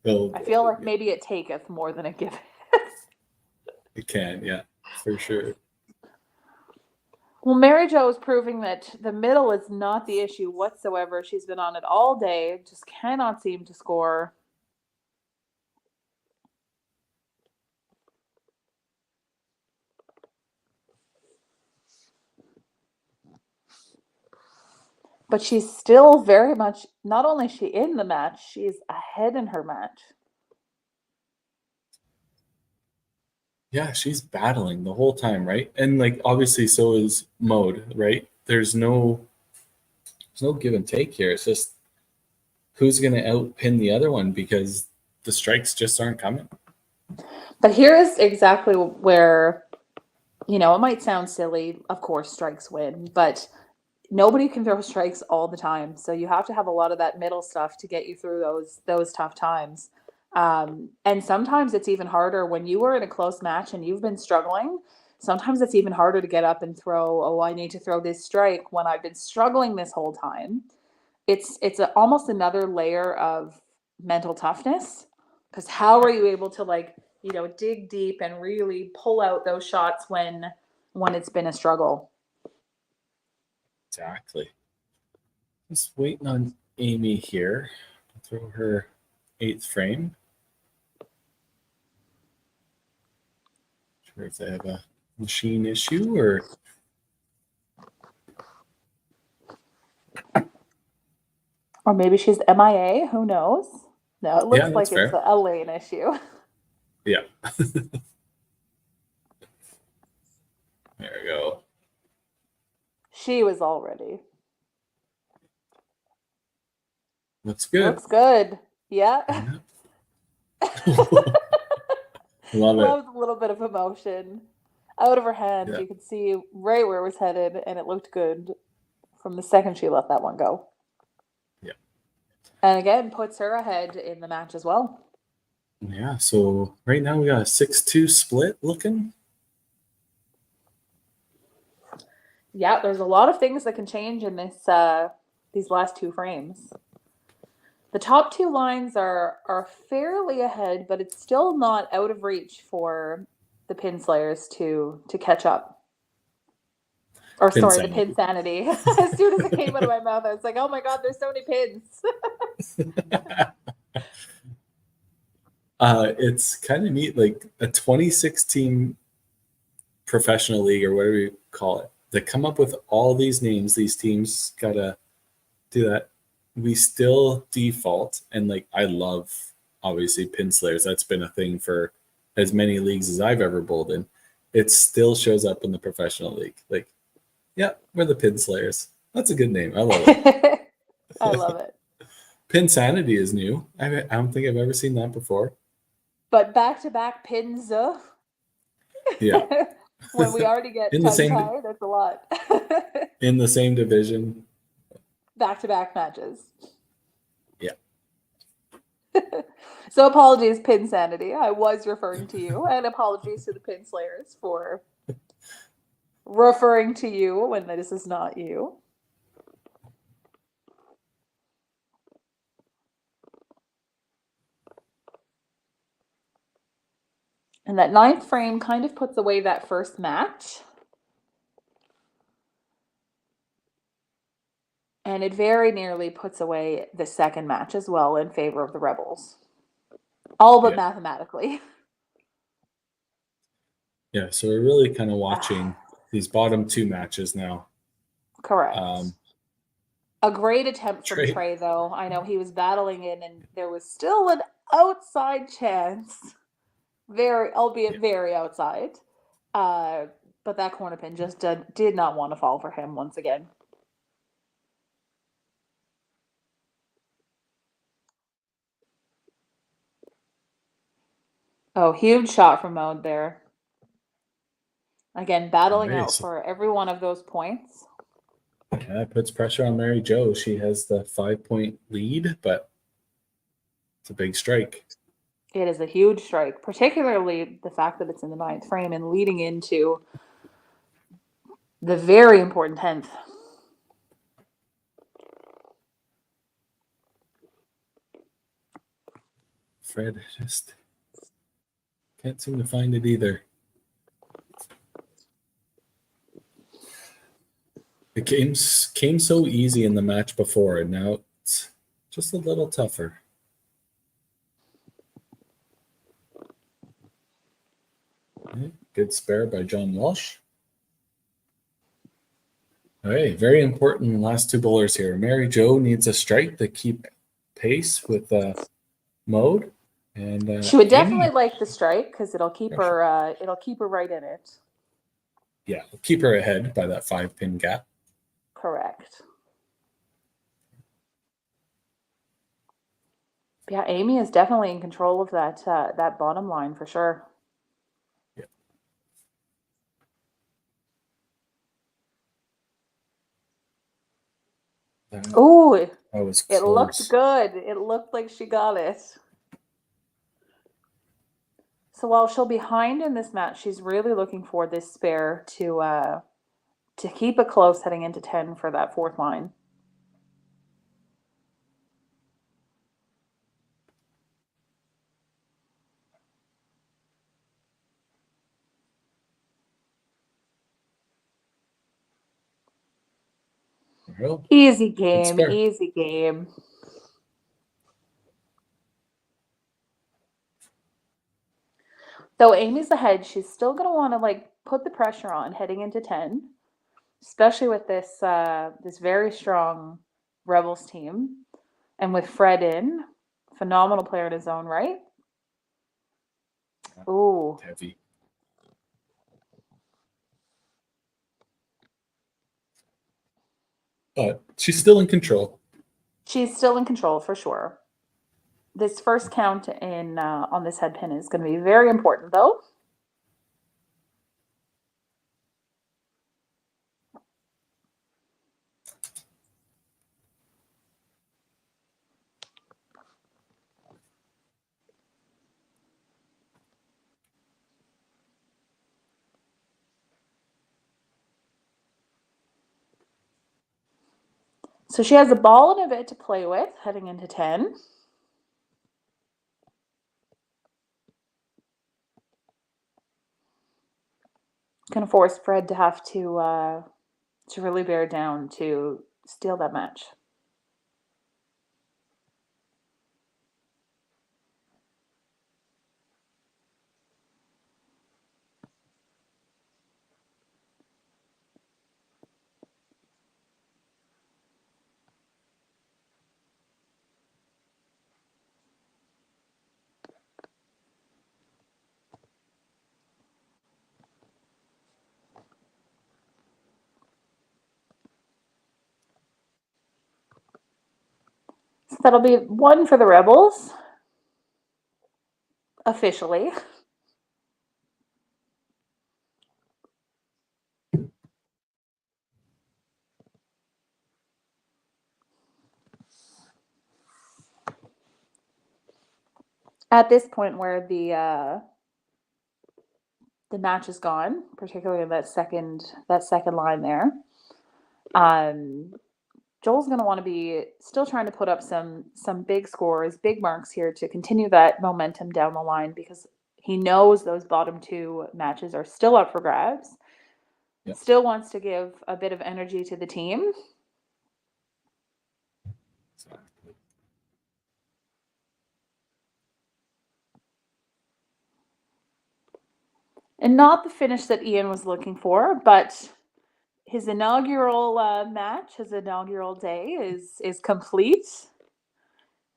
H: Oh,
B: I feel like maybe it taketh more than it giveth.
H: it can, yeah, for sure.
B: Well, Mary Jo is proving that the middle is not the issue whatsoever. She's been on it all day, just cannot seem to score. But she's still very much, not only is she in the match, she's ahead in her match.
H: Yeah, she's battling the whole time, right? And like obviously so is Mode, right? There's no there's no give and take here. It's just who's going to outpin the other one because the strikes just aren't coming.
B: But here is exactly where, it might sound silly. Of course, strikes win, but nobody can throw strikes all the time. So you have to have a lot of that middle stuff to get you through those tough times. And sometimes it's even harder when you were in a close match and you've been struggling. Sometimes it's even harder to get up and throw, oh, I need to throw this strike when I've been struggling this whole time. It's almost another layer of mental toughness, because how are you able to dig deep and really pull out those shots when it's been a struggle?
H: Exactly. Just waiting on Amy here. I'll throw her 8th frame. Sure if they have a machine issue or
B: maybe she's MIA. Who knows? No, it looks like
H: fair.
B: it's a lane issue.
H: Yeah. There we go.
B: She was all ready.
H: Looks good.
B: Looks good. Yeah.
H: Love it.
B: Loved a little bit of emotion. Out of her hand,
H: Yeah.
B: you could see right where it was headed, and it looked good from the second she let that one go.
H: Yeah.
B: And again, puts her ahead in the match as well.
H: Yeah, so right now we got a 6-2 split looking.
B: Yeah, there's a lot of things that can change in this these last two frames. The top two lines are fairly ahead, but it's still not out of reach for the Pin Slayers to catch up. Or
H: Pin
B: sorry,
H: Sanity.
B: the Pin Sanity. As soon as it came out of my mouth, I was like, oh my God, there's so many pins.
H: It's kind of neat, like a 26-team professional league or whatever you call it. They come up with all these names. These teams gotta do that. We still default, and I love obviously Pin Slayers. That's been a thing for as many leagues as I've ever bowled in. It still shows up in the professional league. Yeah, we're the Pin Slayers. That's a good name. I love it.
B: I love it.
H: Pin Sanity is new. I don't think I've ever seen that before.
B: But back-to-back pins,
H: Yeah.
B: when we already get
H: In the same-
B: tongue-tied, that's a lot.
H: In the same division.
B: Back-to-back matches.
H: Yeah.
B: So apologies, Pin Sanity. I was referring to you, and apologies to the Pin Slayers for referring to you when this is not you. And that 9th frame kind of puts away that first match. And it very nearly puts away the second match as well in favor of the Rebels. All but mathematically.
H: Yeah, so we're really kind of watching these bottom two matches now.
B: Correct. A great attempt from
H: Trey.
B: Trey, though. I know he was battling in, and there was still an outside chance. Albeit very outside. But that corner pin just did not want to fall for him once again. Oh, huge shot from Mode there. Again, battling out for every one of those points.
H: Yeah, it puts pressure on Mary Jo. She has the 5-point lead, but it's a big strike.
B: It is a huge strike, particularly the fact that it's in the 9th frame and leading into the very important 10th.
H: Fred just can't seem to find it either. It came so easy in the match before, and now it's just a little tougher. Okay, good spare by John Walsh. All right, very important last two bowlers here. Mary Jo needs a strike to keep pace with Mode, and
B: she would definitely
H: Amy,
B: like the strike because it'll keep her. It'll keep her right in it.
H: Yeah, keep her ahead by that 5-pin gap.
B: Correct. Yeah, Amy is definitely in control of that bottom line for sure.
H: Yeah.
B: Ooh,
H: That was
B: it looked
H: close.
B: good. It looked like she got it. So while she'll be behind in this match, she's really looking for this spare to keep it close heading into 10 for that fourth line.
H: Well,
B: Easy
H: good
B: game,
H: spare.
B: easy game. Though Amy's ahead, she's still gonna want to like put the pressure on heading into 10, especially with this very strong Rebels team, and with Fred in, phenomenal player in his own right. Ooh,
H: Heavy. But she's still in control.
B: she's still in control for sure. This first count in on this head pin is going to be very important, though. So she has a ball and a bit to play with heading into 10. Going to force Fred to have to really bear down to steal that match. So that'll be 1 for the Rebels, officially. At this point where the match is gone, particularly in that second line there, Joel's going to want to be still trying to put up some big scores, big marks here to continue that momentum down the line, because he knows those bottom 2 matches are still up for grabs.
H: Yep.
B: Still wants to give a bit of energy to the team.
H: Exactly.
B: And not the finish that Ian was looking for, but his inaugural match, his inaugural day is complete.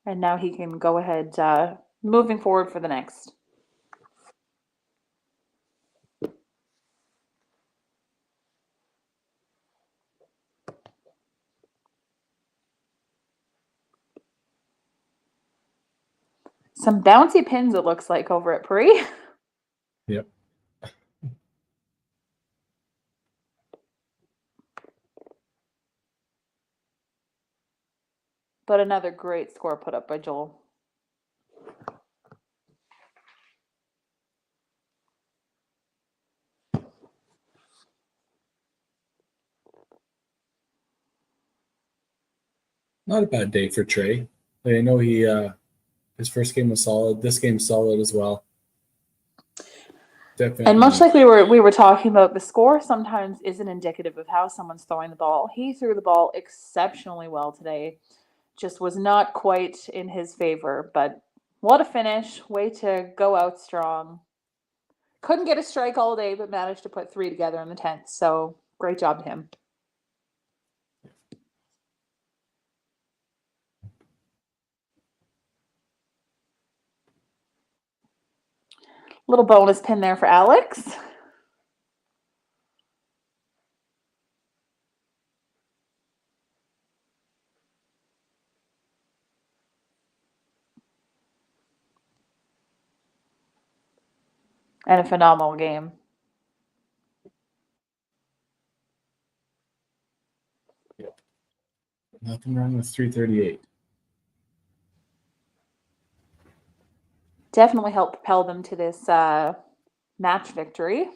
B: And now he can go ahead moving forward for the next. Some bouncy pins, it looks like, over at Pri.
H: Yep.
B: But another great score put up by Joel.
H: Not a bad day for Trey. I know his first game was solid. This game's solid as well. Definitely.
B: And much like we were talking about, the score sometimes isn't indicative of how someone's throwing the ball. He threw the ball exceptionally well today. Just was not quite in his favor, but what a finish. Way to go out strong. Couldn't get a strike all day, but managed to put 3 together in the 10th. So great job to him. Little bonus pin there for Alex. And a phenomenal game.
H: Nothing wrong with 338.
B: Definitely helped propel them to this match victory.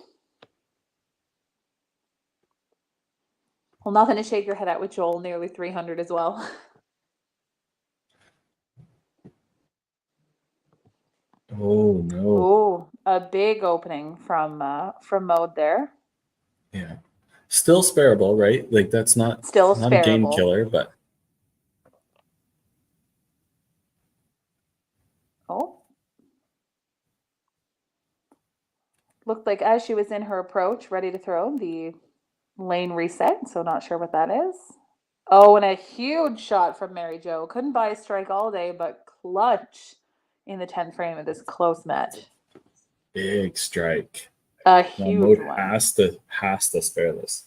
B: Well, nothing to shake your head at with Joel, nearly 300 as well.
H: Oh no.
B: Oh, a big opening from Mode there.
H: Yeah. Still spareable, right? Like that's not
B: Still
H: a game
B: spareable.
H: killer, but
B: Oh. Looked like as she was in her approach, ready to throw, the lane reset, so not sure what that is. Oh, and a huge shot from Mary Jo. Couldn't buy a strike all day, but clutch in the 10th frame of this close match.
H: big strike.
B: A
H: Now
B: huge
H: Mode
B: one.
H: has to spare this.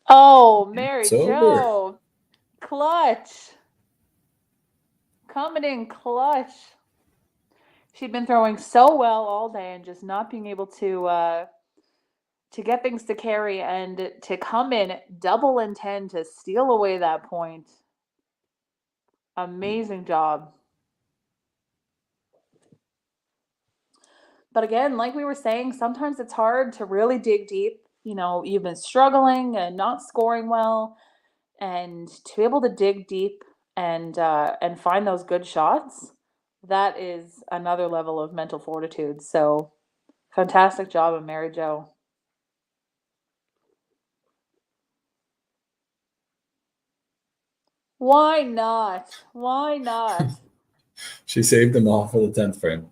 B: Oh, Mary
H: It's over.
B: Jo. Clutch. Coming in clutch. She'd been throwing so well all day and just not being able to get things to carry and to come in double and 10 to steal away that point. Amazing job. But again, like we were saying, sometimes it's hard to really dig deep. You know, you've been struggling and not scoring well, and to be able to dig deep and find those good shots, that is another level of mental fortitude. So, fantastic job of Mary Jo. Why not? Why not?
H: She saved them all for the 10th frame.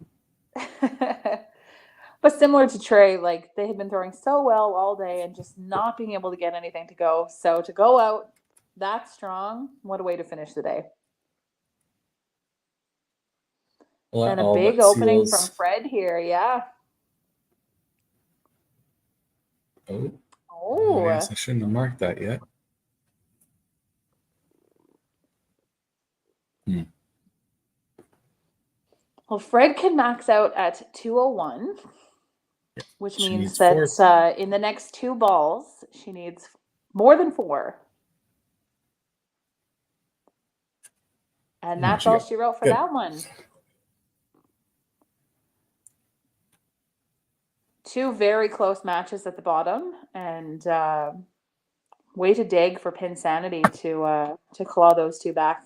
B: But similar to Trey, like they had been throwing so well all day and just not being able to get anything to go. So to go out that strong, what a way to finish the day.
H: Well,
B: And a
H: all
B: big
H: but
B: opening
H: seals.
B: from Fred here, yeah.
H: Oh,
B: Oh,
H: I guess I shouldn't have marked that yet.
B: well, Fred can max out at 201, which
H: She
B: means
H: needs
B: that
H: 4.
B: in the next 2 balls, she needs more than 4. And
H: There
B: that's
H: she
B: all
H: go.
B: she wrote for
H: Good.
B: that one. 2 very close matches at the bottom, and way to dig for Pin Sanity to claw those 2 back.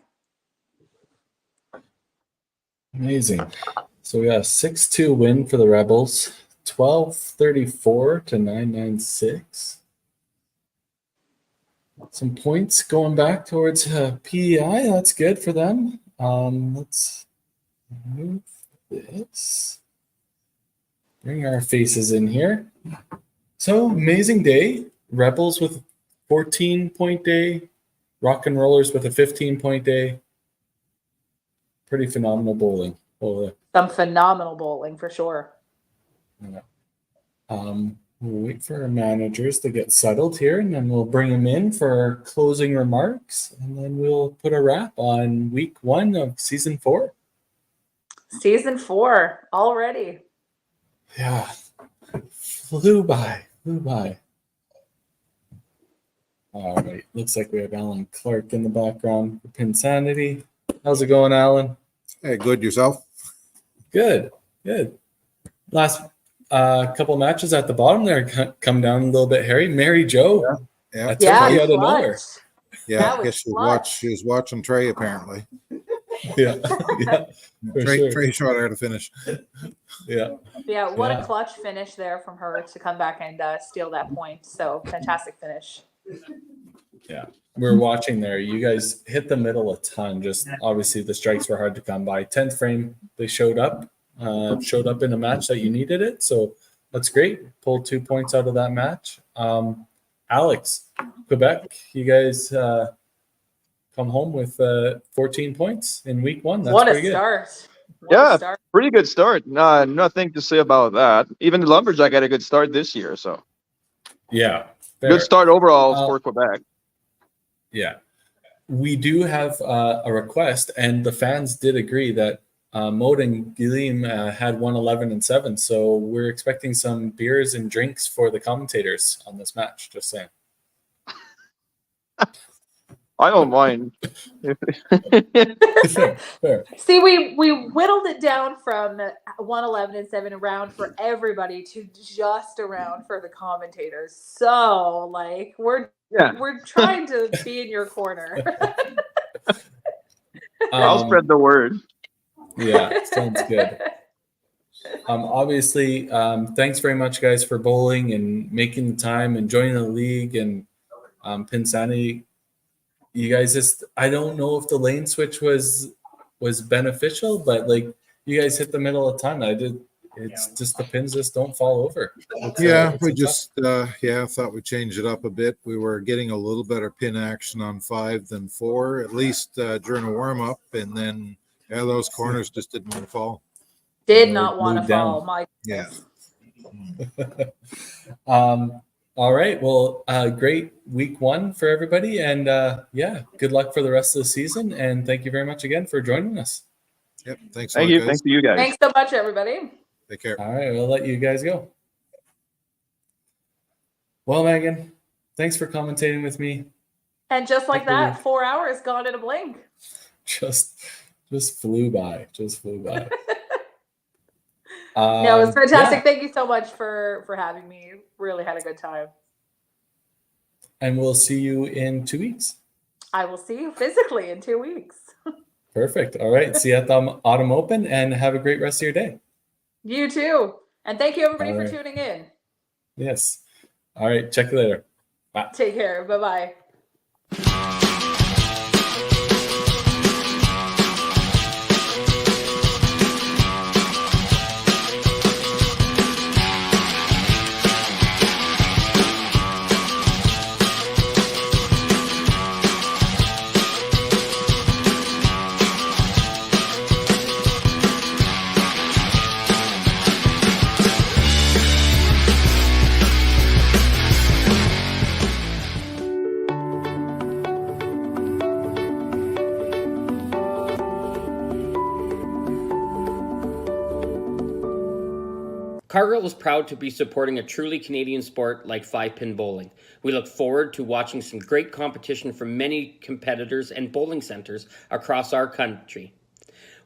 H: Amazing. So we got a 6-2 win for the Rebels. 1234 to 996. Some points going back towards PEI. That's good for them. Let's move this. Bring our faces in here. So amazing day. Rebels with 14-point day. Rock and Rollers with a 15-point day. Pretty phenomenal bowling.
B: Some phenomenal bowling for sure.
H: Yeah. We'll wait for our managers to get settled here, and then we'll bring them in for our closing remarks, and then we'll put a wrap on week 1 of season 4.
B: Season 4 already.
H: Yeah, flew by. All right, looks like we have Alan Clark in the background for Pin Sanity. How's it going, Alan?
C: Hey, good yourself?
H: Good. Last couple matches at the bottom there come down a little bit hairy. Mary Jo,
C: Yeah,
H: that took you out of nowhere.
B: clutch.
C: yeah.
B: That
C: I
B: was
C: guess she was watching Trey apparently.
H: Yeah, for sure.
C: Trey shot her to finish.
H: Yeah.
B: Yeah, what
H: Yeah.
B: a clutch finish there from her to come back and steal that point. So fantastic finish.
H: Yeah, we're watching there. You guys hit the middle a ton. Just obviously the strikes were hard to come by. 10th frame, they showed up in a match that you needed it. So that's great. Pulled 2 points out of that match. Alex, Quebec, you guys come home with 14 points in week 1. That's
B: What a
H: pretty good.
B: start. What
G: Yeah,
B: a start.
G: pretty good start. Nothing to say about that. Even the Lumberjack had a good start this year, so
H: Yeah, fair.
G: good start overall for Quebec.
H: Yeah. We do have a request, and the fans did agree that Maud and Guillaume had 1-11-7. So we're expecting some beers and drinks for the commentators on this match. Just saying.
G: I don't mind.
H: Fair.
B: See, we whittled it down from 1-11-7 around for everybody to just around for the commentators. So, like, we're trying to be in your corner.
G: I'll spread the word.
H: Yeah, sounds good. Obviously, thanks very much, guys, for bowling and making the time and joining the league and Pin Sanity. You guys I don't know if the lane switch was beneficial, but like you guys hit the middle a ton. It's just the pins just don't fall over.
C: We just thought we'd change it up a bit. We were getting a little better pin action on 5 than 4, at least during a warm up, and then those corners just didn't want to fall.
B: Did not want to fall. My
H: all right. Well, great week 1 for everybody. And good luck for the rest of the season. And thank you very much again for joining us.
C: Yep. Thanks.
G: Thank you.
C: Guys.
G: Thanks to you guys.
B: Thanks so much, everybody.
C: Take care.
H: All right. We'll let you guys go. Well, Megan, thanks for commentating with me.
B: And just like that, 4 hours gone in a blink.
H: Just flew by.
B: No, it was fantastic. Thank you so much for having me. Really had a good time.
H: And we'll see you in 2 weeks.
B: I will see you physically in 2 weeks.
H: Perfect. All right. See you at the Autumn Open and have a great rest of your day.
B: You too. And thank you, everybody,
H: All
B: for
H: right.
B: tuning in.
H: Yes. All right. Check you later. Bye.
B: Take care. Bye-bye.
E: Cargill is proud to be supporting a truly Canadian sport like 5-pin bowling. We look forward to watching some great competition from many competitors and bowling centres across our country.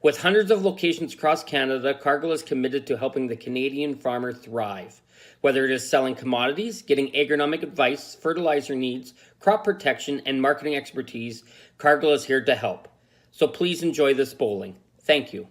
E: With hundreds of locations across Canada, Cargill is committed to helping the Canadian farmer thrive. Whether it is selling commodities, getting agronomic advice, fertilizer needs, crop protection, and marketing expertise, Cargill is here to help. So please enjoy this bowling. Thank you.